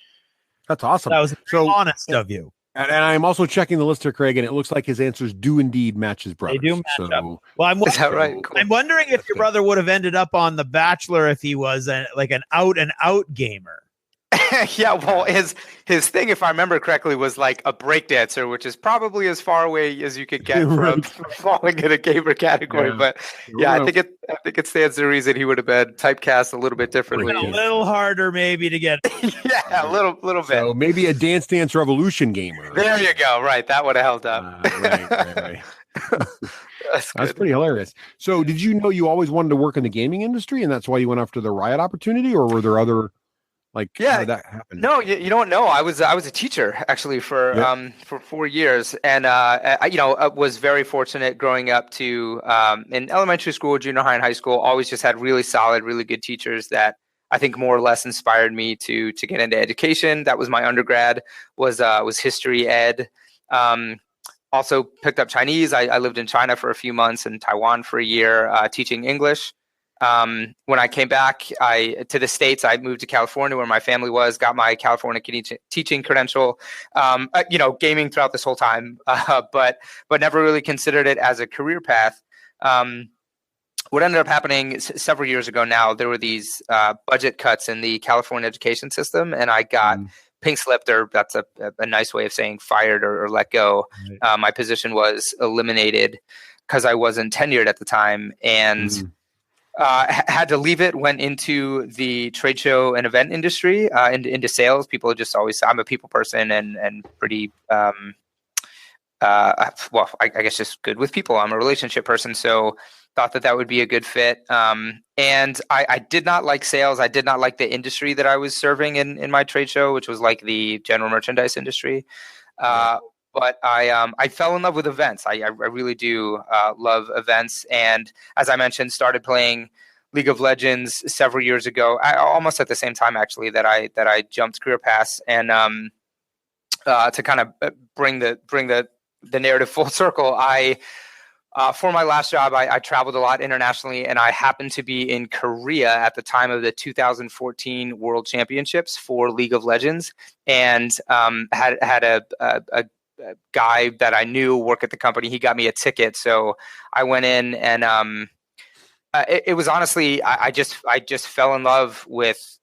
That's awesome. That was so honest of you. And I'm also checking the list here, Craig, and it looks like his answers do indeed match his brother's. They do match up. Well, is that right? Cool. I'm wondering if your brother would have ended up on The Bachelor if he was an out and out gamer. Yeah, well, his thing, if I remember correctly, was like a breakdancer, which is probably as far away as you could get from falling in a gamer category. Yeah. But I think it stands to reason he would have been typecast a little bit differently. A little harder, maybe, to get. Yeah, a little bit. So maybe a Dance Dance Revolution gamer. There you go. Right, that would have held up. Right. That's pretty hilarious. So, did you know you always wanted to work in the gaming industry, and that's why you went after the Riot opportunity, or were there other? How did that happen? No, you don't know. I was a teacher actually for 4 years, and I was very fortunate growing up to in elementary school, junior high, and high school. Always just had really solid, really good teachers that I think more or less inspired me to get into education. That was my undergrad was history ed. Also picked up Chinese. I lived in China for a few months and Taiwan for a year, teaching English. When I came back to the States, I moved to California where my family was, got my California teaching credential, gaming throughout this whole time, but never really considered it as a career path. What ended up happening several years ago now, there were these budget cuts in the California education system, and I got pink slipped, or that's a nice way of saying fired or let go. My position was eliminated because I wasn't tenured at the time, and had to leave it, went into the trade show and event industry, into sales. People just always, I'm a people person and pretty, I guess just good with people. I'm a relationship person. So thought that would be a good fit. And I did not like sales. I did not like the industry that I was serving in my trade show, which was like the general merchandise industry. But I fell in love with events. I really do love events. And as I mentioned, started playing League of Legends several years ago, almost at the same time, actually, that I jumped career paths. And to kind of bring the narrative full circle, for my last job, I traveled a lot internationally, and I happened to be in Korea at the time of the 2014 World Championships for League of Legends, and had a guy that I knew work at the company. He got me a ticket, so I went in, and it was honestly, I just fell in love with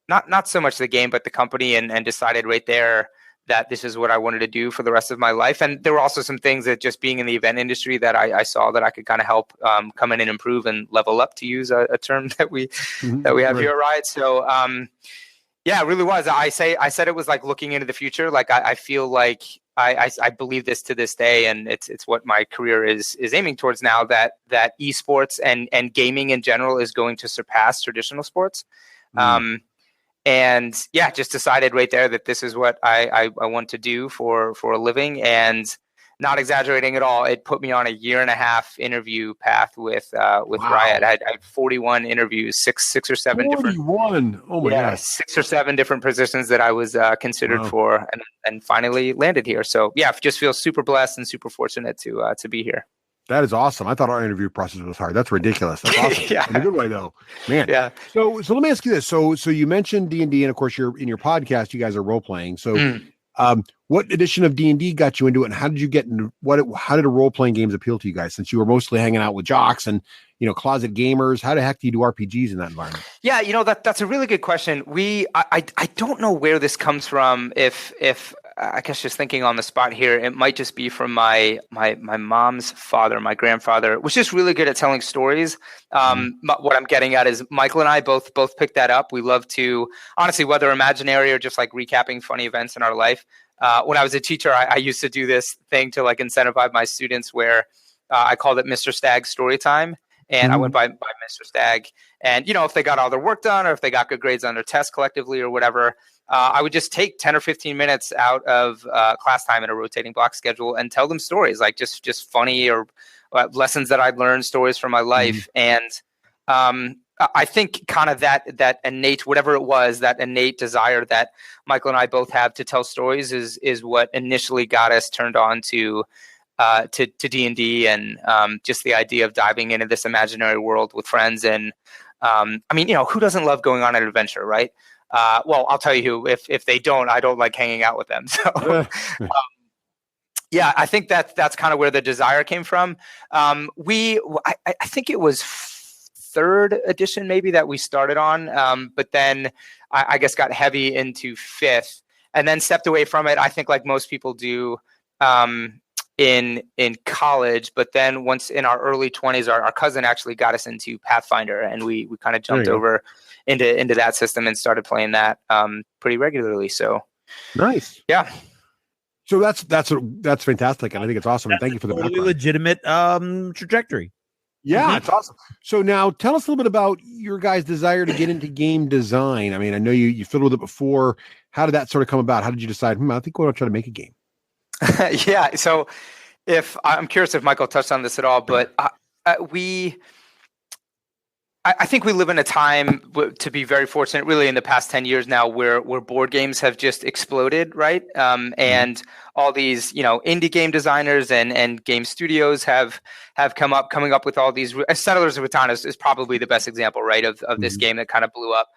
not so much the game, but the company, and decided right there that this is what I wanted to do for the rest of my life. And there were also some things that just being in the event industry that I saw that I could kind of help come in and improve and level up, to use a term that we have here, right? So yeah, it really was. I said it was like looking into the future. Like I feel like I believe this to this day, and it's what my career is aiming towards now, that esports and gaming in general is going to surpass traditional sports. And yeah, just decided right there that this is what I want to do for a living. And not exaggerating at all, it put me on a 1.5-year interview path with Riot. I had 41 interviews, six or seven 41. different. Oh my gosh. 6 or 7 different positions that I was considered for, and finally landed here. So yeah, just feel super blessed and super fortunate to be here. That is awesome. I thought our interview process was hard. That's ridiculous. That's awesome. Yeah. In a good way, though, man. Yeah. So let me ask you this. So you mentioned D&D, and of course, you're in your podcast. You guys are role playing. So, what edition of D&D got you into it, and how did you get into how did role playing games appeal to you guys? Since you were mostly hanging out with jocks and closet gamers, how the heck do you do RPGs in that environment? Yeah, that's a really good question. I don't know where this comes from. If I guess just thinking on the spot here, it might just be from my mom's father. My grandfather was just really good at telling stories. What I'm getting at is Michael and I both picked that up. We love to, honestly, whether imaginary or just like recapping funny events in our life. When I was a teacher, I used to do this thing to like incentivize my students where I called it Mr. Stag Story Time. And I went by Mr. Stag. And, if they got all their work done, or if they got good grades on their tests collectively or whatever, I would just take 10 or 15 minutes out of class time in a rotating block schedule and tell them stories, like just funny or lessons that I'd learned, stories from my life. And I think kind of that innate, whatever it was, that innate desire that Michael and I both have to tell stories is what initially got us turned on to D&D, and just the idea of diving into this imaginary world with friends. And who doesn't love going on an adventure, right? Well, I'll tell you who. If they don't, I don't like hanging out with them. So yeah, I think that's kind of where the desire came from. I think it was 3rd edition maybe that we started on, but then I guess got heavy into 5th, and then stepped away from it. I think like most people do. In college, but then once in our early 20s, our cousin actually got us into Pathfinder, and we kind of jumped over into that system and started playing that pretty regularly. So nice, yeah. So that's fantastic, and I think it's awesome. And thank you for the totally legitimate trajectory. Yeah, it's awesome. So now tell us a little bit about your guys' desire to get into game design. I mean, I know you fiddled with it before. How did that sort of come about? How did you decide? I think we're going to try to make a game. Yeah. So I'm curious if Michael touched on this at all, but I think we live in a time, to be very fortunate, really in the past 10 years now, where board games have just exploded, right? And all these, indie game designers and game studios have coming up with all these. Settlers of Catan is probably the best example, right, of this game that kind of blew up,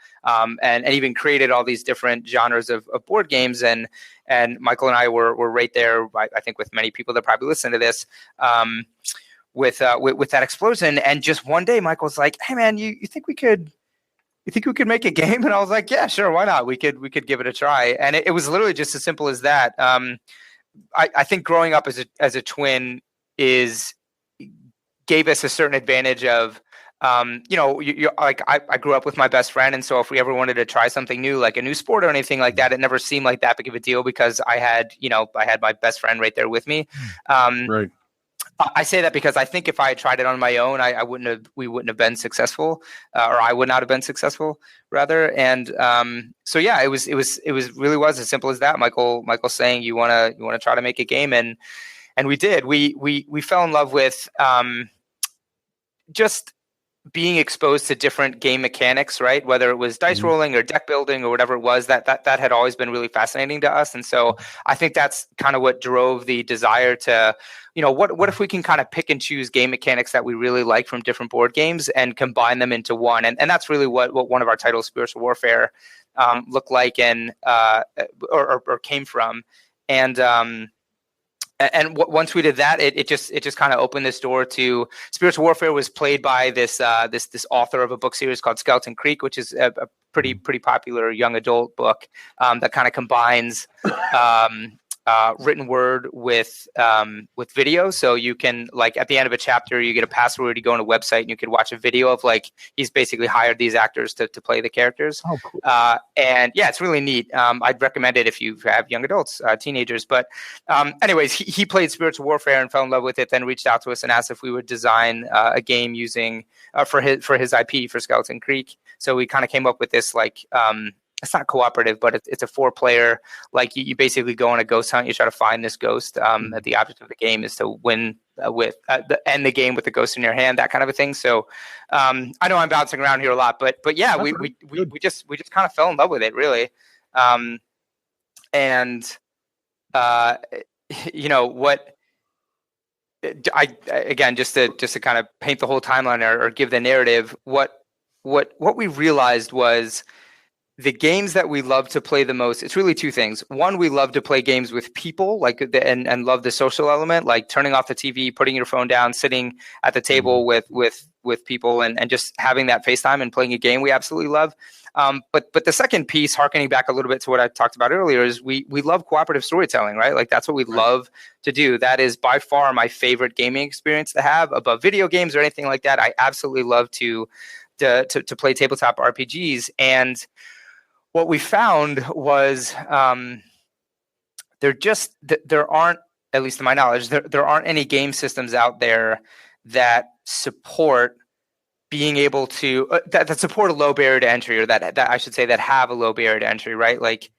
and even created all these different genres of board games. And Michael and I were right there, I think, with many people that probably listen to this. With that explosion, and just one day Michael's like, "Hey man, you think we could make a game?" And I was like, "Yeah, sure, why not? We could give it a try." And it was literally just as simple as that. I think growing up as a twin gave us a certain advantage of, like I grew up with my best friend, and so if we ever wanted to try something new, like a new sport or anything like that, it never seemed like that big of a deal because I had my best friend right there with me. Right. I say that because I think if I had tried it on my own, we wouldn't have been successful, or I would not have been successful rather. And so yeah, it was really was as simple as that. Michael saying you want to try to make a game, and we did. We fell in love with just being exposed to different game mechanics, right? Whether it was dice rolling or deck building or whatever it was, that had always been really fascinating to us. And so I think that's kind of what drove the desire to, what if we can kind of pick and choose game mechanics that we really like from different board games and combine them into one. And that's really what one of our titles, Spiritual Warfare, looked like and or came from. And once we did that, it just kind of opened this door to Spiritual Warfare. Was played by this author of a book series called Skeleton Creek, which is a pretty popular young adult book that kind of combines written word with video. So you can, like, at the end of a chapter, you get a password, you go on a website, and you can watch a video of, like, he's basically hired these actors to play the characters. Oh, cool. And yeah, it's really neat. I'd recommend it if you have young adults, teenagers. But anyways, he played Spiritual Warfare and fell in love with it, then reached out to us and asked if we would design a game using for his IP for Skeleton Creek. So we kind of came up with this, like, it's not cooperative, but it's a 4-player. Like, you basically go on a ghost hunt. You try to find this ghost. The object of the game is to win end the game with the ghost in your hand, that kind of a thing. So I know I'm bouncing around here a lot, but yeah, we just kind of fell in love with it, really. What again, just to kind of paint the whole timeline or give the narrative, what we realized was, the games that we love to play the most, it's really two things. One, we love to play games with people, and love the social element, like turning off the TV, putting your phone down, sitting at the table with people, and just having that FaceTime and playing a game we absolutely love. But the second piece, harkening back a little bit to what I talked about earlier, is we love cooperative storytelling, right? Like, that's what we love to do. That is by far my favorite gaming experience to have, above video games or anything like that. I absolutely love to play tabletop RPGs. And what we found was there aren't, at least to my knowledge, there aren't any game systems out there that support being able to that support a low barrier to entry, or that I should say that have a low barrier to entry, right? Like,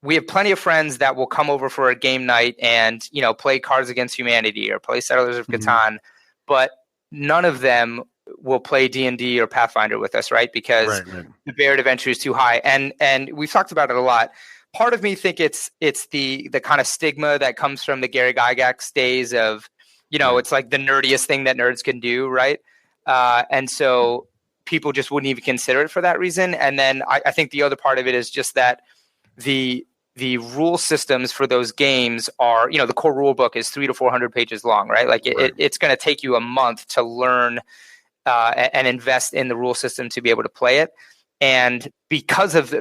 we have plenty of friends that will come over for a game night and play Cards Against Humanity or play Settlers of Catan, but none of them will play D&D or Pathfinder with us, right? Because the barrier to entry is too high. And we've talked about it a lot. Part of me think it's the kind of stigma that comes from the Gary Gygax days of, it's like the nerdiest thing that nerds can do, right? And so people just wouldn't even consider it for that reason. And then I think the other part of it is just that the rule systems for those games are, the core rule book is 300 to 400 pages long, right? Like it's going to take you a month to learn and invest in the rule system to be able to play it. And because of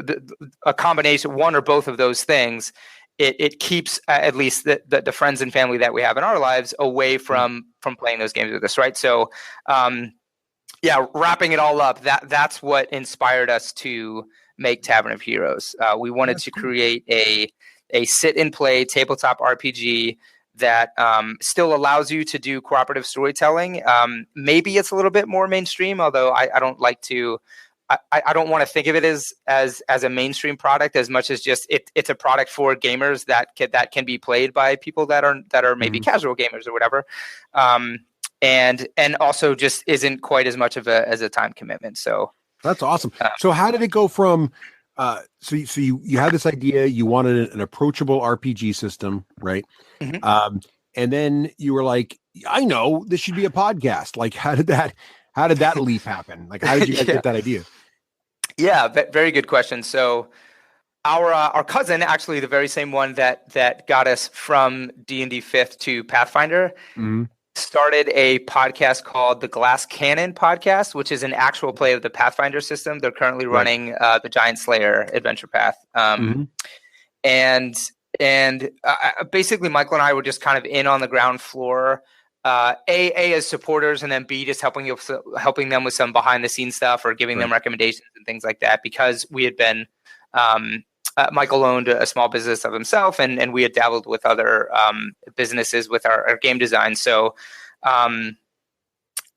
a combination, one or both of those things, it keeps at least the friends and family that we have in our lives away from playing those games with us, right? So, wrapping it all up, that's what inspired us to make Tavern of Heroes. We wanted to create a sit and play tabletop RPG that still allows you to do cooperative storytelling. Maybe it's a little bit more mainstream, although I don't like to. I don't want to think of it as a mainstream product as much as just it's a product for gamers that can be played by people that are maybe casual gamers or whatever, and also just isn't quite as much of a time commitment. So that's awesome. So how did it go from? So you had this idea, you wanted an approachable RPG system, right? And then you were like, I know this should be a podcast. Like, how did that leap happen? Like, how did you guys get that idea? Yeah, very good question. So our cousin, actually the very same one that got us from D&D 5th to Pathfinder, started a podcast called the Glass Cannon Podcast, which is an actual play of the Pathfinder system. They're currently running the Giant Slayer adventure path. And basically Michael and I were just kind of in on the ground floor, A as supporters, and then B just helping them with some behind the scenes stuff or giving them recommendations and things like that, because we had been Michael owned a small business of himself, and we had dabbled with other businesses with our game design. So,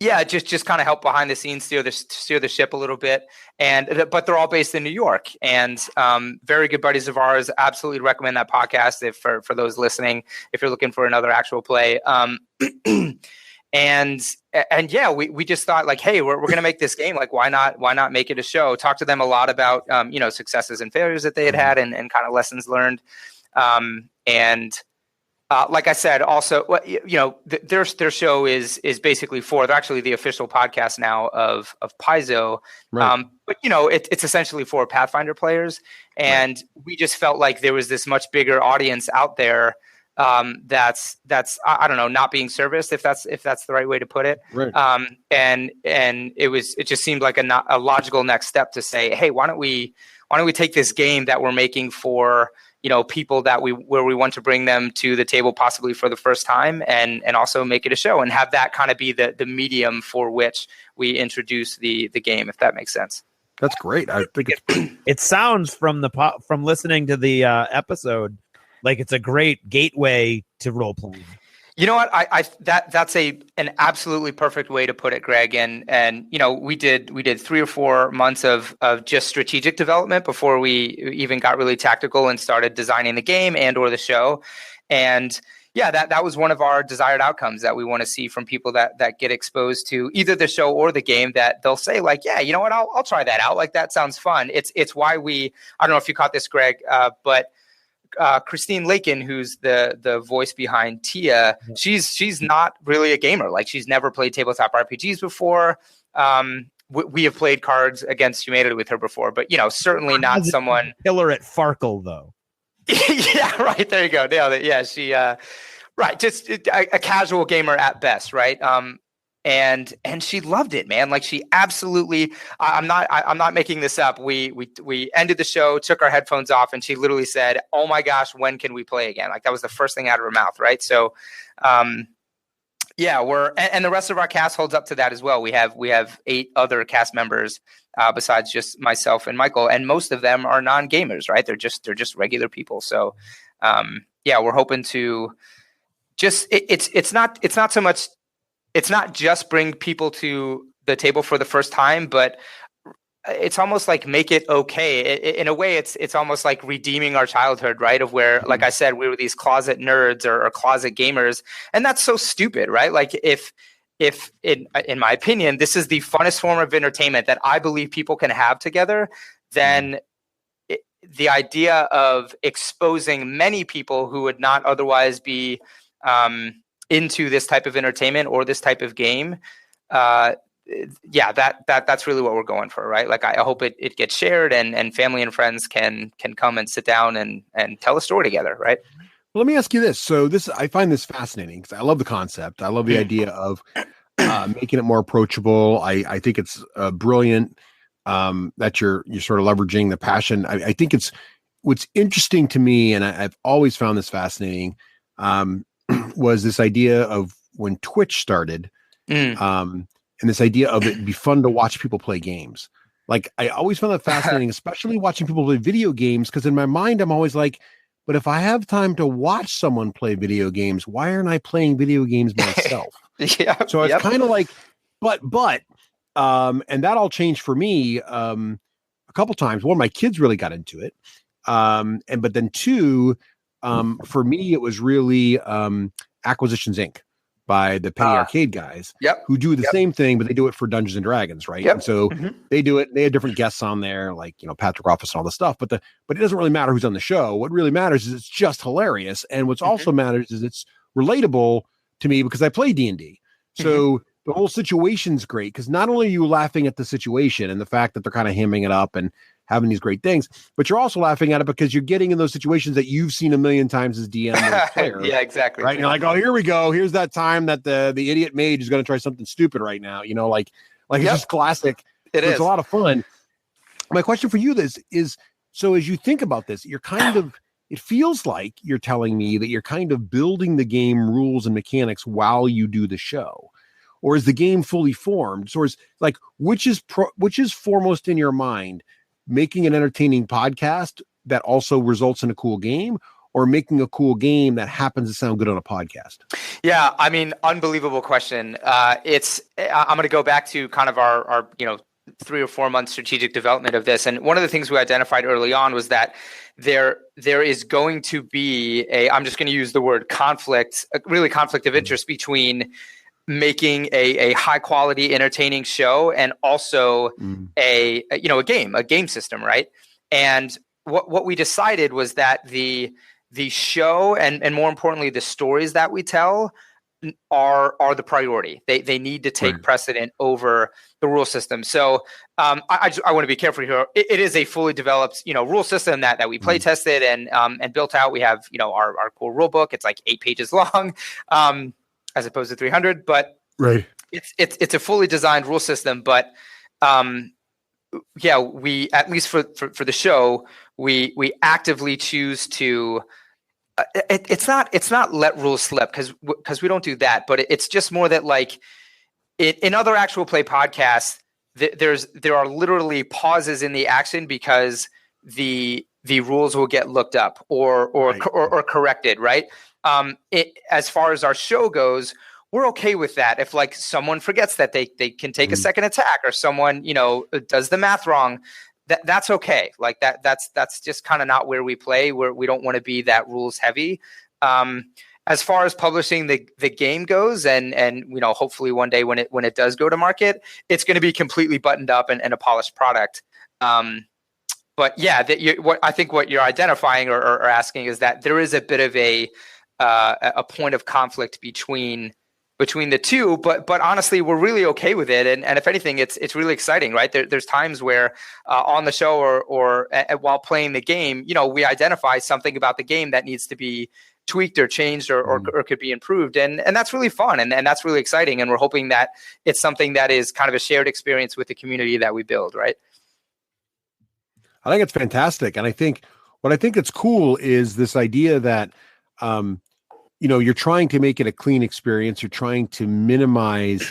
just kind of help behind the scenes, steer the ship a little bit. But they're all based in New York, and very good buddies of ours. Absolutely recommend that podcast if for those listening, if you're looking for another actual play. We just thought like, hey, we're going to make this game. Like, why not make it a show? Talk to them a lot about, successes and failures that they had and kind of lessons learned. Like I said, also, their show is basically they're actually the official podcast now of Paizo. Right. But it's essentially for Pathfinder players. And we just felt like there was this much bigger audience out there. That's I don't know, not being serviced, if that's the right way to put it. Right. And it just seemed like a logical next step to say, hey, why don't we take this game that we're making for people where we want to bring them to the table possibly for the first time, and also make it a show and have that kind of be the medium for which we introduce the game, if that makes sense. That's great. I think It sounds from listening to the episode like it's a great gateway to role playing. You know what? That's an absolutely perfect way to put it, Greg. And we did 3 or 4 months of just strategic development before we even got really tactical and started designing the game or the show. And that was one of our desired outcomes that we want to see from people that get exposed to either the show or the game, that they'll say like, yeah, you know what? I'll try that out. Like, that sounds fun. It's why I don't know if you caught this, Greg, but Christine Lakin, who's the voice behind Tia, she's not really a gamer. Like, she's never played tabletop RPGs before. We have played Cards Against Humanity with her before, but certainly not someone killer at Farkle though. Yeah, right. There you go. Nailed it. Yeah, she right, just a casual gamer at best, right? And she loved it, man. Like, she absolutely. I'm not making this up. We ended the show, took our headphones off, and she literally said, "Oh my gosh, when can we play again?" Like, that was the first thing out of her mouth, right? So, and the rest of our cast holds up to that as well. We have 8 other cast members besides just myself and Michael, and most of them are non-gamers, right? They're just regular people. So, we're hoping to just it's not so much. It's not just bring people to the table for the first time, but it's almost like make it okay. In a way, it's almost like redeeming our childhood, right? Of where, like I said, we were these closet nerds or closet gamers, and that's so stupid, right? Like, if in my opinion, this is the funnest form of entertainment that I believe people can have together, then the idea of exposing many people who would not otherwise be into this type of entertainment or this type of game, that's really what we're going for, right? Like, I hope it gets shared and family and friends can come and sit down and tell a story together, right? Well, let me ask you this. So I find this fascinating because I love the concept. I love the idea of making it more approachable. I think it's brilliant that you're sort of leveraging the passion. I think it's what's interesting to me, and I've always found this fascinating, was this idea of when Twitch started, and this idea of it be fun to watch people play games. Like, I always found that fascinating, especially watching people play video games, because in my mind, I'm always like, but if I have time to watch someone play video games, why aren't I playing video games myself? So it's kind of like, but, and that all changed for me a couple times. One, my kids really got into it. But then 2, for me, it was really Acquisitions Inc. by the Penny Arcade guys, who do the same thing, but they do it for Dungeons and Dragons, right? And so they do it. They have different guests on there, like Patrick Rothfuss and all this stuff. But it doesn't really matter who's on the show. What really matters is it's just hilarious, and what's also matters is it's relatable to me because I play D&D. So the whole situation's great because not only are you laughing at the situation and the fact that they're kind of hamming it up and having these great things, but you're also laughing at it because you're getting in those situations that you've seen a million times as DM or player. Yeah, exactly. Right. And you're like, oh, here we go. Here's that time that the idiot mage is going to try something stupid right now. Like it's just classic. It's a lot of fun. My question for you is, so as you think about this, you're kind of, it feels like you're telling me that you're kind of building the game rules and mechanics while you do the show. Or is the game fully formed? So is which is foremost in your mind? Making an entertaining podcast that also results in a cool game, or making a cool game that happens to sound good on a podcast? Yeah, I mean, unbelievable question. I'm going to go back to kind of our 3 or 4 month strategic development of this, and one of the things we identified early on was that there is going to be I'm just going to use the word conflict of interest between making a high quality, entertaining show and also a game system, right? And what we decided was that the show and more importantly the stories that we tell are the priority. They need to take precedent over the rule system. So I want to be careful here. It is a fully developed rule system that we play tested and built out. We have our cool rule book. It's like 8 pages long, as opposed to 300. But it's a fully designed rule system. But we, at least for the show, we actively choose to. It's not let rules slip because we don't do that, but it's just more that like in other actual play podcasts, there are literally pauses in the action because the rules will get looked up or corrected, right? As far as our show goes, we're okay with that. If like someone forgets that they can take a second attack, or someone does the math wrong, that's okay. Like that's just kind of not where we play. We don't want to be that rules heavy. As far as publishing the game goes, and hopefully one day when it does go to market, it's going to be completely buttoned up and a polished product. But yeah, what you're identifying or asking is that there is a bit of a point of conflict between the two, but honestly, we're really okay with it. And if anything, it's really exciting, right? There's times where on the show or while playing the game, we identify something about the game that needs to be tweaked or changed or could be improved. And that's really fun. And that's really exciting. And we're hoping that it's something that is kind of a shared experience with the community that we build, right? I think it's fantastic. And I think that's cool is this idea that, you're trying to make it a clean experience. You're trying to minimize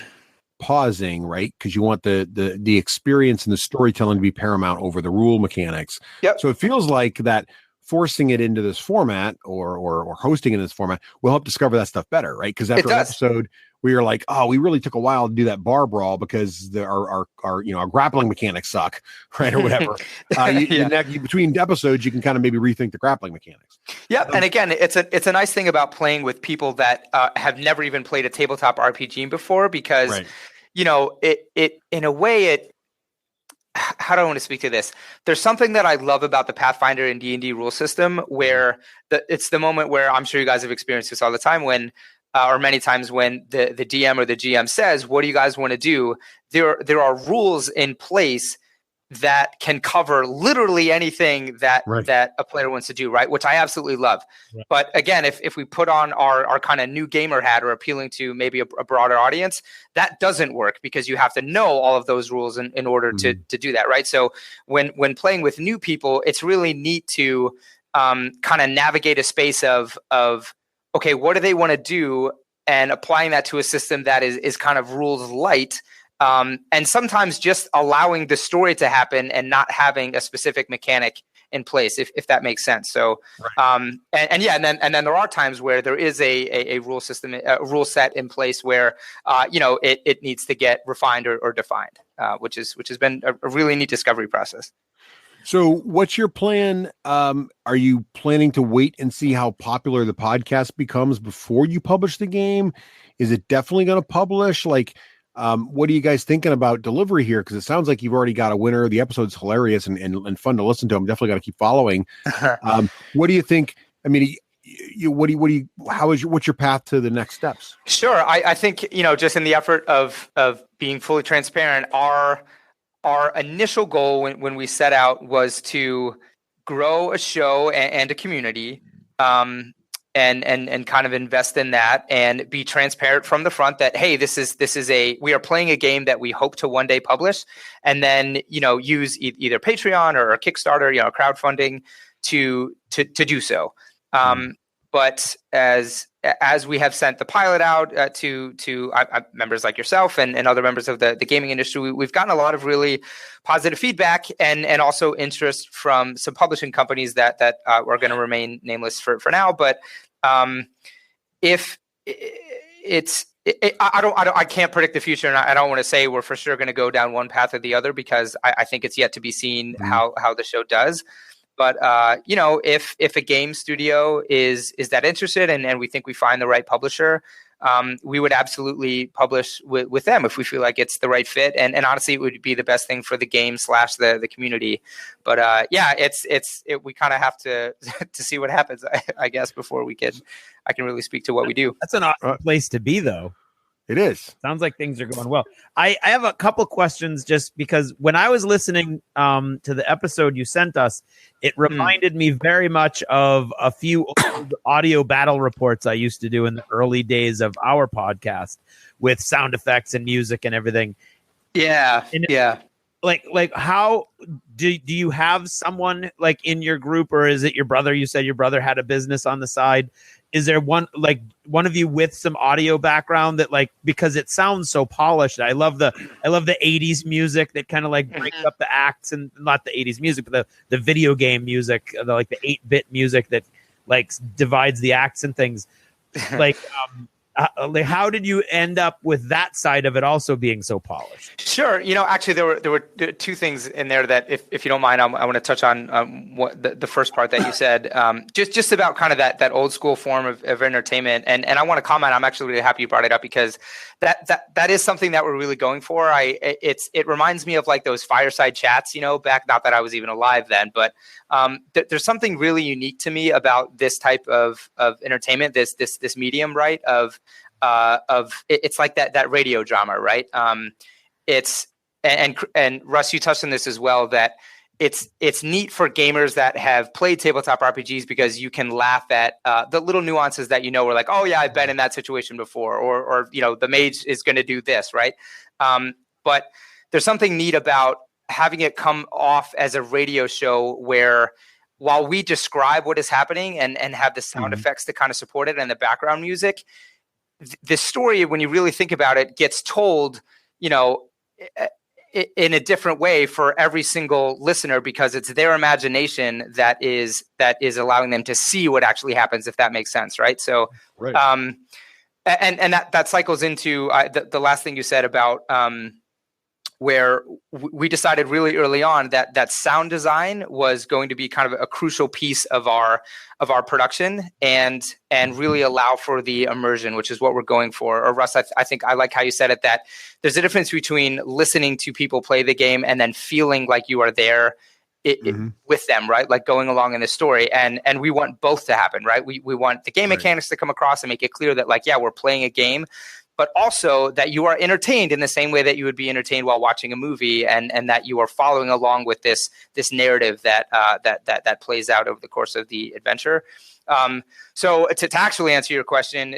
pausing, right? Because you want the experience and the storytelling to be paramount over the rule mechanics. Yep. So it feels like that forcing it into this format or hosting it in this format will help discover that stuff better, right? Because after an episode, we are like, oh, we really took a while to do that bar brawl because our grappling mechanics suck, right, or whatever. Between episodes, you can kind of maybe rethink the grappling mechanics. Yep, and again, it's a nice thing about playing with people that have never even played a tabletop RPG before, because it in a way how do I want to speak to this? There's something that I love about the Pathfinder and D&D rule system where it's the moment where I'm sure you guys have experienced this all the time when or many times when the DM or the GM says, what do you guys want to do? There are rules in place that can cover literally anything that a player wants to do, right? Which I absolutely love. Right. But again, if we put on our kind of new gamer hat or appealing to maybe a broader audience, that doesn't work because you have to know all of those rules in order to do that, right? So when playing with new people, it's really neat to kind of navigate a space of okay, what do they want to do? And applying that to a system that is kind of rules light. And sometimes just allowing the story to happen and not having a specific mechanic in place, if that makes sense. So, and then there are times where there is a rule system, a rule set in place where, it needs to get refined or defined, which has been a really neat discovery process. So what's your plan? Are you planning to wait and see how popular the podcast becomes before you publish the game? Is it definitely going to publish? Like, what are you guys thinking about delivery here? Because it sounds like you've already got a winner. The episode's hilarious and fun to listen to. I'm definitely going to keep following. What do you think? I mean, what's your path to the next steps? Sure. I think, just in the effort of being fully transparent, our initial goal when we set out was to grow a show and a community, and kind of invest in that and be transparent from the front that, hey, we are playing a game that we hope to one day publish, and then use either Patreon or Kickstarter, crowdfunding to do so. But as as we have sent the pilot out to members like yourself and other members of the gaming industry, we've gotten a lot of really positive feedback and also interest from some publishing companies that are going to remain nameless for now. But if I can't predict the future, and I don't want to say we're for sure going to go down one path or the other, because I think it's yet to be seen how the show does. But if a game studio is that interested and we think we find the right publisher, we would absolutely publish with them if we feel like it's the right fit. And honestly, it would be the best thing for the game / the community. But we kind of have to see what happens, I guess, before I can really speak to what we do. That's an awesome place to be, though. It is. Sounds like things are going well. I have a couple questions, just because when I was listening to the episode you sent us, it reminded me very much of a few old audio battle reports I used to do in the early days of our podcast with sound effects and music and everything. Yeah. Like how do you have someone like in your group, or is it your brother? You said your brother had a business on the side. Is there one of you with some audio background that, like, because it sounds so polished? I love the 80s music that kind of like breaks up the acts, and not the 80s music, but the video game music, the 8-bit music that like divides the acts and things. Like, how did you end up with that side of it also being so polished? Sure. Actually, there were two things in there that, if you don't mind, I want to touch on what the first part that you said, just about kind of that old school form of entertainment. And I want to comment. I'm actually really happy you brought it up, because that is something that we're really going for. It reminds me of like those fireside chats, back, not that I was even alive then, but there's something really unique to me about this type of entertainment, this medium, right? It's like that radio drama, right? It's and Russ, you touched on this as well, that it's neat for gamers that have played tabletop RPGs, because you can laugh at the little nuances that we're like, oh yeah, I've been in that situation before, or the mage is going to do this, right? But there's something neat about having it come off as a radio show where, while we describe what is happening and have the sound effects to kind of support it and the background music, the story, when you really think about it, gets told, in a different way for every single listener, because it's their imagination that is allowing them to see what actually happens, if that makes sense, right? So, right. And that cycles into the last thing you said about where we decided really early on that sound design was going to be kind of a crucial piece of our production and really allow for the immersion, which is what we're going for. Or Russ, I think I like how you said it, that there's a difference between listening to people play the game and then feeling like you are there with them, right? Like going along in the story. And we want both to happen, right? We want the game mechanics to come across and make it clear that, like, yeah, we're playing a game, but also that you are entertained in the same way that you would be entertained while watching a movie, and that you are following along with this narrative that plays out over the course of the adventure. So to actually answer your question,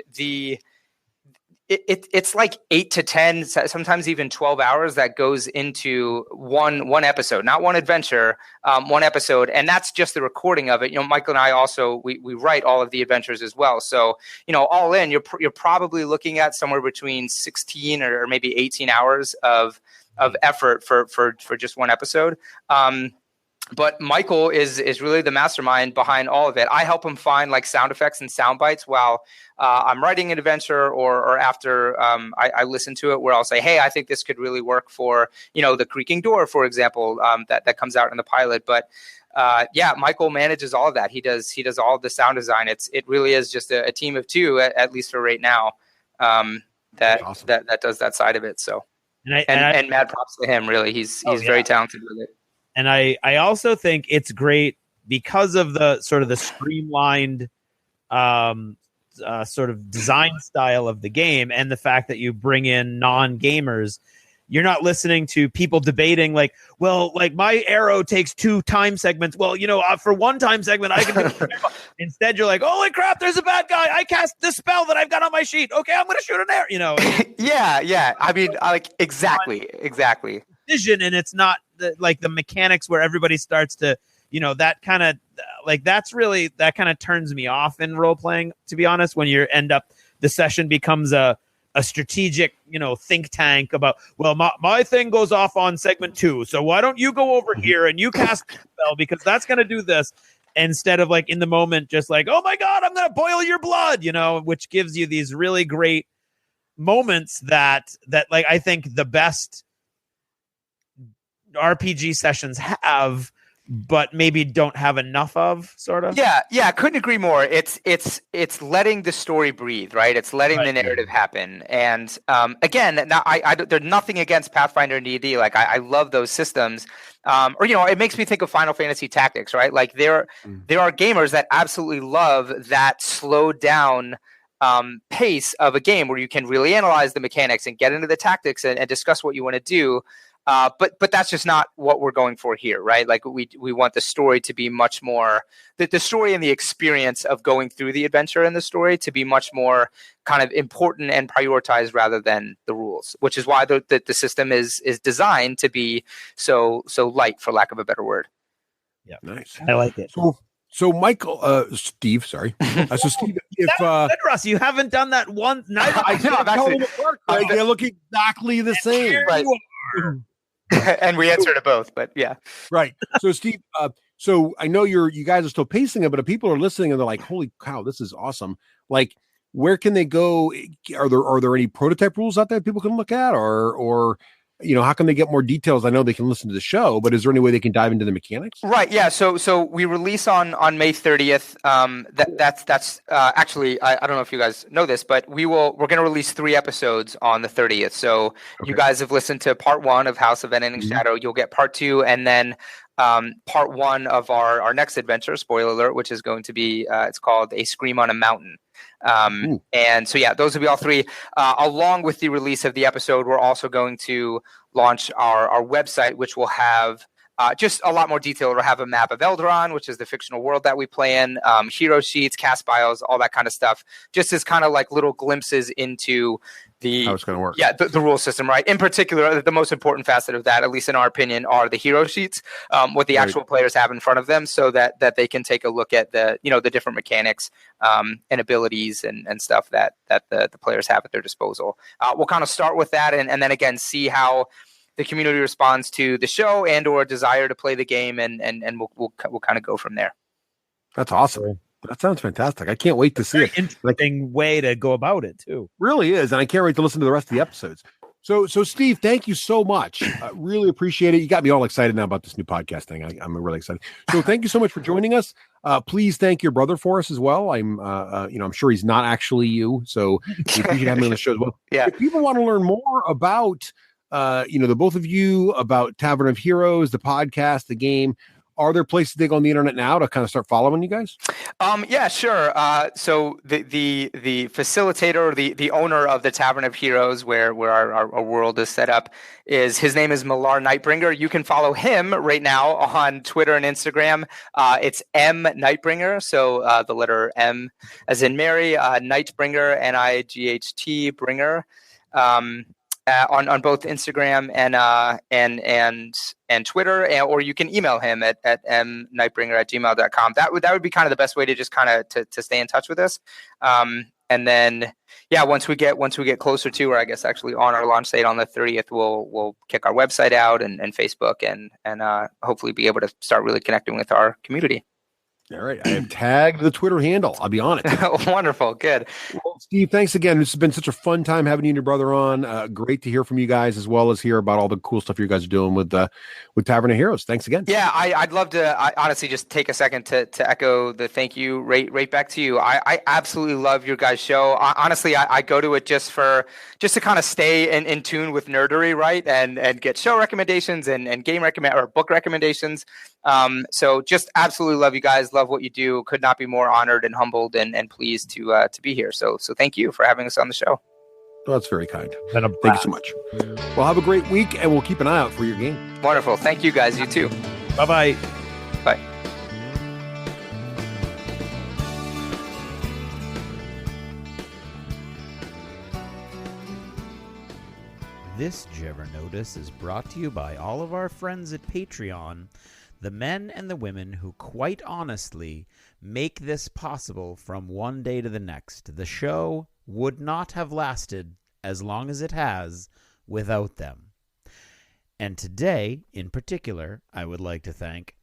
it's like 8 to 10, sometimes even 12 hours that goes into one episode, not one adventure, one episode. And that's just the recording of it. Michael and I also, we write all of the adventures as well. So, all in, you're probably looking at somewhere between 16 or maybe 18 hours of effort for just one episode. But Michael is really the mastermind behind all of it. I help him find like sound effects and sound bites while I'm writing an adventure or after I listen to it, where I'll say, hey, I think this could really work for, the creaking door, for example, that comes out in the pilot. But Michael manages all of that. He does all of the sound design. It really is just a team of two, at least for right now, that does that side of it. So, and mad props to him, really. He's very talented with it. And I also think it's great because of the sort of the streamlined sort of design style of the game, and the fact that you bring in non-gamers. You're not listening to people debating like, well, like my arrow takes 2 time segments. Well, for one time segment, I can do Instead, you're like, holy crap, there's a bad guy. I cast this spell that I've got on my sheet. Okay, I'm going to shoot an arrow, Yeah. I mean, like, exactly. Vision, and it's not the mechanics where everybody starts to that kind of that kind of turns me off in role playing, to be honest, when you end up the session becomes a strategic, think tank about, well, my thing goes off on segment 2. So why don't you go over here and you cast the spell because that's going to do this, instead of like in the moment, just like, oh my God, I'm going to boil your blood, which gives you these really great moments that like, I think the best RPG sessions have, but maybe don't have enough of, sort of. Yeah, couldn't agree more. It's letting the story breathe, right? It's letting the narrative happen. And again, now there's nothing against Pathfinder and D&D. Like I love those systems. It makes me think of Final Fantasy Tactics, right? Like there are gamers that absolutely love that slowed down pace of a game where you can really analyze the mechanics and get into the tactics and discuss what you want to do. But that's just not what we're going for here, right? Like we want the story to be much more the story and the experience of going through the adventure and the story to be much more kind of important and prioritized rather than the rules, which is why the system is designed to be so light, for lack of a better word. Yeah, nice. I like it. So Steve, sorry. So Steve, if good, Russ, you haven't done that once. I know, actually, they look exactly the same. Right. And we answered to both, but yeah. Right. So Steve, so I know you guys are still pacing it, but if people are listening and they're like, holy cow, this is awesome. Like, where can they go? Are there any prototype rules out there people can look at, or how can they get more details? I know they can listen to the show, but is there any way they can dive into the mechanics? Right. Yeah. So we release on May 30th. That's actually, I don't know if you guys know this, but we're going to release 3 episodes on the 30th. So you guys have listened to part 1 of House of Unending Shadow. You'll get part 2, and then part 1 of our next adventure, spoiler alert, which is going to be, it's called A Scream on a Mountain. And so, yeah, those will be all 3. Along with the release of the episode, we're also going to launch our website, which will have just a lot more detail. We'll have a map of Eldaron, which is the fictional world that we play in, hero sheets, cast bios, all that kind of stuff, just as kind of like little glimpses into how it's going to work. Yeah, the rule system, right? In particular, the most important facet of that, at least in our opinion, are the hero sheets, what the actual players have in front of them, so that they can take a look at the different mechanics and abilities and stuff that the players have at their disposal. We'll kind of start with that, and then again see how the community responds to the show and or desire to play the game, and we'll kind of go from there. That's awesome. That sounds fantastic. I can't wait to see it. Interesting way to go about it too. Really is, and I can't wait to listen to the rest of the episodes. So Steve, thank you so much. Really appreciate it. You got me all excited now about this new podcast thing. I'm really excited. So thank you so much for joining us. Please thank your brother for us as well. I'm sure he's not actually you, so we appreciate having him on the show as well. Yeah. If people want to learn more about the both of you, about Tavern of Heroes, the podcast, the game, are there places they go on the internet now to kind of start following you guys? Yeah, sure. So the facilitator, or the owner of the Tavern of Heroes, where our world is set up, his name is Millar Nightbringer. You can follow him right now on Twitter and Instagram. It's M Nightbringer, so the letter M as in Mary, Nightbringer, Night Bringer. On both Instagram and Twitter, or you can email him at mnightbringer@gmail.com. That would be kind of the best way to just kind of to stay in touch with us. And then once we get closer to, or I guess actually on our launch date on the 30th, we'll kick our website out and Facebook and hopefully be able to start really connecting with our community. All right. I have tagged the Twitter handle. I'll be on it. Wonderful. Good. Well, Steve, thanks again. This has been such a fun time having you and your brother on. Great to hear from you guys, as well as hear about all the cool stuff you guys are doing with Tavern of Heroes. Thanks again. Yeah, I'd love to honestly just take a second to echo the thank you right back to you. I absolutely love your guys' show. Honestly, I go to it just to kind of stay in tune with nerdery, right? And get show recommendations and game or book recommendations. So just absolutely love you guys. Love what you do. Could not be more honored and humbled and pleased to be here. So thank you for having us on the show. Well, that's very kind. Thank you so much. Well, have a great week, and we'll keep an eye out for your game. Wonderful. Thank you guys. You too. Bye-bye. Bye. This Jever Notice is brought to you by all of our friends at Patreon. the men and the women who quite honestly make this possible from one day to the next. The show would not have lasted as long as it has without them. And today, in particular, I would like to thank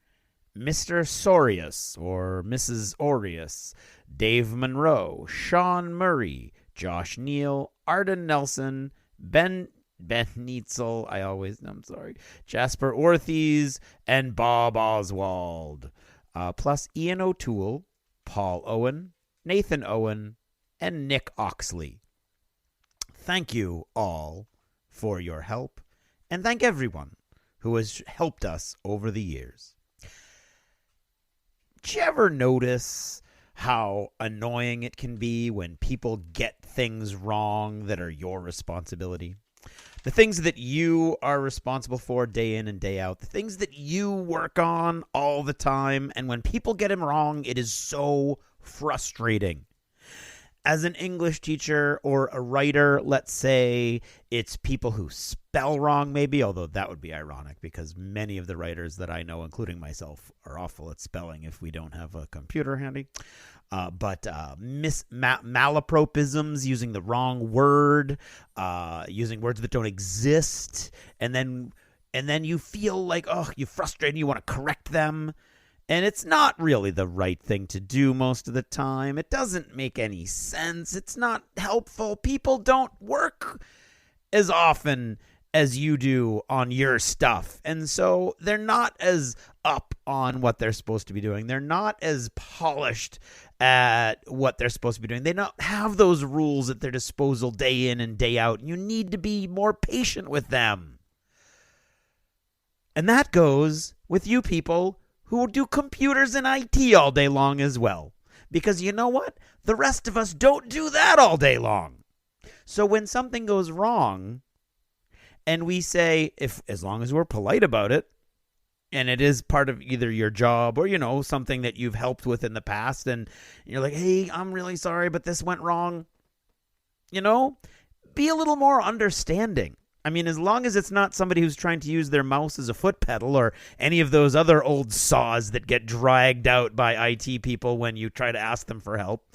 Mr. Sorius or Mrs. Orius, Dave Monroe, Sean Murray, Josh Neal, Arden Nelson, Ben Neitzel, Jasper Orthies, and Bob Oswald. Plus Ian O'Toole, Paul Owen, Nathan Owen, and Nick Oxley. Thank you all for your help, and thank everyone who has helped us over the years. Did you ever notice how annoying it can be when people get things wrong that are your responsibility? The things that you are responsible for day in and day out, the things that you work on all the time, and when people get them wrong, it is so frustrating. As an English teacher or a writer, let's say it's people who spell wrong maybe, although that would be ironic because many of the writers that I know, including myself, are awful at spelling if we don't have a computer handy. But malapropisms, using the wrong word, using words that don't exist, and then you feel like, oh, you're frustrated, you want to correct them. And it's not really the right thing to do most of the time. It doesn't make any sense. It's not helpful. People don't work as often as you do on your stuff. And so they're not as up on what they're supposed to be doing. They're not as polished at what they're supposed to be doing. They don't have those rules at their disposal day in and day out. You need to be more patient with them. And that goes with you people who do computers and IT all day long as well. Because you know what? The rest of us don't do that all day long. So when something goes wrong, and we say, as long as we're polite about it, and it is part of either your job or, something that you've helped with in the past, and you're like, hey, I'm really sorry, but this went wrong. Be a little more understanding. I mean, as long as it's not somebody who's trying to use their mouse as a foot pedal or any of those other old saws that get dragged out by IT people when you try to ask them for help.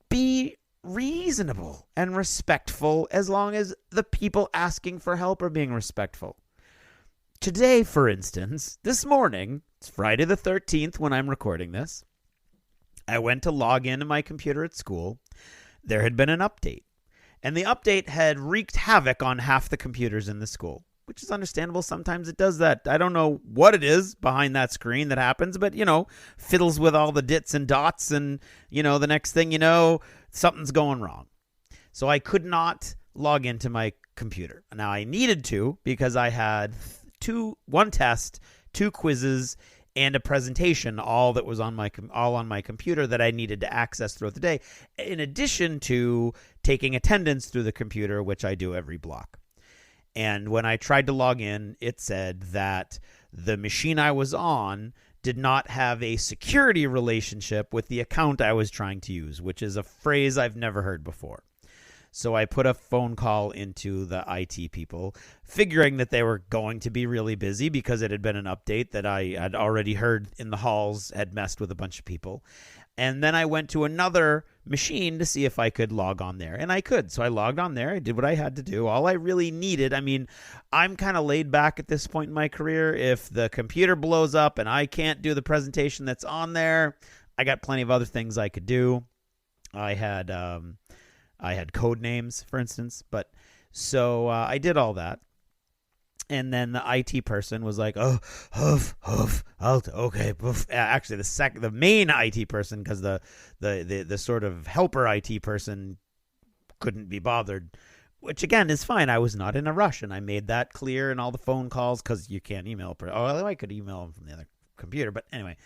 Be reasonable and respectful as long as the people asking for help are being respectful. Today, for instance, this morning, it's Friday the 13th when I'm recording this, I went to log into my computer at school. There had been an update. And the update had wreaked havoc on half the computers in the school, which is understandable. Sometimes it does that. I don't know what it is behind that screen that happens, but, fiddles with all the dits and dots. And, the next thing you know, something's going wrong. So I could not log into my computer. Now, I needed to because I had one test, 2 quizzes, and a presentation, all that was on my computer that I needed to access throughout the day, in addition to taking attendance through the computer, which I do every block. And when I tried to log in, it said that the machine I was on did not have a security relationship with the account I was trying to use, which is a phrase I've never heard before. So I put a phone call into the IT people, figuring that they were going to be really busy because it had been an update that I had already heard in the halls had messed with a bunch of people. And then I went to another machine to see if I could log on there. And I could. So I logged on there. I did what I had to do. All I really needed, I'm kind of laid back at this point in my career. If the computer blows up and I can't do the presentation that's on there, I got plenty of other things I could do. I had code names, for instance. But so I did all that. And then the IT person was like, okay. Actually, the main IT person, because the sort of helper IT person couldn't be bothered, which again is fine. I was not in a rush, and I made that clear in all the phone calls because you can't email. I could email them from the other computer, but anyway.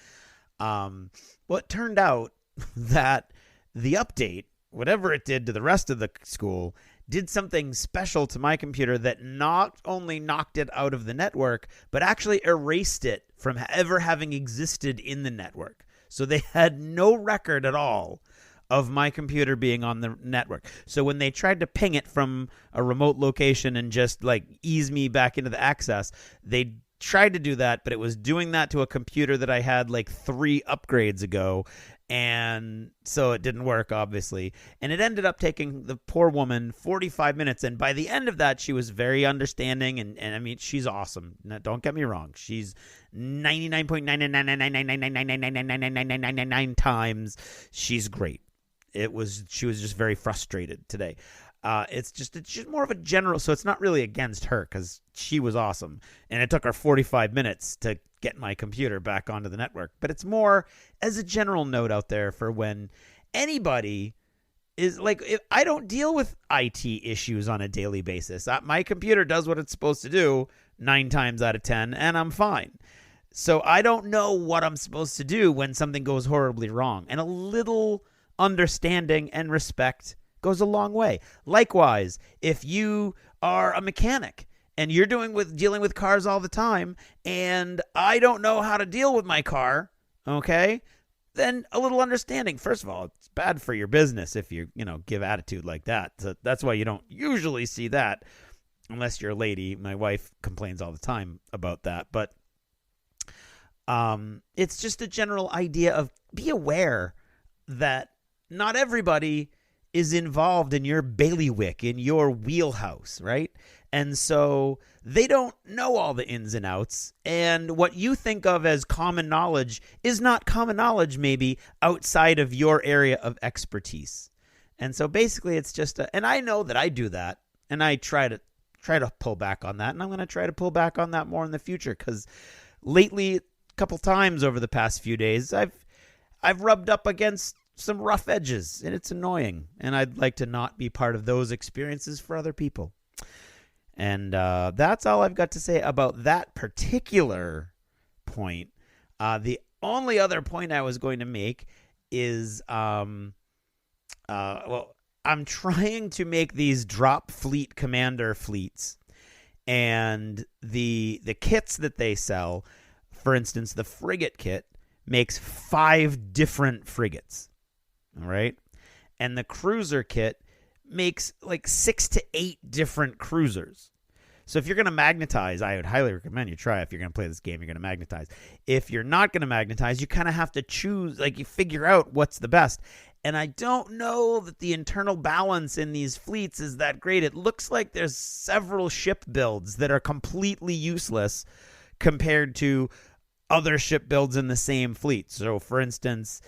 Well, it turned out that the update, whatever it did to the rest of the school, did something special to my computer that not only knocked it out of the network, but actually erased it from ever having existed in the network. So they had no record at all of my computer being on the network. So when they tried to ping it from a remote location and just ease me back into the access, they tried to do that, but it was doing that to a computer that I had like 3 upgrades ago. And so it didn't work, obviously. And it ended up taking the poor woman 45 minutes. And by the end of that, she was very understanding. And I mean, she's awesome. Now, don't get me wrong. She's 99.9999999999999 times. She's great. She was just very frustrated today. It's just more of a general. So it's not really against her because she was awesome. And it took her 45 minutes to get my computer back onto the network. But it's more as a general note out there for when anybody is like, if I don't deal with IT issues on a daily basis. My computer does what it's supposed to do 9 times out of 10, and I'm fine. So I don't know what I'm supposed to do when something goes horribly wrong. And a little understanding and respect goes a long way. Likewise, if you are a mechanic and you're dealing with cars all the time, and I don't know how to deal with my car, okay, then a little understanding. First of all, it's bad for your business if you give attitude like that. So that's why you don't usually see that unless you're a lady. My wife complains all the time about that. But it's just a general idea of be aware that not everybody is involved in your bailiwick, in your wheelhouse, right? And so they don't know all the ins and outs. And what you think of as common knowledge is not common knowledge, maybe outside of your area of expertise. And so basically it's just and I know that I do that, and I try to pull back on that. And I'm going to try to pull back on that more in the future, because lately, a couple times over the past few days, I've rubbed up against some rough edges, and it's annoying. And I'd like to not be part of those experiences for other people. And that's all I've got to say about that particular point. The only other point I was going to make is, I'm trying to make these drop fleet commander fleets, and the kits that they sell, for instance, the frigate kit makes 5 different frigates. All right. And the cruiser kit makes like 6 to 8 different cruisers. So if you're going to magnetize, I would highly recommend you try. If you're going to play this game, you're going to magnetize. If you're not going to magnetize, you kind of have to choose, like you figure out what's the best. And I don't know that the internal balance in these fleets is that great. It looks like there's several ship builds that are completely useless compared to other ship builds in the same fleet. So for instance,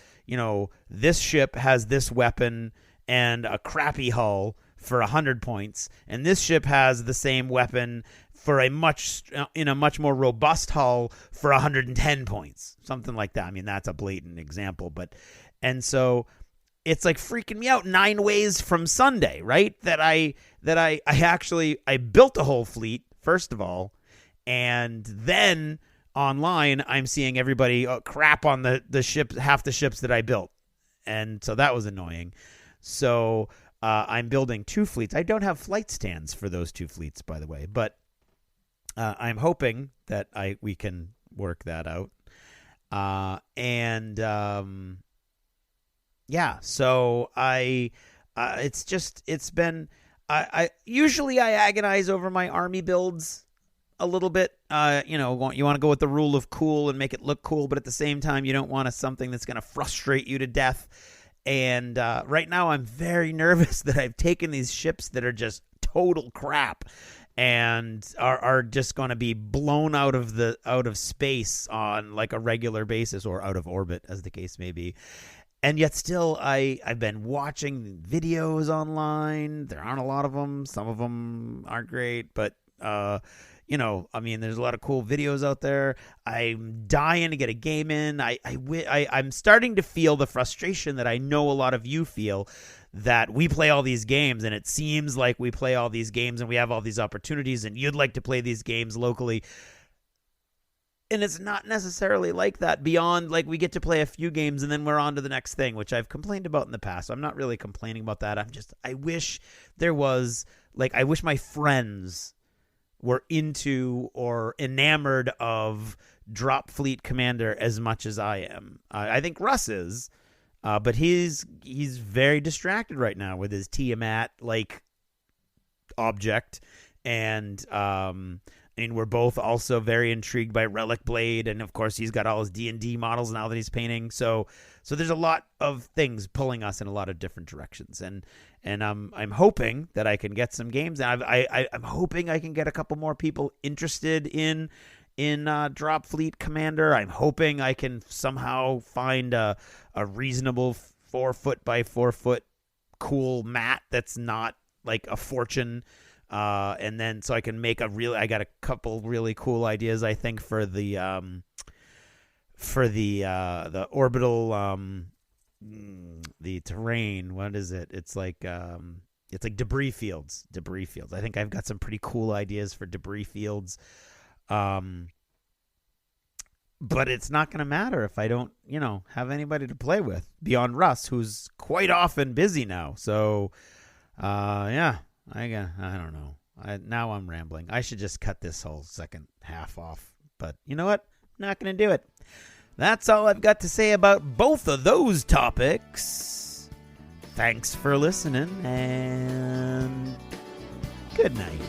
this ship has this weapon and a crappy hull for 100 points, and this ship has the same weapon for a much more robust hull for 110 points, something like that. I mean, that's a blatant example, and so it's like freaking me out 9 ways from Sunday, right? That I built a whole fleet first of all, and then online I'm seeing everybody crap on the ship, half the ships that I built, and so that was annoying. So I'm building 2 fleets. I don't have flight stands for those 2 fleets, by the way, but I'm hoping that we can work that out. So I usually agonize over my army builds a little bit. You want to go with the rule of cool and make it look cool, but at the same time, you don't want something that's going to frustrate you to death. And right now, I'm very nervous that I've taken these ships that are just total crap and are just going to be blown out of space on like a regular basis, or out of orbit, as the case may be. And yet still, I've been watching videos online. There aren't a lot of them. Some of them aren't great, but there's a lot of cool videos out there. I'm dying to get a game in. I'm starting to feel the frustration that I know a lot of you feel, that we play all these games, and it seems like we play all these games and we have all these opportunities, and you'd like to play these games locally. And it's not necessarily like that. Beyond, like, we get to play a few games and then we're on to the next thing, which I've complained about in the past. So I'm not really complaining about that. I wish there was, I wish my friends were into or enamored of Drop Fleet Commander as much as I am. I think Russ is, but he's very distracted right now with his Tiamat object, and And we're both also very intrigued by Relic Blade, and of course he's got all his D&D models now that he's painting. So there's a lot of things pulling us in a lot of different directions, and I'm hoping that I can get some games. And I'm hoping I can get a couple more people interested in Drop Fleet Commander. I'm hoping I can somehow find a reasonable 4-foot by 4-foot cool mat that's not like a fortune. And then so I can make I got a couple really cool ideas, I think, for the orbital, the terrain. What is it? It's like debris fields. I think I've got some pretty cool ideas for debris fields. But it's not going to matter if I don't, have anybody to play with beyond Russ, who's quite often busy now. So, yeah. I don't know. Now I'm rambling. I should just cut this whole second half off. But you know what? I'm not going to do it. That's all I've got to say about both of those topics. Thanks for listening, and good night.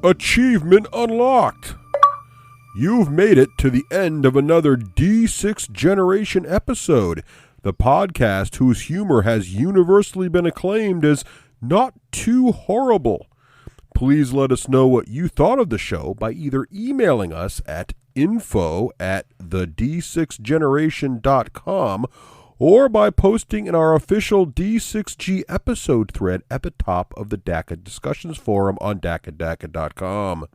Achievement unlocked! You've made it to the end of another D6 Generation episode, the podcast whose humor has universally been acclaimed as not too horrible. Please let us know what you thought of the show by either emailing us at info@the d6generation.com or by posting in our official D6G episode thread at the top of the DACA discussions forum on DACA.com.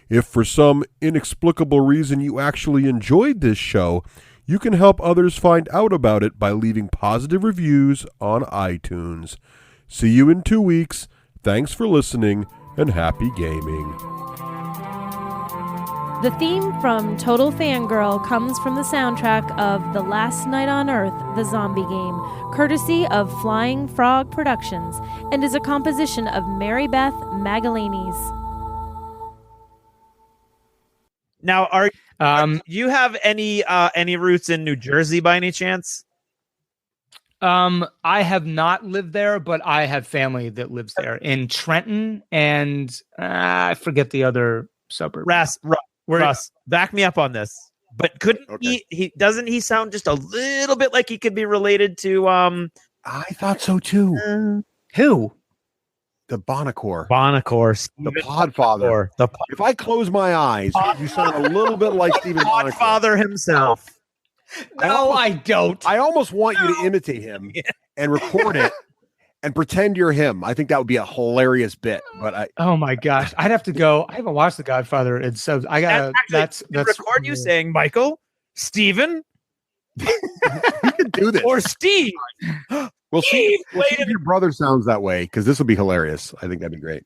If for some inexplicable reason you actually enjoyed this show, you can help others find out about it by leaving positive reviews on iTunes. See you in 2 weeks. Thanks for listening, and happy gaming. The theme from Total Fangirl comes from the soundtrack of The Last Night on Earth, the zombie game, courtesy of Flying Frog Productions, and is a composition of Mary Beth Magalanes. Now, do you have any roots in New Jersey by any chance? I have not lived there, but I have family that lives there in Trenton, and I forget the other suburb. Russ, back me up on this. But couldn't he doesn't he sound just a little bit like he could be related to I thought so too. Who? The Bonacore. The Podfather. If I close my eyes, you sound a little bit like Stephen Bonacore. Podfather himself. No, I don't. I almost want you to imitate him and record it and pretend you're him. I think that would be a hilarious bit. But oh my gosh, I'd have to go. I haven't watched The Godfather, and so I gotta. That's record you saying Michael, Stephen. You can do this, or Steve. We'll see if your brother sounds that way, because this will be hilarious. I think that'd be great.